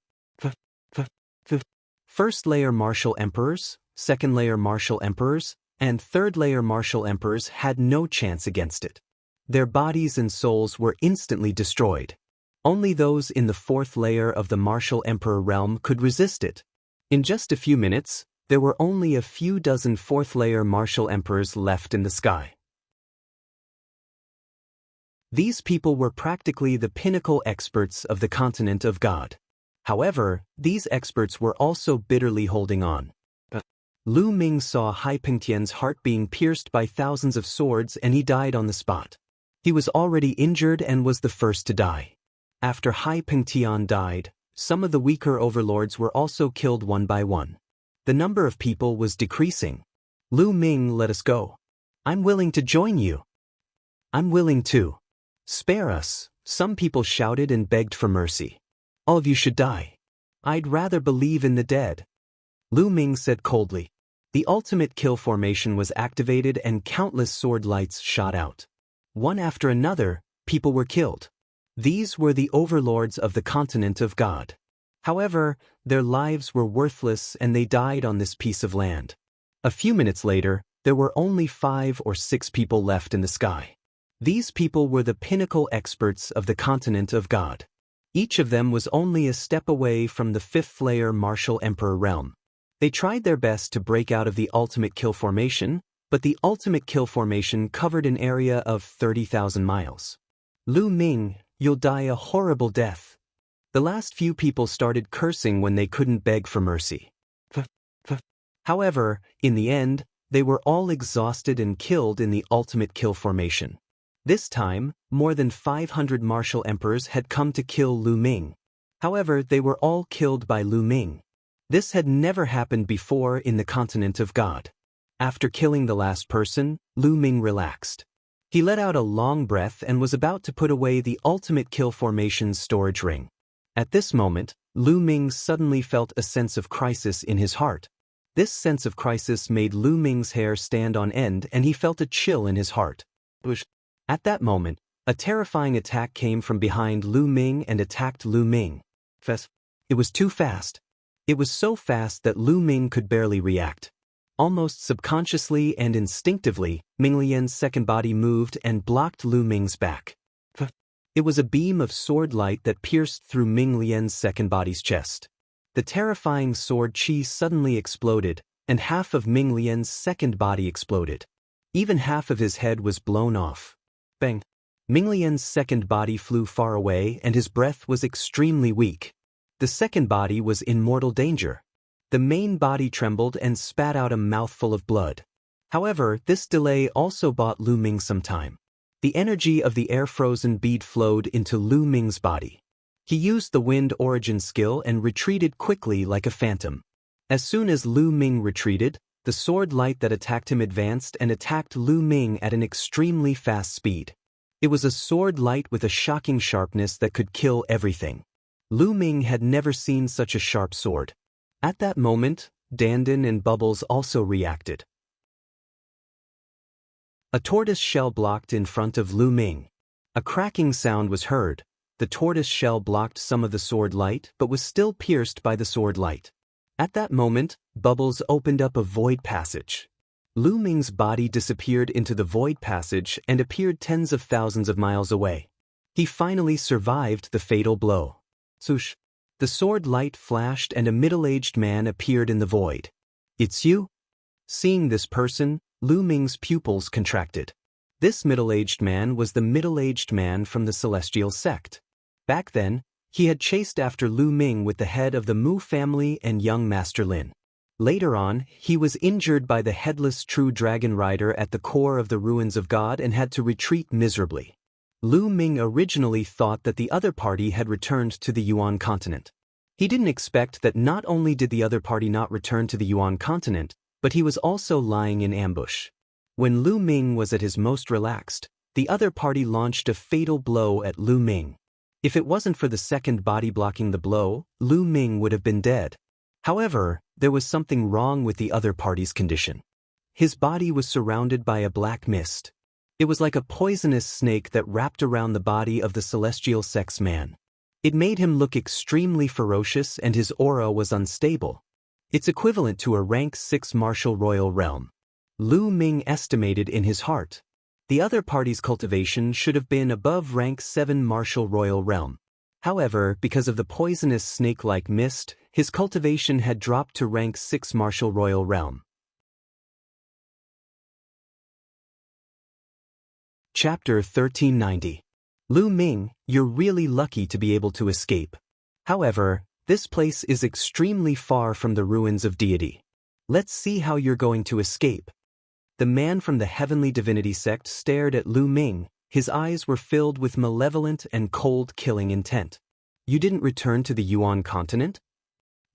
First layer martial emperors, second layer martial emperors, and third layer martial emperors had no chance against it. Their bodies and souls were instantly destroyed. Only those in the fourth layer of the martial emperor realm could resist it. In just a few minutes, there were only a few dozen fourth layer martial emperors left in the sky. These people were practically the pinnacle experts of the continent of God. However, these experts were also bitterly holding on. Lu Ming saw Hai Pengtian's heart being pierced by thousands of swords and he died on the spot. He was already injured and was the first to die. After Hai Pengtian died, some of the weaker overlords were also killed one by one. The number of people was decreasing. Lu Ming, let us go. I'm willing to join you. I'm willing to. Spare us, some people shouted and begged for mercy. All of you should die. I'd rather believe in the dead. Lu Ming said coldly. The ultimate kill formation was activated and countless sword lights shot out. One after another, people were killed. These were the overlords of the continent of God. However, their lives were worthless and they died on this piece of land. A few minutes later, there were only 5 or 6 people left in the sky. These people were the pinnacle experts of the continent of God. Each of them was only a step away from the 5th layer martial emperor realm. They tried their best to break out of the ultimate kill formation, but the ultimate kill formation covered an area of 30,000 miles. Lu Ming, you'll die a horrible death. The last few people started cursing when they couldn't beg for mercy. However, in the end, They were all exhausted and killed in the ultimate kill formation. This time, more than 500 martial emperors had come to kill Lu Ming. However, they were all killed by Lu Ming. This had never happened before in the continent of God. After killing the last person, Lu Ming relaxed. He let out a long breath and was about to put away the ultimate kill formation's storage ring. At this moment, Lu Ming suddenly felt a sense of crisis in his heart. This sense of crisis made Lu Ming's hair stand on end and he felt a chill in his heart. At that moment, a terrifying attack came from behind Lu Ming and attacked Lu Ming. It was too fast. It was so fast that Lu Ming could barely react. Almost subconsciously and instinctively, Ming Lian's second body moved and blocked Lu Ming's back. It was a beam of sword light that pierced through Ming Lian's second body's chest. The terrifying sword chi suddenly exploded, and half of Ming Lian's second body exploded. Even half of his head was blown off. Bang! Ming Lian's second body flew far away and his breath was extremely weak. The second body was in mortal danger. The main body trembled and spat out a mouthful of blood. However, this delay also bought Lu Ming some time. The energy of the air-frozen bead flowed into Lu Ming's body. He used the wind origin skill and retreated quickly like a phantom. As soon as Lu Ming retreated, the sword light that attacked him advanced and attacked Lu Ming at an extremely fast speed. It was a sword light with a shocking sharpness that could kill everything. Lu Ming had never seen such a sharp sword. At that moment, Dandan and Bubbles also reacted. A tortoise shell blocked in front of Lu Ming. A cracking sound was heard. The tortoise shell blocked some of the sword light but was still pierced by the sword light. At that moment, Bubbles opened up a void passage. Lu Ming's body disappeared into the void passage and appeared tens of thousands of miles away. He finally survived the fatal blow. Swoosh! The sword light flashed and a middle-aged man appeared in the void. "It's you?" Seeing this person, Lu Ming's pupils contracted. This middle-aged man was the middle-aged man from the Celestial Sect. Back then, he had chased after Lu Ming with the head of the Mu family and young Master Lin. Later on, he was injured by the headless true dragon rider at the core of the ruins of God and had to retreat miserably. Lu Ming originally thought that the other party had returned to the Yuan continent. He didn't expect that not only did the other party not return to the Yuan continent, but he was also lying in ambush. When Lu Ming was at his most relaxed, the other party launched a fatal blow at Lu Ming. If it wasn't for the second body blocking the blow, Lu Ming would have been dead. However, there was something wrong with the other party's condition. His body was surrounded by a black mist. It was like a poisonous snake that wrapped around the body of the celestial sex man. It made him look extremely ferocious and his aura was unstable. It's equivalent to a rank 6 martial royal realm. Lu Ming estimated in his heart. The other party's cultivation should have been above rank 7 martial royal realm. However, because of the poisonous snake-like mist, his cultivation had dropped to rank 6 martial royal realm. Chapter 1390. Lu Ming, you're really lucky to be able to escape. However, this place is extremely far from the ruins of deity. Let's see how you're going to escape. The man from the heavenly divinity sect stared at Lu Ming. His eyes were filled with malevolent and cold-killing intent. You didn't return to the Yuan continent?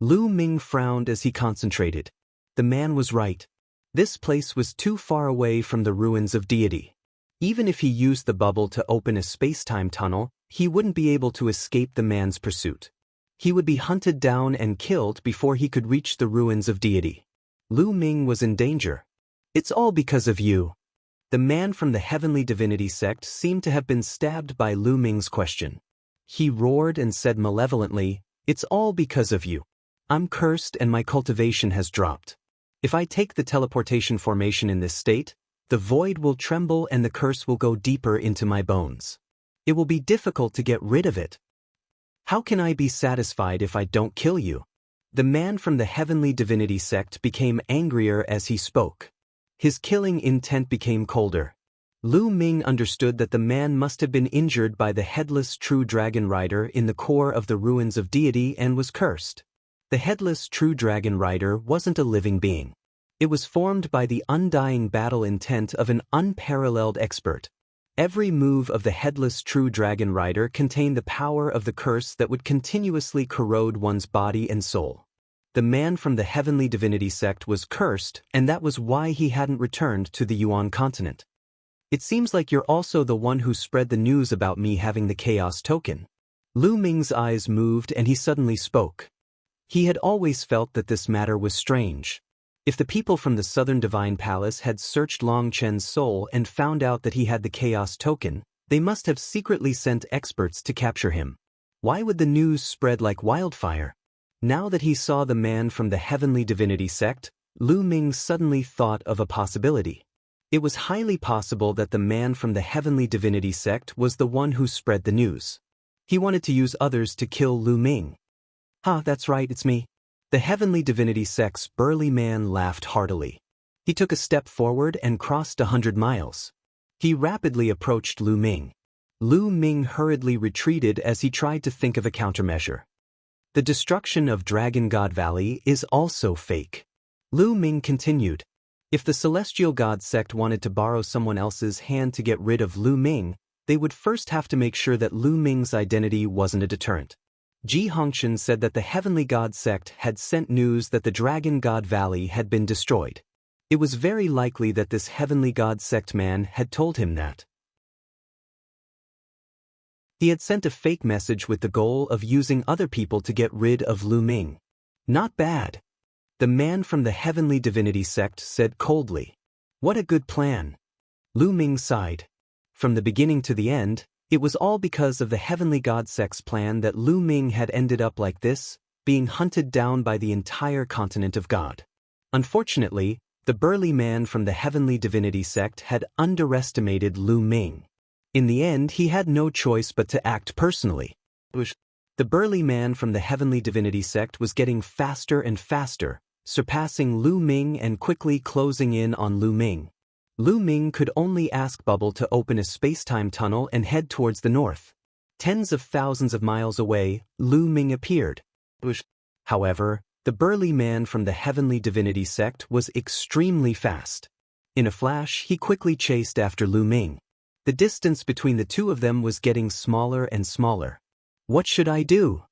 Lu Ming frowned as he concentrated. The man was right. This place was too far away from the ruins of deity. Even if he used the bubble to open a space-time tunnel, he wouldn't be able to escape the man's pursuit. He would be hunted down and killed before he could reach the ruins of deity. Lu Ming was in danger. It's all because of you. The man from the heavenly divinity sect seemed to have been stabbed by Lu Ming's question. He roared and said malevolently, "It's all because of you. I'm cursed and my cultivation has dropped. If I take the teleportation formation in this state, the void will tremble and the curse will go deeper into my bones. It will be difficult to get rid of it. How can I be satisfied if I don't kill you?" The man from the heavenly divinity sect became angrier as he spoke. His killing intent became colder. Lu Ming understood that the man must have been injured by the headless true dragon rider in the core of the ruins of deity and was cursed. The headless true dragon rider wasn't a living being. It was formed by the undying battle intent of an unparalleled expert. Every move of the headless true dragon rider contained the power of the curse that would continuously corrode one's body and soul. The man from the heavenly divinity sect was cursed, and that was why he hadn't returned to the Yuan continent. It seems like you're also the one who spread the news about me having the chaos token. Lu Ming's eyes moved and he suddenly spoke. He had always felt that this matter was strange. If the people from the Southern Divine Palace had searched Long Chen's soul and found out that he had the chaos token, they must have secretly sent experts to capture him. Why would the news spread like wildfire? Now that he saw the man from the heavenly divinity sect, Lu Ming suddenly thought of a possibility. It was highly possible that the man from the heavenly divinity sect was the one who spread the news. He wanted to use others to kill Lu Ming. That's right, it's me. The heavenly divinity sect's burly man laughed heartily. He took a step forward and crossed 100 miles. He rapidly approached Lu Ming. Lu Ming hurriedly retreated as he tried to think of a countermeasure. The destruction of Dragon God Valley is also fake. Lu Ming continued. If the Celestial God sect wanted to borrow someone else's hand to get rid of Lu Ming, they would first have to make sure that Lu Ming's identity wasn't a deterrent. Ji Hongshan said that the Heavenly God sect had sent news that the Dragon God Valley had been destroyed. It was very likely that this Heavenly God sect man had told him that. He had sent a fake message with the goal of using other people to get rid of Lu Ming. Not bad. The man from the Heavenly Divinity sect said coldly. What a good plan. Lu Ming sighed. From the beginning to the end, it was all because of the Heavenly God sect's plan that Lu Ming had ended up like this, being hunted down by the entire continent of God. Unfortunately, the burly man from the Heavenly Divinity sect had underestimated Lu Ming. In the end, he had no choice but to act personally. The burly man from the Heavenly Divinity sect was getting faster and faster, surpassing Lu Ming and quickly closing in on Lu Ming. Lu Ming could only ask Bubble to open a space-time tunnel and head towards the north. Tens of thousands of miles away, Lu Ming appeared. However, the burly man from the Heavenly Divinity sect was extremely fast. In a flash, he quickly chased after Lu Ming. The distance between the two of them was getting smaller and smaller. What should I do?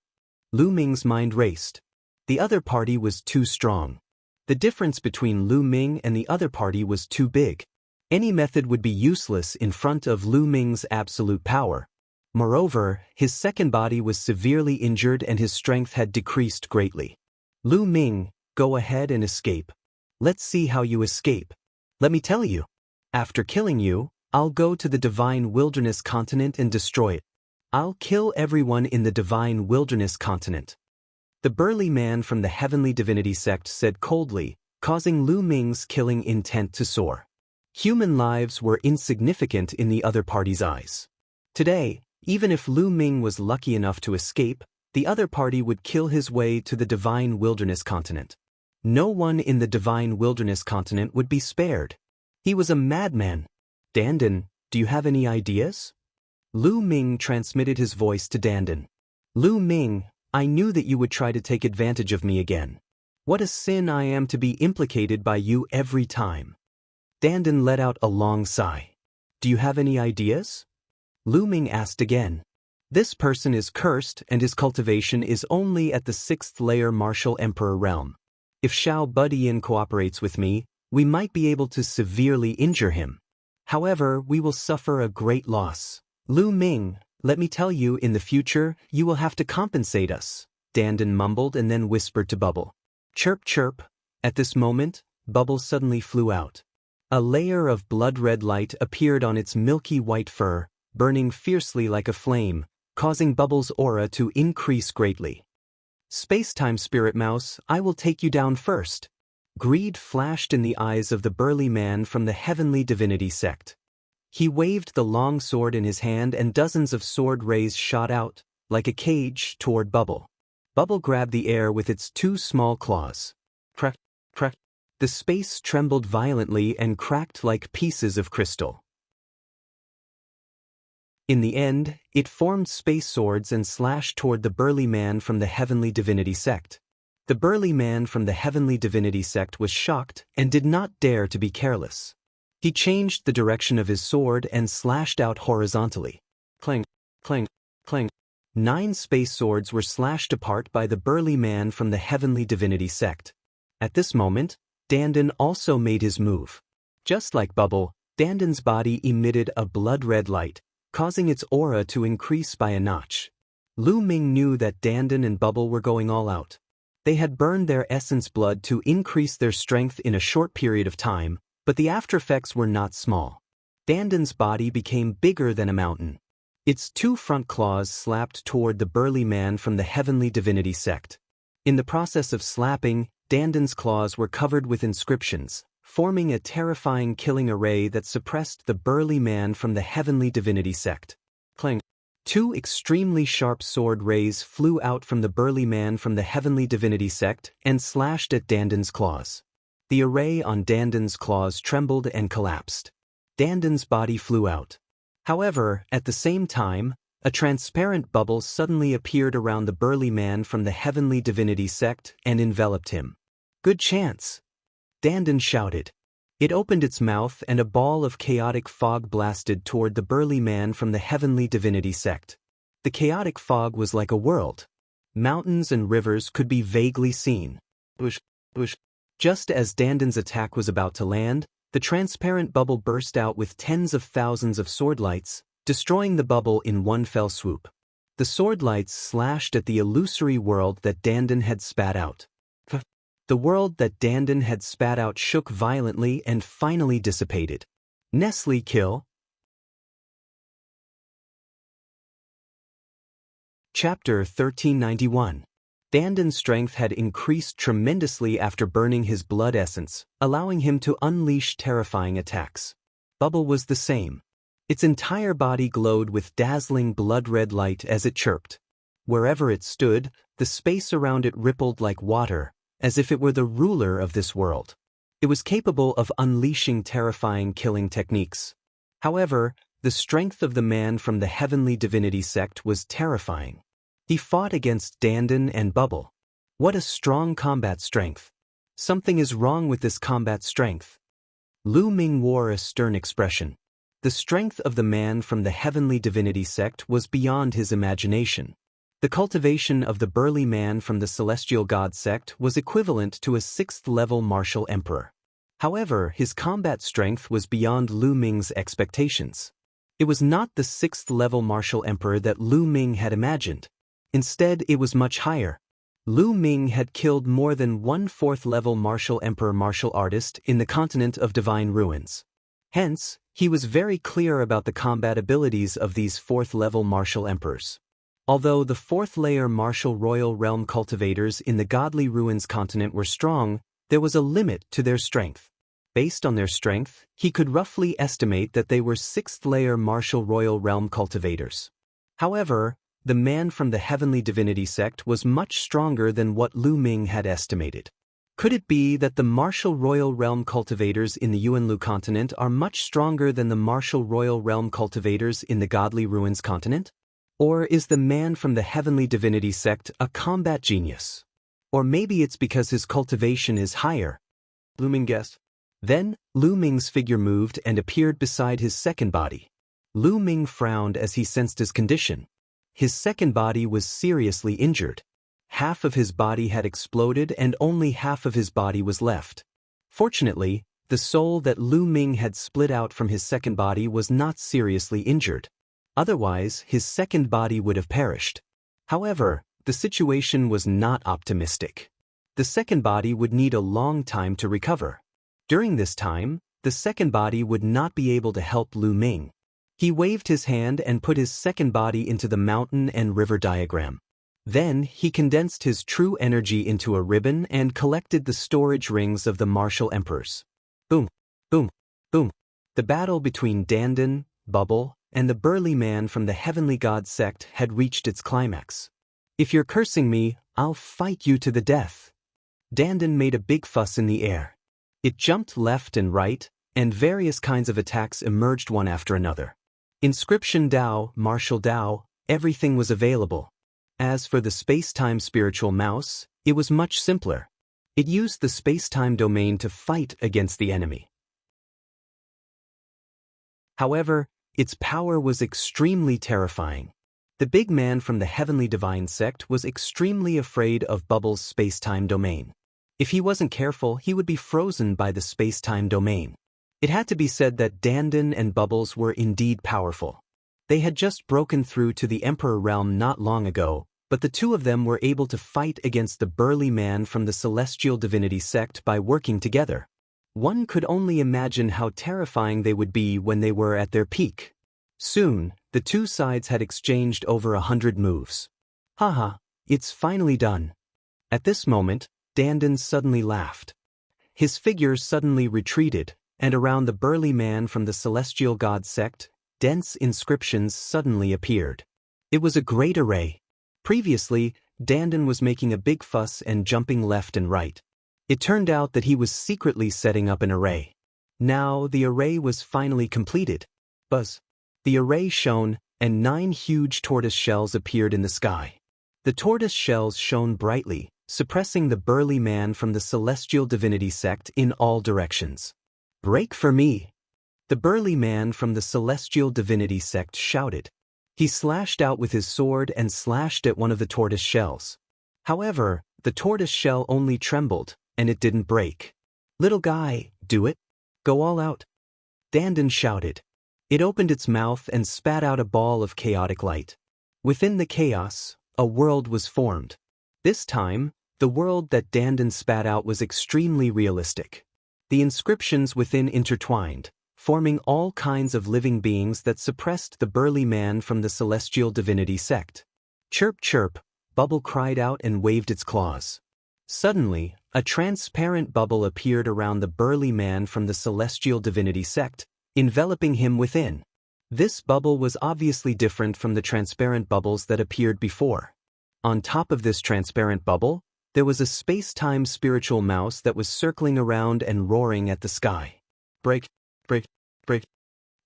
Lu Ming's mind raced. The other party was too strong. The difference between Lu Ming and the other party was too big. Any method would be useless in front of Lu Ming's absolute power. Moreover, his second body was severely injured and his strength had decreased greatly. Lu Ming, go ahead and escape. Let's see how you escape. Let me tell you. After killing you, I'll go to the Divine Wilderness continent and destroy it. I'll kill everyone in the Divine Wilderness continent. The burly man from the Heavenly Divinity sect said coldly, causing Lu Ming's killing intent to soar. Human lives were insignificant in the other party's eyes. Today, even if Lu Ming was lucky enough to escape, the other party would kill his way to the Divine Wilderness continent. No one in the Divine Wilderness continent would be spared. He was a madman. Dandan, do you have any ideas? Lu Ming transmitted his voice to Dandan. Lu Ming, I knew that you would try to take advantage of me again. What a sin I am to be implicated by you every time. Dandan let out a long sigh. Do you have any ideas? Lu Ming asked again. This person is cursed and his cultivation is only at the 6th layer Martial Emperor realm. If Xiao Budian cooperates with me, we might be able to severely injure him. However, we will suffer a great loss. Lu Ming, let me tell you, in the future, you will have to compensate us. Dandan mumbled and then whispered to Bubble. Chirp chirp. At this moment, Bubble suddenly flew out. A layer of blood-red light appeared on its milky white fur, burning fiercely like a flame, causing Bubble's aura to increase greatly. Space-time spirit mouse, I will take you down first. Greed flashed in the eyes of the burly man from the Heavenly Divinity sect. He waved the long sword in his hand and dozens of sword rays shot out, like a cage, toward Bubble. Bubble grabbed the air with its two small claws. Crack, crack. The space trembled violently and cracked like pieces of crystal. In the end, it formed space swords and slashed toward the burly man from the Heavenly Divinity sect. The burly man from the heavenly divinity sect was shocked and did not dare to be careless. He changed the direction of his sword and slashed out horizontally. Clang, clang, clang. 9 space swords were slashed apart by the burly man from the heavenly divinity sect. At this moment, Dandan also made his move. Just like Bubble, Dandan's body emitted a blood-red light, causing its aura to increase by a notch. Lu Ming knew that Dandan and Bubble were going all out. They had burned their essence blood to increase their strength in a short period of time, but the aftereffects were not small. Dandan's body became bigger than a mountain. Its 2 front claws slapped toward the burly man from the heavenly divinity sect. In the process of slapping, Dandan's claws were covered with inscriptions, forming a terrifying killing array that suppressed the burly man from the heavenly divinity sect. Clang. 2 extremely sharp sword rays flew out from the burly man from the heavenly divinity sect and slashed at Dandan's claws. The array on Dandan's claws trembled and collapsed. Dandan's body flew out. However, at the same time, a transparent bubble suddenly appeared around the burly man from the heavenly divinity sect and enveloped him. Good chance! Dandan shouted. It opened its mouth and a ball of chaotic fog blasted toward the burly man from the heavenly divinity sect. The chaotic fog was like a world. Mountains and rivers could be vaguely seen. Whoosh, whoosh. Just as Dandan's attack was about to land, the transparent bubble burst out with tens of thousands of sword lights, destroying the bubble in one fell swoop. The sword lights slashed at the illusory world that Dandan had spat out. The world that Dandan had spat out shook violently and finally dissipated. Nestle kill. Chapter 1391. Dandan's strength had increased tremendously after burning his blood essence, allowing him to unleash terrifying attacks. Bubble was the same. Its entire body glowed with dazzling blood-red light as it chirped. Wherever it stood, the space around it rippled like water, as if it were the ruler of this world. It was capable of unleashing terrifying killing techniques. However, the strength of the man from the heavenly divinity sect was terrifying. He fought against Dandan and Bubble. What a strong combat strength. Something is wrong with this combat strength. Lu Ming wore a stern expression. The strength of the man from the heavenly divinity sect was beyond his imagination. The cultivation of the burly man from the celestial god sect was equivalent to a 6th-level martial emperor. However, his combat strength was beyond Lu Ming's expectations. It was not the 6th-level martial emperor that Lu Ming had imagined. Instead, it was much higher. Lu Ming had killed more than 1 4th-level martial emperor martial artist in the continent of divine ruins. Hence, he was very clear about the combat abilities of these 4th-level martial emperors. Although the 4th-layer martial royal realm cultivators in the godly ruins continent were strong, there was a limit to their strength. Based on their strength, he could roughly estimate that they were 6th-layer martial royal realm cultivators. However, the man from the heavenly divinity sect was much stronger than what Lu Ming had estimated. Could it be that the martial royal realm cultivators in the Yuanlu continent are much stronger than the martial royal realm cultivators in the godly ruins continent? Or is the man from the heavenly divinity sect a combat genius? Or maybe it's because his cultivation is higher. Lu Ming guessed. Then, Lu Ming's figure moved and appeared beside his second body. Lu Ming frowned as he sensed his condition. His second body was seriously injured. Half of his body had exploded and only half of his body was left. Fortunately, the soul that Lu Ming had split out from his second body was not seriously injured. Otherwise, his second body would have perished. However, the situation was not optimistic. The second body would need a long time to recover. During this time, the second body would not be able to help Lu Ming. He waved his hand and put his second body into the mountain and river diagram. Then, he condensed his true energy into a ribbon and collected the storage rings of the martial emperors. Boom, boom, boom. The battle between Dandan, Bubble, and the burly man from the heavenly god sect had reached its climax. If you're cursing me, I'll fight you to the death. Dandan made a big fuss in the air. It jumped left and right, and various kinds of attacks emerged one after another. Inscription Dao, martial Dao, everything was available. As for the space-time spiritual mouse, it was much simpler. It used the space-time domain to fight against the enemy. However, its power was extremely terrifying. The big man from the Heavenly Divine sect was extremely afraid of Bubbles' space-time domain. If he wasn't careful, he would be frozen by the space-time domain. It had to be said that Dandan and Bubbles were indeed powerful. They had just broken through to the Emperor realm not long ago, but the two of them were able to fight against the burly man from the Celestial Divinity sect by working together. One could only imagine how terrifying they would be when they were at their peak. Soon, the two sides had exchanged over 100 moves. Haha, it's finally done. At this moment, Dandan suddenly laughed. His figure suddenly retreated, and around the burly man from the Celestial God sect, dense inscriptions suddenly appeared. It was a great array. Previously, Dandan was making a big fuss and jumping left and right. It turned out that he was secretly setting up an array. Now the array was finally completed. Buzz. The array shone, and 9 huge tortoise shells appeared in the sky. The tortoise shells shone brightly, suppressing the burly man from the Celestial Divinity sect in all directions. "Break for me!" The burly man from the Celestial Divinity sect shouted. He slashed out with his sword and slashed at one of the tortoise shells. However, the tortoise shell only trembled, and it didn't break. "Little guy, do it. Go all out." Dandan shouted. It opened its mouth and spat out a ball of chaotic light. Within the chaos, a world was formed. This time, the world that Dandan spat out was extremely realistic. The inscriptions within intertwined, forming all kinds of living beings that suppressed the burly man from the Celestial Divinity sect. "Chirp chirp," Bubble cried out and waved its claws. Suddenly, a transparent bubble appeared around the burly man from the Celestial Divinity sect, enveloping him within. This bubble was obviously different from the transparent bubbles that appeared before. On top of this transparent bubble, there was a space-time spiritual mouse that was circling around and roaring at the sky. "Break, break, break."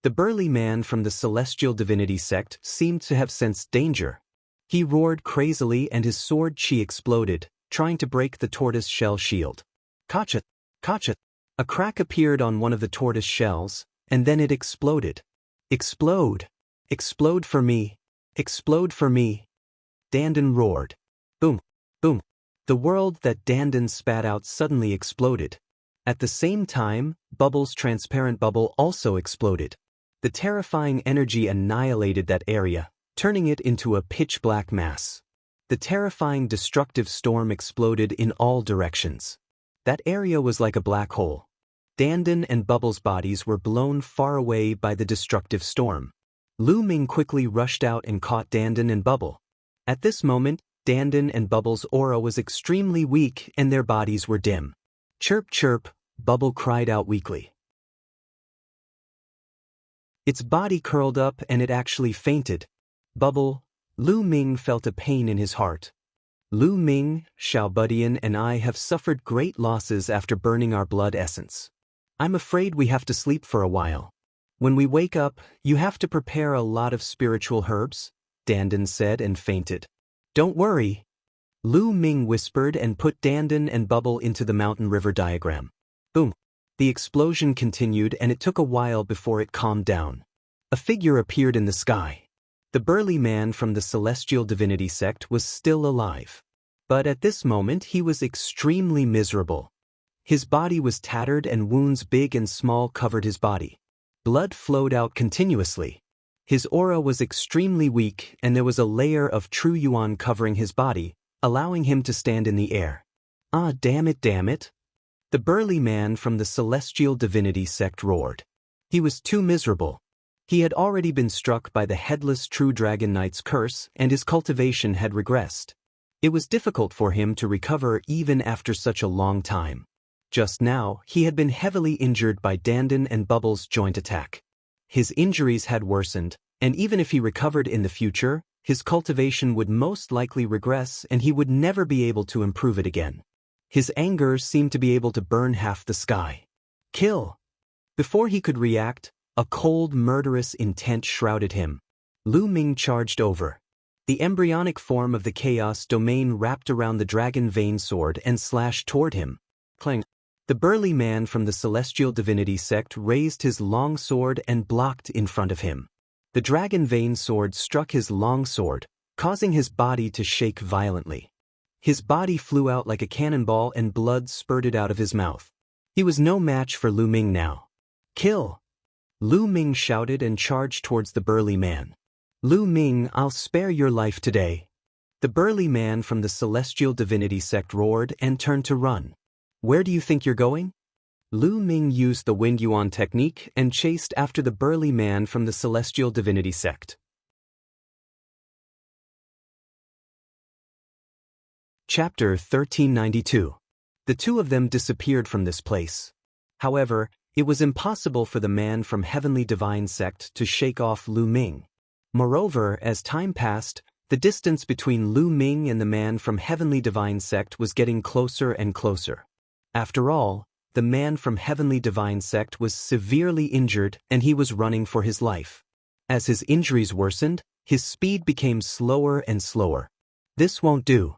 The burly man from the Celestial Divinity sect seemed to have sensed danger. He roared crazily and his sword chi exploded, trying to break the tortoise shell shield. "Gotcha! Gotcha!" A crack appeared on one of the tortoise shells, and then it exploded. "Explode! Explode for me! Explode for me!" Dandan roared. Boom! Boom! The world that Dandan spat out suddenly exploded. At the same time, Bubbles' transparent bubble also exploded. The terrifying energy annihilated that area, turning it into a pitch-black mass. The terrifying destructive storm exploded in all directions. That area was like a black hole. Dandan and Bubbles' bodies were blown far away by the destructive storm. Lu Ming quickly rushed out and caught Dandan and Bubble. At this moment, Dandan and Bubbles' aura was extremely weak and their bodies were dim. "Chirp chirp," Bubble cried out weakly. Its body curled up and it actually fainted. "Bubble," Lu Ming felt a pain in his heart. "Lu Ming, Xiaobudian and I have suffered great losses after burning our blood essence. I'm afraid we have to sleep for a while. When we wake up, you have to prepare a lot of spiritual herbs," Dandan said and fainted. "Don't worry," Lu Ming whispered and put Dandan and Bubble into the mountain river diagram. Boom! The explosion continued and it took a while before it calmed down. A figure appeared in the sky. The burly man from the Celestial Divinity sect was still alive. But at this moment he was extremely miserable. His body was tattered and wounds big and small covered his body. Blood flowed out continuously. His aura was extremely weak and there was a layer of true yuan covering his body, allowing him to stand in the air. "Ah, damn it, damn it!" The burly man from the Celestial Divinity sect roared. He was too miserable. He had already been struck by the headless True Dragon Knight's curse and his cultivation had regressed. It was difficult for him to recover even after such a long time. Just now, he had been heavily injured by Dandan and Bubbles' joint attack. His injuries had worsened, and even if he recovered in the future, his cultivation would most likely regress and he would never be able to improve it again. His anger seemed to be able to burn half the sky. "Kill!" Before he could react, a cold, murderous intent shrouded him. Lu Ming charged over. The embryonic form of the chaos domain wrapped around the dragon vein sword and slashed toward him. Clang. The burly man from the celestial divinity sect raised his long sword and blocked in front of him. The dragon vein sword struck his long sword, causing his body to shake violently. His body flew out like a cannonball and blood spurted out of his mouth. He was no match for Lu Ming now. Kill! Lu Ming shouted and charged towards the burly man. Lu Ming, I'll spare your life today. The burly man from the celestial divinity sect roared and turned to run. Where do you think you're going? Lu Ming used the Wind Yuan technique and chased after the burly man from the celestial divinity sect. Chapter 1392. The two of them disappeared from this place. However, it was impossible for the man from heavenly divine sect to shake off Lu Ming. Moreover, as time passed, the distance between Lu Ming and the man from heavenly divine sect was getting closer and closer. After all, the man from heavenly divine sect was severely injured and he was running for his life. As his injuries worsened, his speed became slower and slower. This won't do.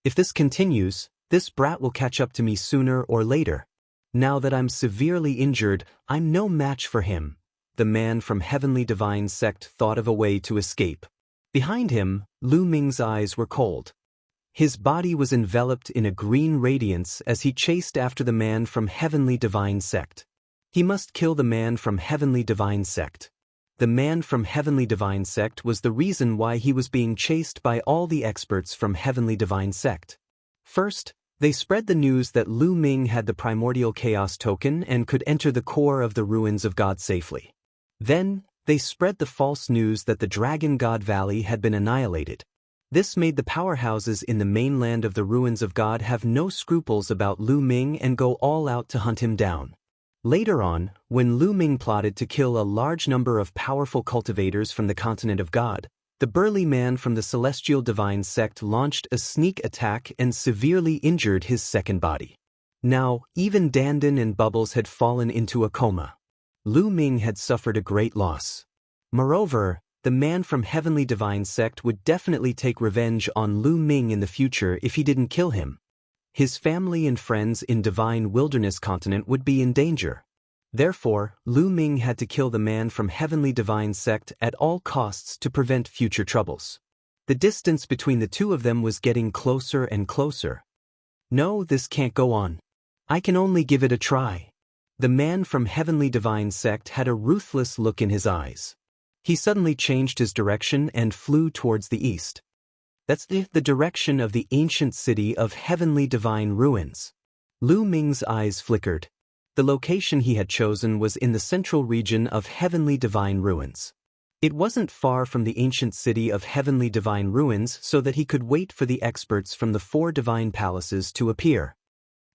If this continues, this brat will catch up to me sooner or later. Now that I'm severely injured, I'm no match for him. The man from heavenly divine sect thought of a way to escape. Behind him, Lu Ming's eyes were cold. His body was enveloped in a green radiance as he chased after the man from heavenly divine sect. He must kill the man from heavenly divine sect. The man from heavenly divine sect was the reason why he was being chased by all the experts from heavenly divine sect. First, they spread the news that Lu Ming had the primordial chaos token and could enter the core of the ruins of God safely. Then, they spread the false news that the Dragon God Valley had been annihilated. This made the powerhouses in the mainland of the ruins of God have no scruples about Lu Ming and go all out to hunt him down. Later on, when Lu Ming plotted to kill a large number of powerful cultivators from the continent of God, the burly man from the celestial divine sect launched a sneak attack and severely injured his second body. Now, even Dandan and Bubbles had fallen into a coma. Lu Ming had suffered a great loss. Moreover, the man from heavenly divine sect would definitely take revenge on Lu Ming in the future if he didn't kill him. His family and friends in Divine Wilderness Continent would be in danger. Therefore, Lu Ming had to kill the man from heavenly divine sect at all costs to prevent future troubles. The distance between the two of them was getting closer and closer. No, this can't go on. I can only give it a try. The man from heavenly divine sect had a ruthless look in his eyes. He suddenly changed his direction and flew towards the east. That's the direction of the ancient city of heavenly divine ruins. Lu Ming's eyes flickered. The location he had chosen was in the central region of heavenly divine ruins. It wasn't far from the ancient city of heavenly divine ruins so that he could wait for the experts from the 4 divine palaces to appear.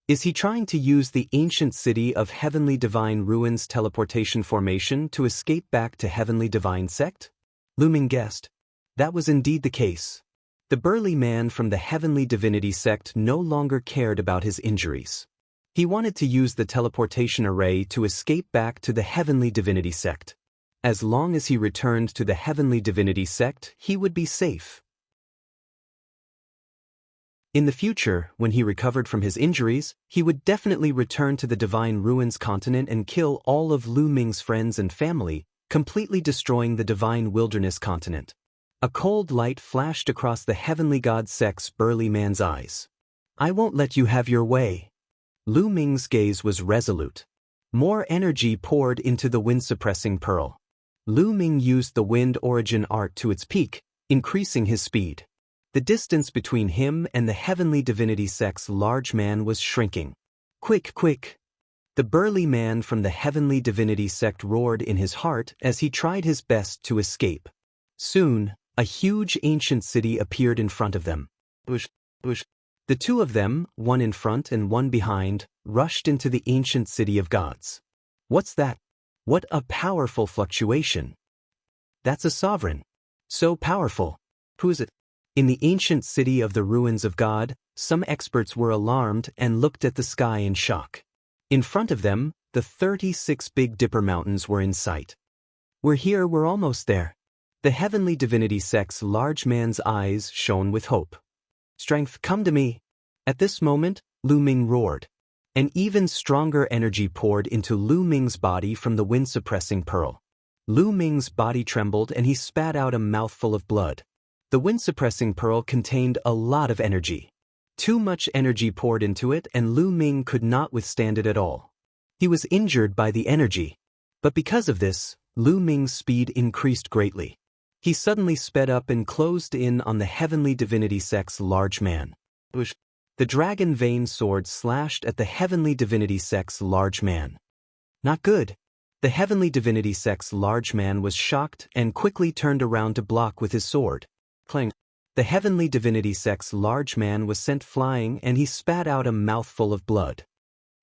Is he trying to use the ancient city of heavenly divine ruins teleportation formation to escape back to heavenly divine sect? Lu Ming guessed. That was indeed the case. The burly man from the heavenly divinity sect no longer cared about his injuries. He wanted to use the teleportation array to escape back to the heavenly divinity sect. As long as he returned to the heavenly divinity sect, he would be safe. In the future, when he recovered from his injuries, he would definitely return to the Divine Ruins continent and kill all of Lu Ming's friends and family, completely destroying the Divine Wilderness continent. A cold light flashed across the heavenly god sect's burly man's eyes. I won't let you have your way. Lu Ming's gaze was resolute. More energy poured into the wind-suppressing pearl. Lu Ming used the wind origin art to its peak, increasing his speed. The distance between him and the heavenly divinity sect's large man was shrinking. Quick, quick! The burly man from the heavenly divinity sect roared in his heart as he tried his best to escape. Soon, a huge ancient city appeared in front of them. Bush, bush. The two of them, one in front and one behind, rushed into the ancient city of gods. What's that? What a powerful fluctuation! That's a sovereign. So powerful. Who is it? In the ancient city of the ruins of God, some experts were alarmed and looked at the sky in shock. In front of them, the 36 Big Dipper Mountains were in sight. We're here, we're almost there. The heavenly divinity sect's large man's eyes shone with hope. Strength, come to me. At this moment, Lu Ming roared. An even stronger energy poured into Lu Ming's body from the wind-suppressing pearl. Lu Ming's body trembled and he spat out a mouthful of blood. The wind-suppressing pearl contained a lot of energy. Too much energy poured into it and Lu Ming could not withstand it at all. He was injured by the energy. But because of this, Lu Ming's speed increased greatly. He suddenly sped up and closed in on the heavenly divinity sect's large man. The dragon vein sword slashed at the heavenly divinity sect's large man. Not good. The heavenly divinity sect's large man was shocked and quickly turned around to block with his sword. Clang. The heavenly divinity sect's large man was sent flying and he spat out a mouthful of blood.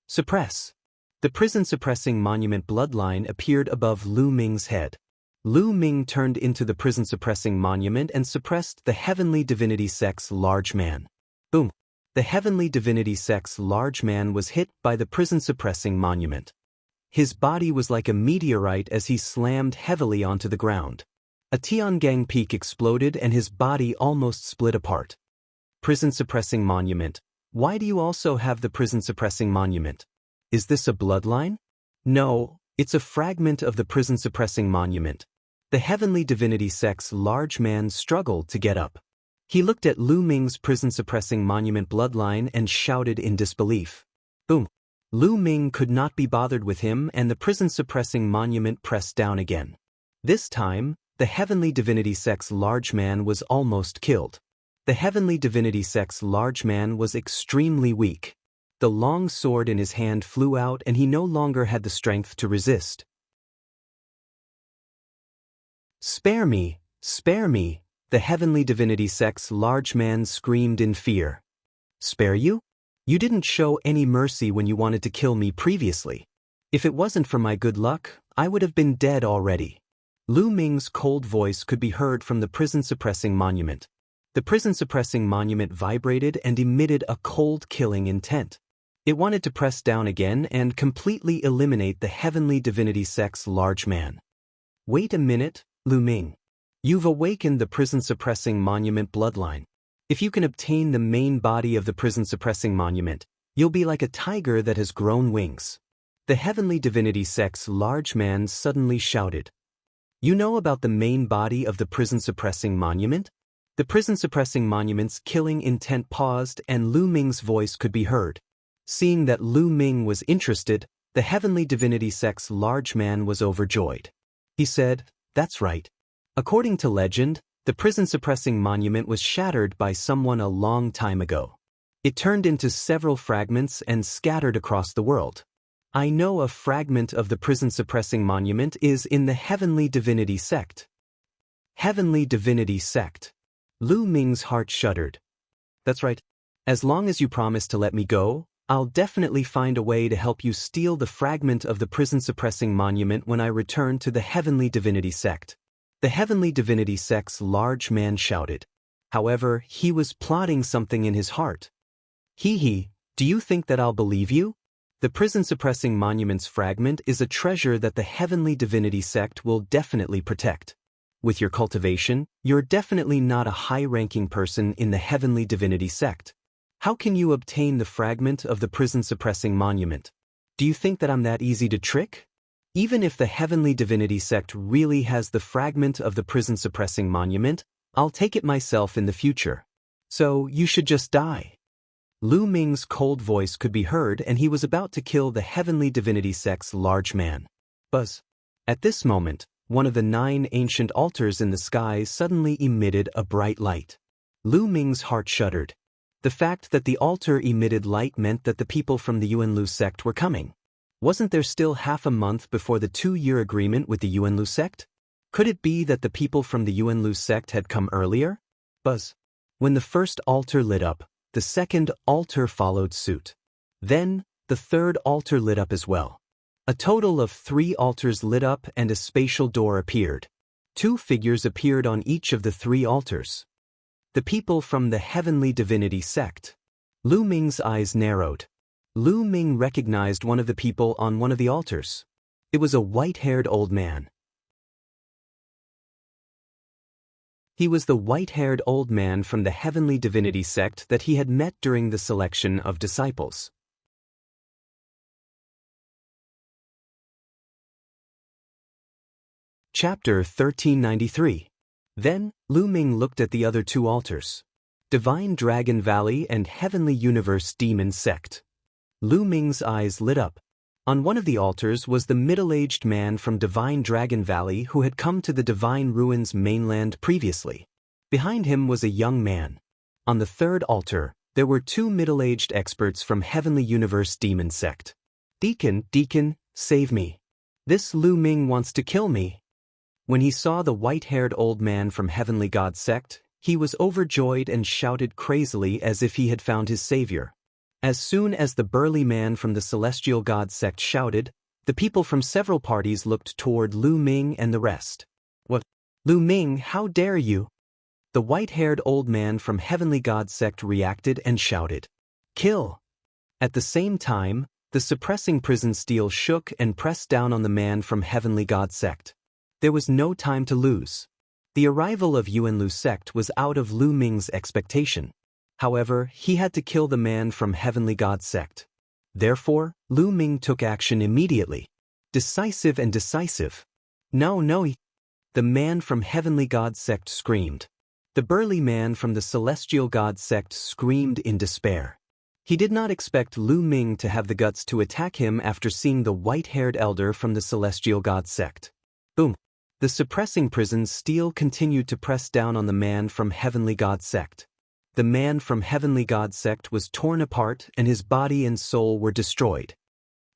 Suppress. The prison-suppressing monument bloodline appeared above Lu Ming's head. Lu Ming turned into the prison-suppressing monument and suppressed the heavenly divinity sect's large man. Boom. The heavenly divinity sect's large man was hit by the prison-suppressing monument. His body was like a meteorite as he slammed heavily onto the ground. A Tiangang peak exploded and his body almost split apart. Prison-suppressing monument. Why do you also have the prison-suppressing monument? Is this a bloodline? No, it's a fragment of the prison-suppressing monument. The heavenly divinity sect's large man struggled to get up. He looked at Lu Ming's prison-suppressing monument bloodline and shouted in disbelief. Boom. Lu Ming could not be bothered with him and the prison-suppressing monument pressed down again. This time, the heavenly divinity sect's large man was almost killed. The heavenly divinity sect's large man was extremely weak. The long sword in his hand flew out and he no longer had the strength to resist. Spare me, spare me, the heavenly divinity sect's large man screamed in fear. Spare you? You didn't show any mercy when you wanted to kill me previously. If it wasn't for my good luck, I would have been dead already. Lu Ming's cold voice could be heard from the prison-suppressing monument. The prison-suppressing monument vibrated and emitted a cold killing intent. It wanted to press down again and completely eliminate the heavenly divinity sect's large man. Wait a minute, Lu Ming. You've awakened the prison-suppressing monument bloodline. If you can obtain the main body of the prison-suppressing monument, you'll be like a tiger that has grown wings. The heavenly divinity sect's large man suddenly shouted. You know about the main body of the prison-suppressing monument? The prison-suppressing monument's killing intent paused and Lu Ming's voice could be heard. Seeing that Lu Ming was interested, the heavenly divinity sect's large man was overjoyed. He said, That's right. According to legend, the prison-suppressing monument was shattered by someone a long time ago. It turned into several fragments and scattered across the world. I know a fragment of the prison-suppressing monument is in the heavenly divinity sect. Heavenly divinity sect. Lu Ming's heart shuddered. That's right. As long as you promise to let me go, I'll definitely find a way to help you steal the fragment of the prison-suppressing monument when I return to the heavenly divinity sect. The heavenly divinity sect's large man shouted. However, he was plotting something in his heart. Hee, do you think that I'll believe you? The prison-suppressing monument's fragment is a treasure that the heavenly divinity sect will definitely protect. With your cultivation, you're definitely not a high-ranking person in the heavenly divinity sect. How can you obtain the fragment of the prison-suppressing monument? Do you think that I'm that easy to trick? Even if the heavenly divinity sect really has the fragment of the prison-suppressing monument, I'll take it myself in the future. So, you should just die. Lu Ming's cold voice could be heard and he was about to kill the heavenly divinity sect's large man. Buzz. At this moment, one of the 9 ancient altars in the sky suddenly emitted a bright light. Lu Ming's heart shuddered. The fact that the altar emitted light meant that the people from the Yuanlu sect were coming. Wasn't there still half a month before the 2-year agreement with the Yuanlu sect? Could it be that the people from the Yuanlu sect had come earlier? Buzz. When the first altar lit up, the second altar followed suit. Then, the third altar lit up as well. A total of 3 altars lit up and a spatial door appeared. 2 figures appeared on each of the 3 altars. The people from the heavenly divinity sect. Lu Ming's eyes narrowed. Lu Ming recognized one of the people on one of the altars. It was a white-haired old man. He was the white-haired old man from the heavenly divinity sect that he had met during the selection of disciples. Chapter 1393. Then, Lu Ming looked at the other two altars. Divine Dragon Valley and Heavenly Universe Demon Sect. Lu Ming's eyes lit up. On one of the altars was the middle-aged man from Divine Dragon Valley who had come to the Divine Ruins mainland previously. Behind him was a young man. On the third altar, there were two middle-aged experts from Heavenly Universe Demon Sect. Deacon, save me. This Lu Ming wants to kill me. When he saw the white-haired old man from Heavenly God Sect, he was overjoyed and shouted crazily as if he had found his savior. As soon as the burly man from the Celestial God Sect shouted, the people from several parties looked toward Lu Ming and the rest. What? Lu Ming, how dare you? The white-haired old man from Heavenly God Sect reacted and shouted, "Kill!" At the same time, the suppressing prison steel shook and pressed down on the man from Heavenly God Sect. There was no time to lose. The arrival of Yuanlu sect was out of Lu Ming's expectation. However, he had to kill the man from Heavenly God Sect. Therefore, Lu Ming took action immediately. Decisive and decisive. No. The man from Heavenly God Sect screamed. The burly man from the Celestial God Sect screamed in despair. He did not expect Lu Ming to have the guts to attack him after seeing the white-haired elder from the Celestial God Sect. Boom. The suppressing prison steel continued to press down on the man from Heavenly God Sect. The man from Heavenly God Sect was torn apart and his body and soul were destroyed.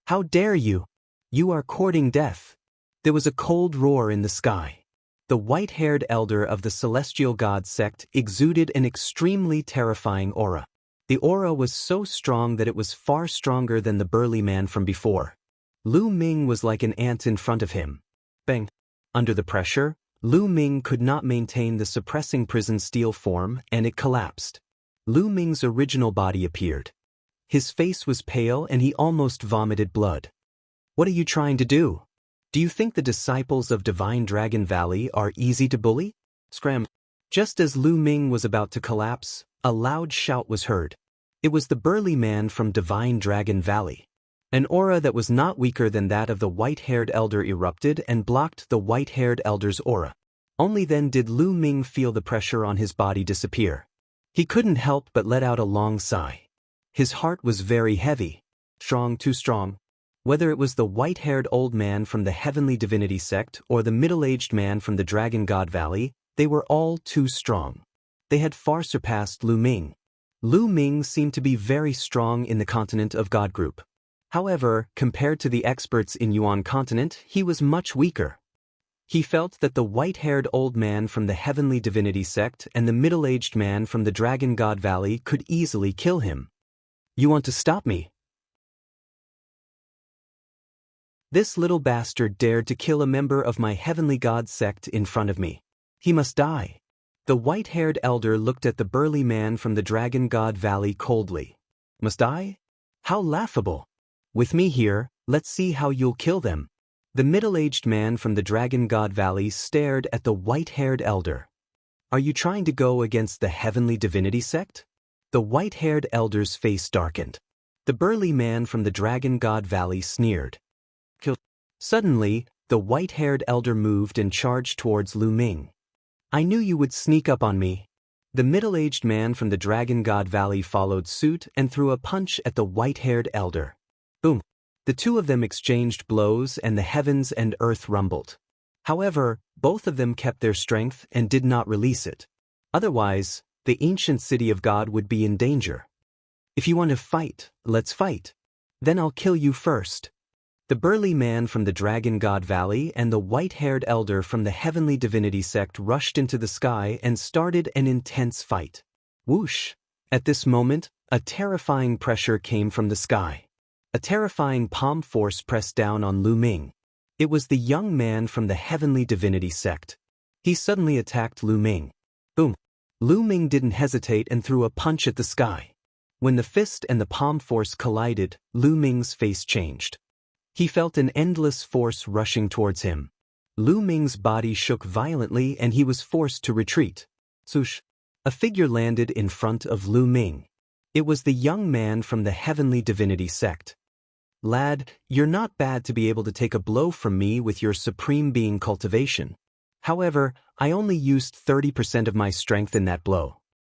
How dare you? You are courting death. There was a cold roar in the sky. The white-haired elder of the Celestial God Sect exuded an extremely terrifying aura. The aura was so strong that it was far stronger than the burly man from before. Lu Ming was like an ant in front of him. Bang! Under the pressure, Lu Ming could not maintain the suppressing prison steel form and it collapsed. Lu Ming's original body appeared. His face was pale and he almost vomited blood. What are you trying to do? Do you think the disciples of Divine Dragon Valley are easy to bully? Scram! Just as Lu Ming was about to collapse, a loud shout was heard. It was the burly man from Divine Dragon Valley. An aura that was not weaker than that of the white-haired elder erupted and blocked the white-haired elder's aura. Only then did Lu Ming feel the pressure on his body disappear. He couldn't help but let out a long sigh. His heart was very heavy. Strong, too strong. Whether it was the white-haired old man from the Heavenly Divinity Sect or the middle-aged man from the Dragon God Valley, they were all too strong. They had far surpassed Lu Ming. Lu Ming seemed to be very strong in the continent of God Group. However, compared to the experts in Yuan continent, he was much weaker. He felt that the white-haired old man from the Heavenly Divinity Sect and the middle-aged man from the Dragon God Valley could easily kill him. You want to stop me? This little bastard dared to kill a member of my Heavenly God Sect in front of me. He must die. The white-haired elder looked at the burly man from the Dragon God Valley coldly. Must I? How laughable! With me here, let's see how you'll kill them. The middle-aged man from the Dragon God Valley stared at the white-haired elder. Are you trying to go against the Heavenly Divinity Sect? The white-haired elder's face darkened. The burly man from the Dragon God Valley sneered. Kill. Suddenly, the white-haired elder moved and charged towards Lu Ming. I knew you would sneak up on me. The middle-aged man from the Dragon God Valley followed suit and threw a punch at the white-haired elder. Boom! The two of them exchanged blows and the heavens and earth rumbled. However, both of them kept their strength and did not release it. Otherwise, the ancient city of God would be in danger. If you want to fight, let's fight. Then I'll kill you first. The burly man from the Dragon God Valley and the white-haired elder from the Heavenly Divinity Sect rushed into the sky and started an intense fight. Whoosh! At this moment, a terrifying pressure came from the sky. A terrifying palm force pressed down on Lu Ming. It was the young man from the Heavenly Divinity Sect. He suddenly attacked Lu Ming. Boom! Lu Ming didn't hesitate and threw a punch at the sky. When the fist and the palm force collided, Lu Ming's face changed. He felt an endless force rushing towards him. Lu Ming's body shook violently and he was forced to retreat. Swoosh! A figure landed in front of Lu Ming. It was the young man from the Heavenly Divinity sect. Lad, you're not bad to be able to take a blow from me with your Supreme Being cultivation. However, I only used 30% of my strength in that blow.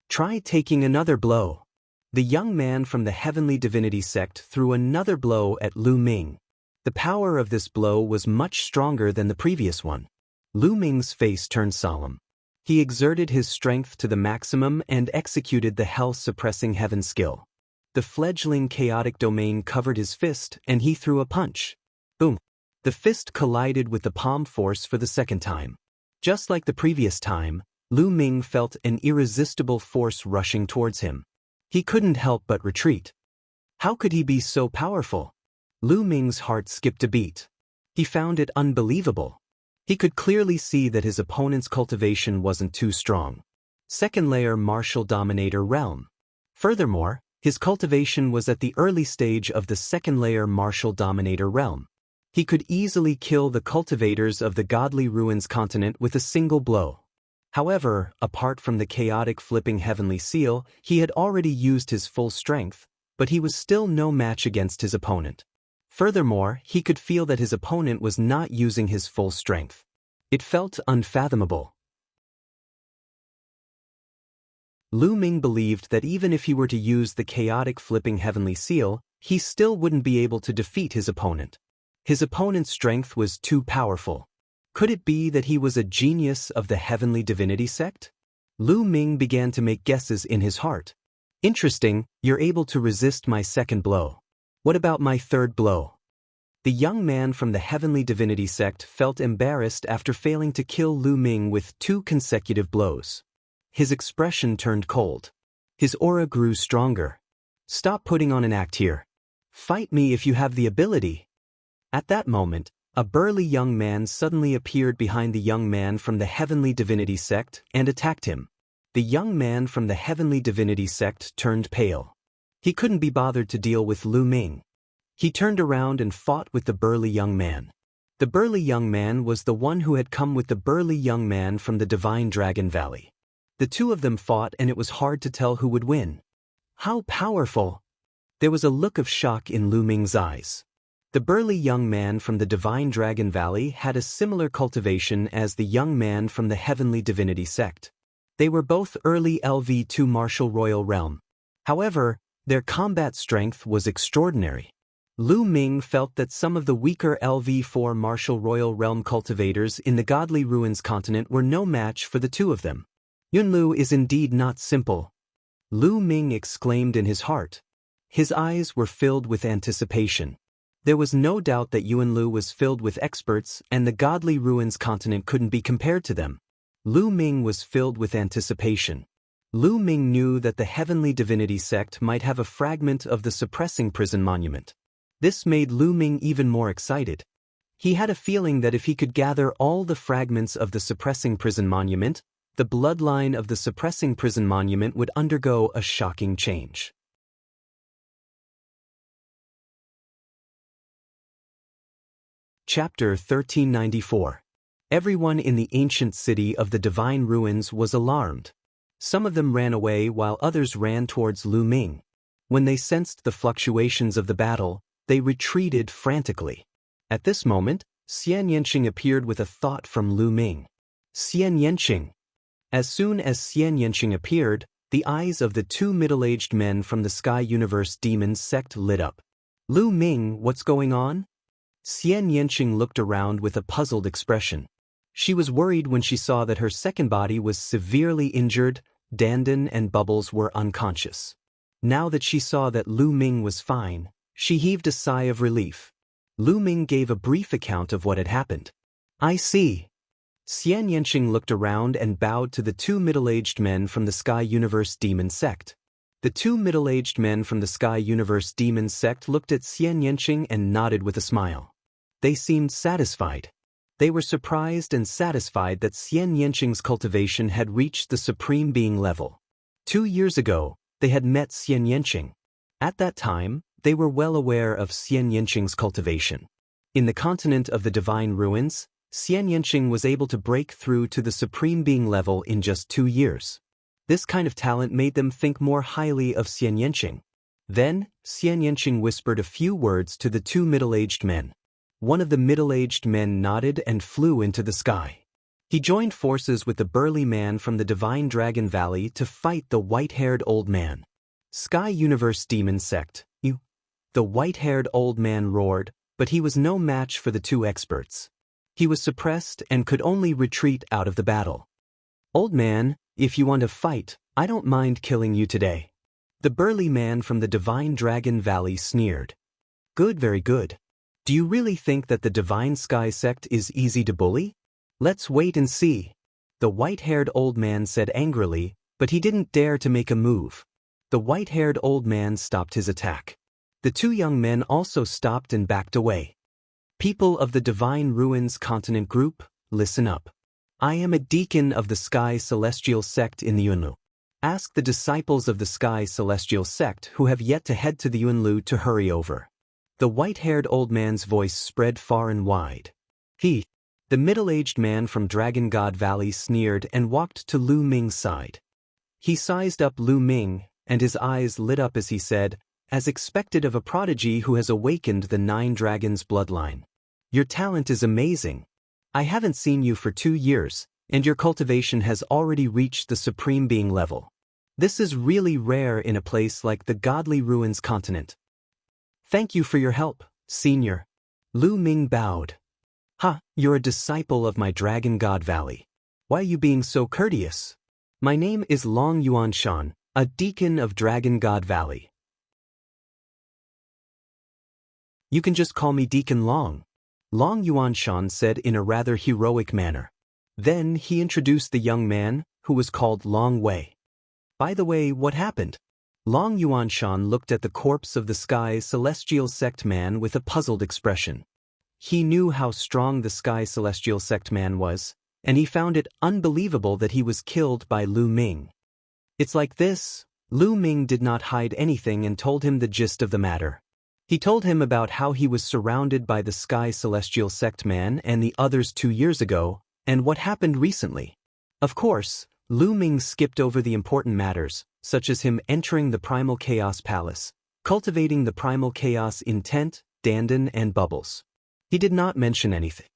Try taking another blow. The young man from the Heavenly Divinity sect threw another blow at Lu Ming. The power of this blow was much stronger than the previous one. Lu Ming's face turned solemn. He exerted his strength to the maximum and executed the hell-suppressing heaven skill. The fledgling chaotic domain covered his fist and he threw a punch. Boom! The fist collided with the palm force for the second time. Just like the previous time, Lu Ming felt an irresistible force rushing towards him. He couldn't help but retreat. How could he be so powerful? Lu Ming's heart skipped a beat. He found it unbelievable. He could clearly see that his opponent's cultivation wasn't too strong. Second layer martial dominator realm. Furthermore, his cultivation was at the early stage of the second layer martial dominator realm. He could easily kill the cultivators of the godly ruins continent with a single blow. However, apart from the chaotic flipping heavenly seal, he had already used his full strength, but he was still no match against his opponent. Furthermore, he could feel that his opponent was not using his full strength. It felt unfathomable. Lu Ming believed that even if he were to use the chaotic flipping heavenly seal, he still wouldn't be able to defeat his opponent. His opponent's strength was too powerful. Could it be that he was a genius of the Heavenly Divinity sect? Lu Ming began to make guesses in his heart. Interesting, you're able to resist my second blow. What about my third blow? The young man from the Heavenly Divinity sect felt embarrassed after failing to kill Lu Ming with 2 consecutive blows. His expression turned cold. His aura grew stronger. Stop putting on an act here. Fight me if you have the ability. At that moment, a burly young man suddenly appeared behind the young man from the Heavenly Divinity sect and attacked him. The young man from the Heavenly Divinity sect turned pale. He couldn't be bothered to deal with Lu Ming. He turned around and fought with the burly young man. The burly young man was the one who had come with the burly young man from the Divine Dragon Valley. The two of them fought and it was hard to tell who would win. How powerful! There was a look of shock in Lu Ming's eyes. The burly young man from the Divine Dragon Valley had a similar cultivation as the young man from the Heavenly Divinity sect. They were both early LV2 Martial Royal Realm. However, their combat strength was extraordinary. Lu Ming felt that some of the weaker LV4 Martial Royal Realm cultivators in the Godly Ruins continent were no match for the two of them. Yunlu is indeed not simple. Lu Ming exclaimed in his heart. His eyes were filled with anticipation. There was no doubt that Yunlu was filled with experts and the Godly Ruins continent couldn't be compared to them. Lu Ming was filled with anticipation. Lu Ming knew that the Heavenly Divinity sect might have a fragment of the Suppressing Prison Monument. This made Lu Ming even more excited. He had a feeling that if he could gather all the fragments of the Suppressing Prison Monument, the bloodline of the Suppressing Prison Monument would undergo a shocking change. Chapter 1394. Everyone in the ancient city of the Divine Ruins was alarmed. Some of them ran away while others ran towards Lu Ming. When they sensed the fluctuations of the battle, they retreated frantically. At this moment, Xian Yanqing appeared with a thought from Lu Ming. Xian Yanqing. As soon as Xian Yanqing appeared, the eyes of the two middle-aged men from the Sky Universe Demons sect lit up. Lu Ming, what's going on? Xian Yanqing looked around with a puzzled expression. She was worried when she saw that her second body was severely injured, Dandan and Bubbles were unconscious. Now that she saw that Lu Ming was fine, she heaved a sigh of relief. Lu Ming gave a brief account of what had happened. I see. Xian Yanqing looked around and bowed to the two middle-aged men from the Sky Universe Demon sect. The two middle-aged men from the Sky Universe Demon sect looked at Xian Yanqing and nodded with a smile. They seemed satisfied. They were surprised and satisfied that Xian Yanqing's cultivation had reached the Supreme Being level. 2 years ago, they had met Xian Yanqing. At that time, they were well aware of Xian Yanqing's cultivation. In the continent of the Divine Ruins, Xian Yanqing was able to break through to the Supreme Being level in just 2 years. This kind of talent made them think more highly of Xian Yanqing. Then, Xian Yanqing whispered a few words to the 2 middle-aged men. One of the middle-aged men nodded and flew into the sky. He joined forces with the burly man from the Divine Dragon Valley to fight the white-haired old man. Sky Universe Demon Sect, you. The white-haired old man roared, but he was no match for the 2 experts. He was suppressed and could only retreat out of the battle. Old man, if you want to fight, I don't mind killing you today. The burly man from the Divine Dragon Valley sneered. Good, very good. Do you really think that the Divine Sky Sect is easy to bully? Let's wait and see. The white-haired old man said angrily, but he didn't dare to make a move. The white-haired old man stopped his attack. The 2 young men also stopped and backed away. People of the Divine Ruins Continent Group, listen up. I am a deacon of the Sky Celestial Sect in the Yunlu. Ask the disciples of the Sky Celestial Sect who have yet to head to the Yunlu to hurry over. The white-haired old man's voice spread far and wide. The middle-aged man from Dragon God Valley sneered and walked to Lu Ming's side. He sized up Lu Ming, and his eyes lit up as he said, as expected of a prodigy who has awakened the 9 dragons bloodline. Your talent is amazing. I haven't seen you for 2 years, and your cultivation has already reached the Supreme Being level. This is really rare in a place like the Godly Ruins Continent. Thank you for your help, Senior. Lu Ming bowed. You're a disciple of my Dragon God Valley. Why are you being so courteous? My name is Long Yuan Shan, a deacon of Dragon God Valley. You can just call me Deacon Long. Long Yuan Shan said in a rather heroic manner. Then he introduced the young man, who was called Long Wei. By the way, what happened? Long Yuan Shan looked at the corpse of the Sky Celestial Sect man with a puzzled expression. He knew how strong the Sky Celestial Sect man was, and he found it unbelievable that he was killed by Lu Ming. It's like this. Lu Ming did not hide anything and told him the gist of the matter. He told him about how he was surrounded by the Sky Celestial Sect man and the others 2 years ago, and what happened recently. Of course, Lu Ming skipped over the important matters, such as him entering the Primal Chaos Palace, cultivating the Primal Chaos in Tent, Dandan and Bubbles. He did not mention anything.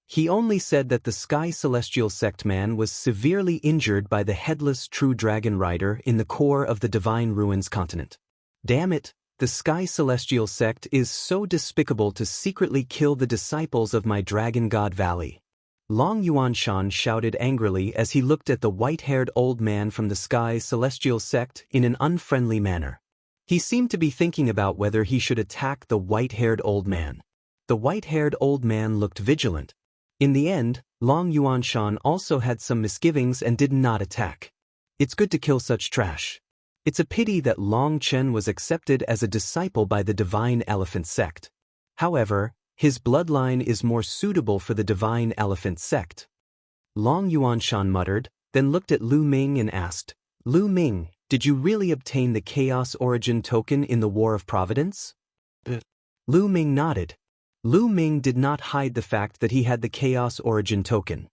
He only said that the Sky Celestial Sect man was severely injured by the headless true dragon rider in the core of the Divine Ruins Continent. Damn it, the Sky Celestial Sect is so despicable to secretly kill the disciples of my Dragon God Valley. Long Yuan Shan shouted angrily as he looked at the white-haired old man from the Sky Celestial Sect in an unfriendly manner. He seemed to be thinking about whether he should attack the white-haired old man. The white-haired old man looked vigilant. In the end, Long Yuan Shan also had some misgivings and did not attack. It's good to kill such trash. It's a pity that Long Chen was accepted as a disciple by the Divine Elephant Sect. However, his bloodline is more suitable for the Divine Elephant Sect. Long Yuan Shan muttered, then looked at Lu Ming and asked, Lu Ming, did you really obtain the Chaos Origin token in the War of Providence? Lu Ming nodded. Lu Ming did not hide the fact that he had the Chaos Origin token.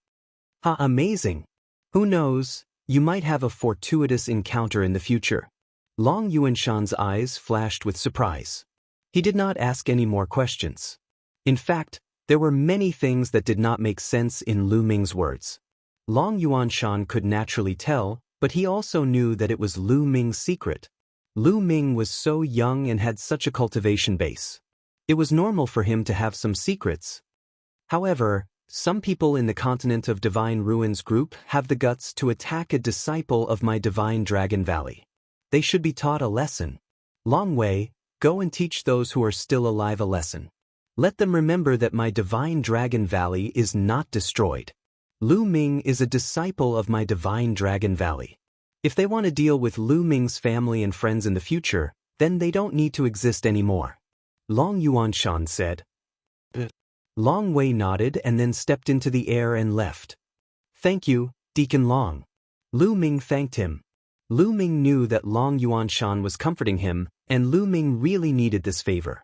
Amazing. Who knows, you might have a fortuitous encounter in the future. Long Yuan Shan's eyes flashed with surprise. He did not ask any more questions. In fact, there were many things that did not make sense in Lu Ming's words. Long Yuan Shan could naturally tell, but he also knew that it was Lu Ming's secret. Lu Ming was so young and had such a cultivation base. It was normal for him to have some secrets. However, some people in the continent of Divine Ruins group have the guts to attack a disciple of my Divine Dragon Valley. They should be taught a lesson. Long Wei, go and teach those who are still alive a lesson. Let them remember that my Divine Dragon Valley is not destroyed. Lu Ming is a disciple of my Divine Dragon Valley. If they want to deal with Lu Ming's family and friends in the future, then they don't need to exist anymore. Long Yuan Shan said. Long Wei nodded and then stepped into the air and left. Thank you, Deacon Long. Lu Ming thanked him. Lu Ming knew that Long Yuan Shan was comforting him, and Lu Ming really needed this favor.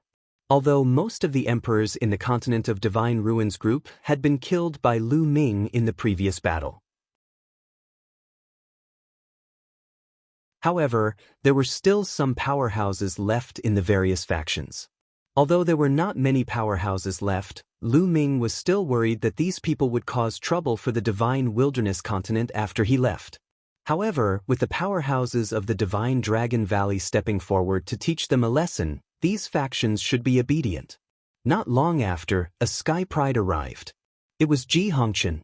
Although most of the emperors in the Continent of Divine Ruins group had been killed by Lu Ming in the previous battle. However, there were still some powerhouses left in the various factions. Although there were not many powerhouses left, Lu Ming was still worried that these people would cause trouble for the Divine Wilderness continent after he left. However, with the powerhouses of the Divine Dragon Valley stepping forward to teach them a lesson, these factions should be obedient. Not long after, a Sky Pride arrived. It was Ji Hongqian.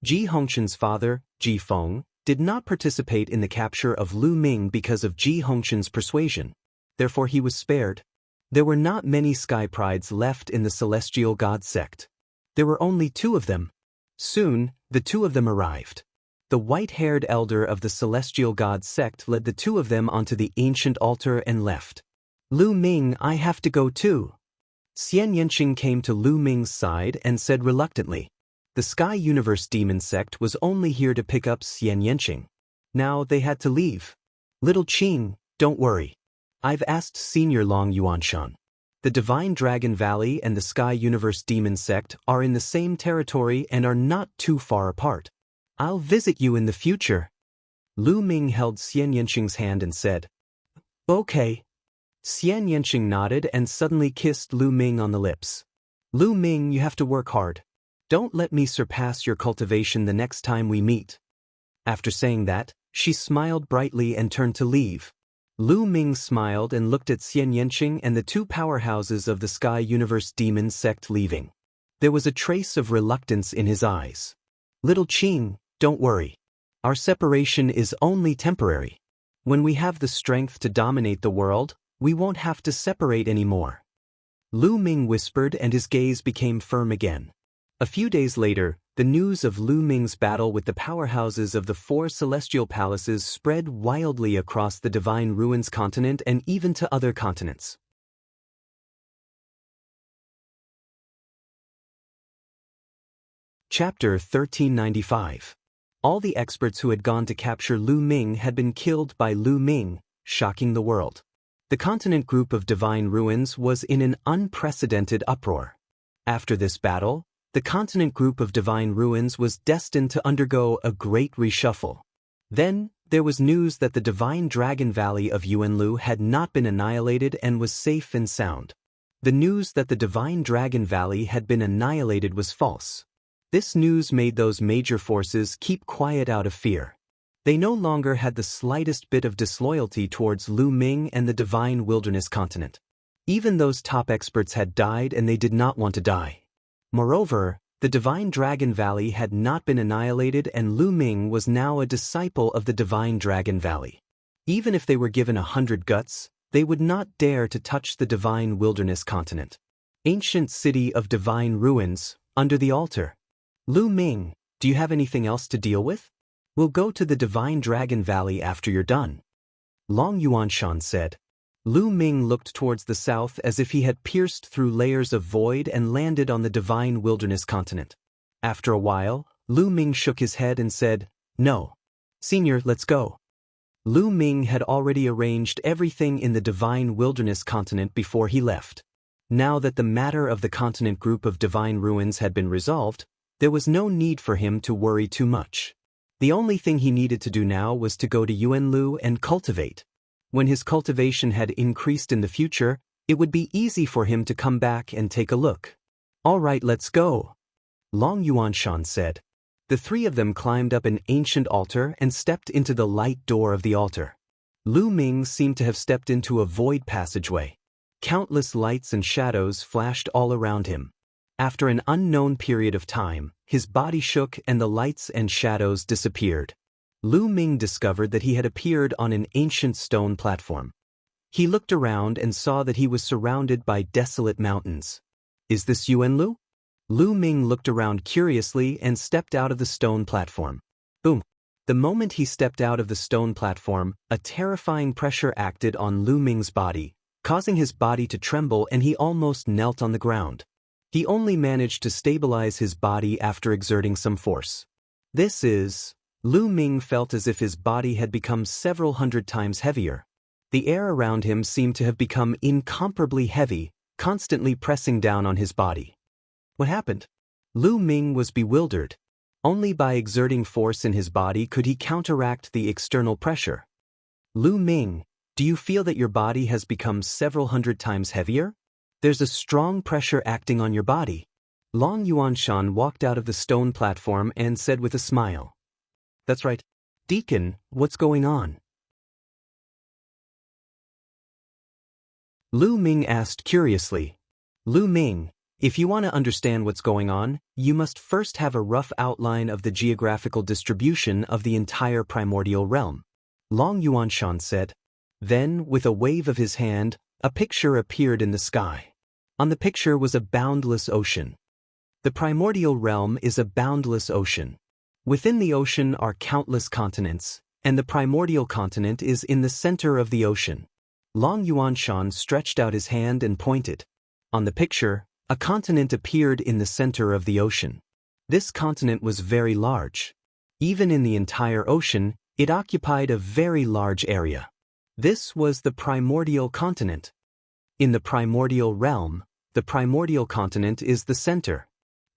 Ji Hongqian's father, Ji Feng, did not participate in the capture of Lu Ming because of Ji Hongqian's persuasion. Therefore he was spared. There were not many Sky Prides left in the Celestial God sect. There were only 2 of them. Soon, the 2 of them arrived. The white-haired elder of the Celestial God sect led the 2 of them onto the ancient altar and left. Lu Ming, I have to go too. Xian Yanqing came to Lu Ming's side and said reluctantly. The Sky Universe Demon sect was only here to pick up Xian Yanqing. Now they had to leave. Little Qing, don't worry. I've asked Senior Long Yuanshan. The Divine Dragon Valley and the Sky Universe Demon sect are in the same territory and are not too far apart. I'll visit you in the future. Lu Ming held Xian Yanqing's hand and said, Okay. Xian Yanqing nodded and suddenly kissed Lu Ming on the lips. Lu Ming, you have to work hard. Don't let me surpass your cultivation the next time we meet. After saying that, she smiled brightly and turned to leave. Lu Ming smiled and looked at Xian Yanqing and the 2 powerhouses of the Sky Universe Demon sect leaving. There was a trace of reluctance in his eyes. Little Qing, don't worry. Our separation is only temporary. When we have the strength to dominate the world, we won't have to separate anymore. Lu Ming whispered and his gaze became firm again. A few days later, the news of Lu Ming's battle with the powerhouses of the 4 celestial palaces spread wildly across the Divine Ruins continent and even to other continents. Chapter 1395. All the experts who had gone to capture Lu Ming had been killed by Lu Ming, shocking the world. The continent group of Divine Ruins was in an unprecedented uproar. After this battle, the continent group of Divine Ruins was destined to undergo a great reshuffle. Then, there was news that the Divine Dragon Valley of Yuanlu had not been annihilated and was safe and sound. The news that the Divine Dragon Valley had been annihilated was false. This news made those major forces keep quiet out of fear. They no longer had the slightest bit of disloyalty towards Lu Ming and the Divine Wilderness continent. Even those top experts had died and they did not want to die. Moreover, the Divine Dragon Valley had not been annihilated and Lu Ming was now a disciple of the Divine Dragon Valley. Even if they were given 100 guts, they would not dare to touch the Divine Wilderness continent. Ancient City of Divine Ruins, under the altar. Lu Ming, do you have anything else to deal with? We'll go to the Divine Dragon Valley after you're done. Long Yuanshan said. Lu Ming looked towards the south as if he had pierced through layers of void and landed on the Divine Wilderness continent. After a while, Lu Ming shook his head and said, No. Senior, let's go. Lu Ming had already arranged everything in the Divine Wilderness continent before he left. Now that the matter of the continent group of Divine Ruins had been resolved, there was no need for him to worry too much. The only thing he needed to do now was to go to Yuanlu and cultivate. When his cultivation had increased in the future, it would be easy for him to come back and take a look. All right, let's go. Long Yuanshan said. The 3 of them climbed up an ancient altar and stepped into the light door of the altar. Lu Ming seemed to have stepped into a void passageway. Countless lights and shadows flashed all around him. After an unknown period of time, his body shook and the lights and shadows disappeared. Lu Ming discovered that he had appeared on an ancient stone platform. He looked around and saw that he was surrounded by desolate mountains. Is this Yuanlu? Lu Ming looked around curiously and stepped out of the stone platform. Boom! The moment he stepped out of the stone platform, a terrifying pressure acted on Lu Ming's body, causing his body to tremble and he almost knelt on the ground. He only managed to stabilize his body after exerting some force. Lu Ming felt as if his body had become several hundred times heavier. The air around him seemed to have become incomparably heavy, constantly pressing down on his body. What happened? Lu Ming was bewildered. Only by exerting force in his body could he counteract the external pressure. Lu Ming, do you feel that your body has become several hundred times heavier? There's a strong pressure acting on your body. Long Yuanshan walked out of the stone platform and said with a smile. That's right. Deacon, what's going on? Lu Ming asked curiously. Lu Ming, if you want to understand what's going on, you must first have a rough outline of the geographical distribution of the entire primordial realm. Long Yuanshan said. Then, with a wave of his hand, a picture appeared in the sky. On the picture was a boundless ocean. The primordial realm is a boundless ocean. Within the ocean are countless continents, and the primordial continent is in the center of the ocean. Long Yuanshan stretched out his hand and pointed. On the picture, a continent appeared in the center of the ocean. This continent was very large. Even in the entire ocean, it occupied a very large area. This was the primordial continent. In the primordial realm, the primordial continent is the center.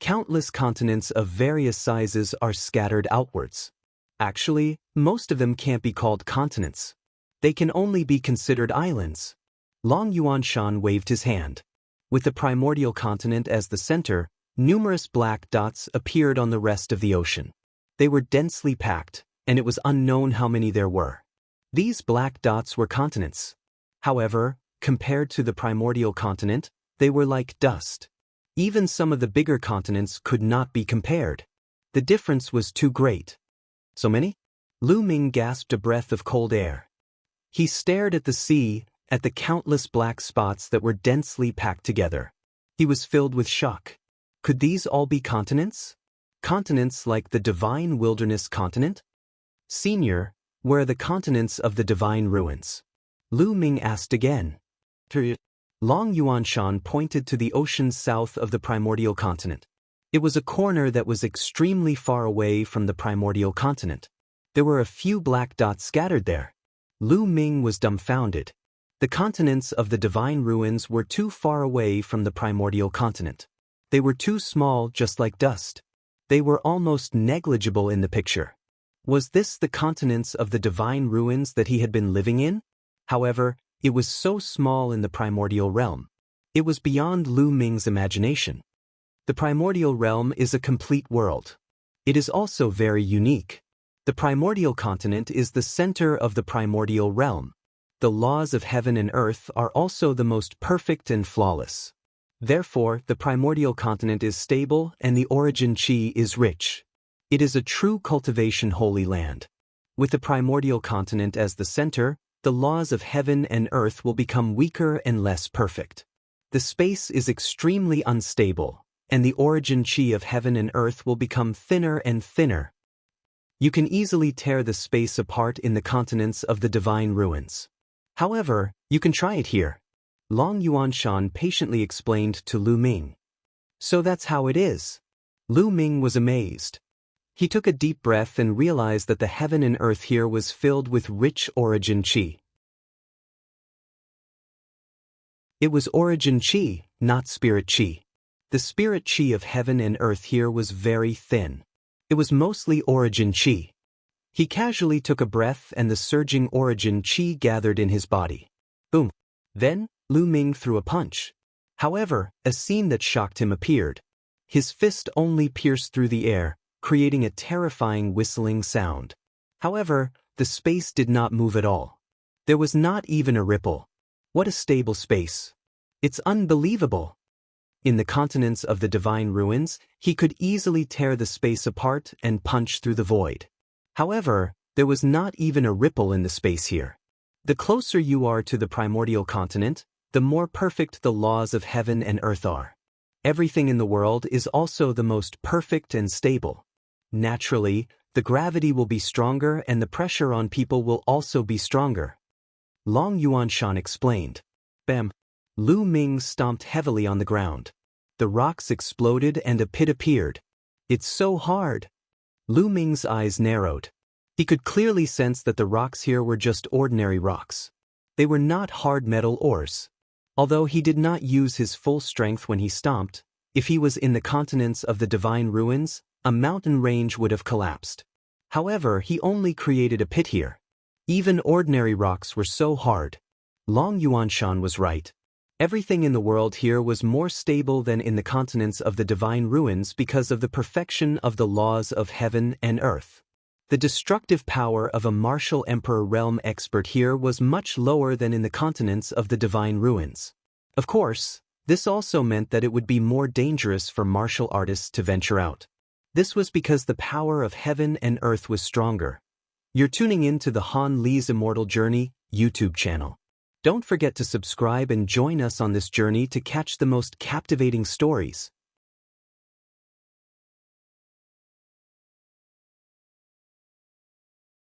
Countless continents of various sizes are scattered outwards. Actually, most of them can't be called continents. They can only be considered islands. Long Yuanshan waved his hand. With the primordial continent as the center, numerous black dots appeared on the rest of the ocean. They were densely packed, and it was unknown how many there were. These black dots were continents. However, compared to the primordial continent, they were like dust. Even some of the bigger continents could not be compared. The difference was too great. So many? Lu Ming gasped a breath of cold air. He stared at the sea, at the countless black spots that were densely packed together. He was filled with shock. Could these all be continents? Continents like the divine wilderness continent? Senior, where are the continents of the divine ruins? Lu Ming asked again. Long Yuanshan pointed to the ocean south of the primordial continent. It was a corner that was extremely far away from the primordial continent. There were a few black dots scattered there. Lu Ming was dumbfounded. The continents of the divine ruins were too far away from the primordial continent. They were too small, just like dust. They were almost negligible in the picture. Was this the continents of the divine ruins that he had been living in? However, it was so small in the primordial realm. It was beyond Lu Ming's imagination. The primordial realm is a complete world. It is also very unique. The primordial continent is the center of the primordial realm. The laws of heaven and earth are also the most perfect and flawless. Therefore, the primordial continent is stable and the origin chi is rich. It is a true cultivation holy land. With the primordial continent as the center, the laws of heaven and earth will become weaker and less perfect. The space is extremely unstable, and the origin chi of heaven and earth will become thinner and thinner. You can easily tear the space apart in the continents of the divine ruins. However, you can try it here. Long Yuanshan patiently explained to Lu Ming. So that's how it is. Lu Ming was amazed. He took a deep breath and realized that the heaven and earth here was filled with rich origin chi. It was origin chi, not spirit chi. The spirit chi of heaven and earth here was very thin. It was mostly origin chi. He casually took a breath and the surging origin chi gathered in his body. Boom. Then, Lu Ming threw a punch. However, a scene that shocked him appeared. His fist only pierced through the air, creating a terrifying whistling sound. However, the space did not move at all. There was not even a ripple. What a stable space. It's unbelievable. In the continents of the divine ruins, he could easily tear the space apart and punch through the void. However, there was not even a ripple in the space here. The closer you are to the primordial continent, the more perfect the laws of heaven and earth are. Everything in the world is also the most perfect and stable. Naturally, the gravity will be stronger and the pressure on people will also be stronger. Long Yuanshan explained. Bam! Lu Ming stomped heavily on the ground. The rocks exploded and a pit appeared. It's so hard. Lu Ming's eyes narrowed. He could clearly sense that the rocks here were just ordinary rocks. They were not hard metal ores. Although he did not use his full strength when he stomped, if he was in the continents of the divine ruins, a mountain range would have collapsed. However, he only created a pit here. Even ordinary rocks were so hard. Long Yuanshan was right. Everything in the world here was more stable than in the continents of the divine ruins because of the perfection of the laws of heaven and earth. The destructive power of a martial emperor realm expert here was much lower than in the continents of the divine ruins. Of course, this also meant that it would be more dangerous for martial artists to venture out. This was because the power of heaven and earth was stronger. You're tuning in to the Han Li's Immortal Journey YouTube channel. Don't forget to subscribe and join us on this journey to catch the most captivating stories.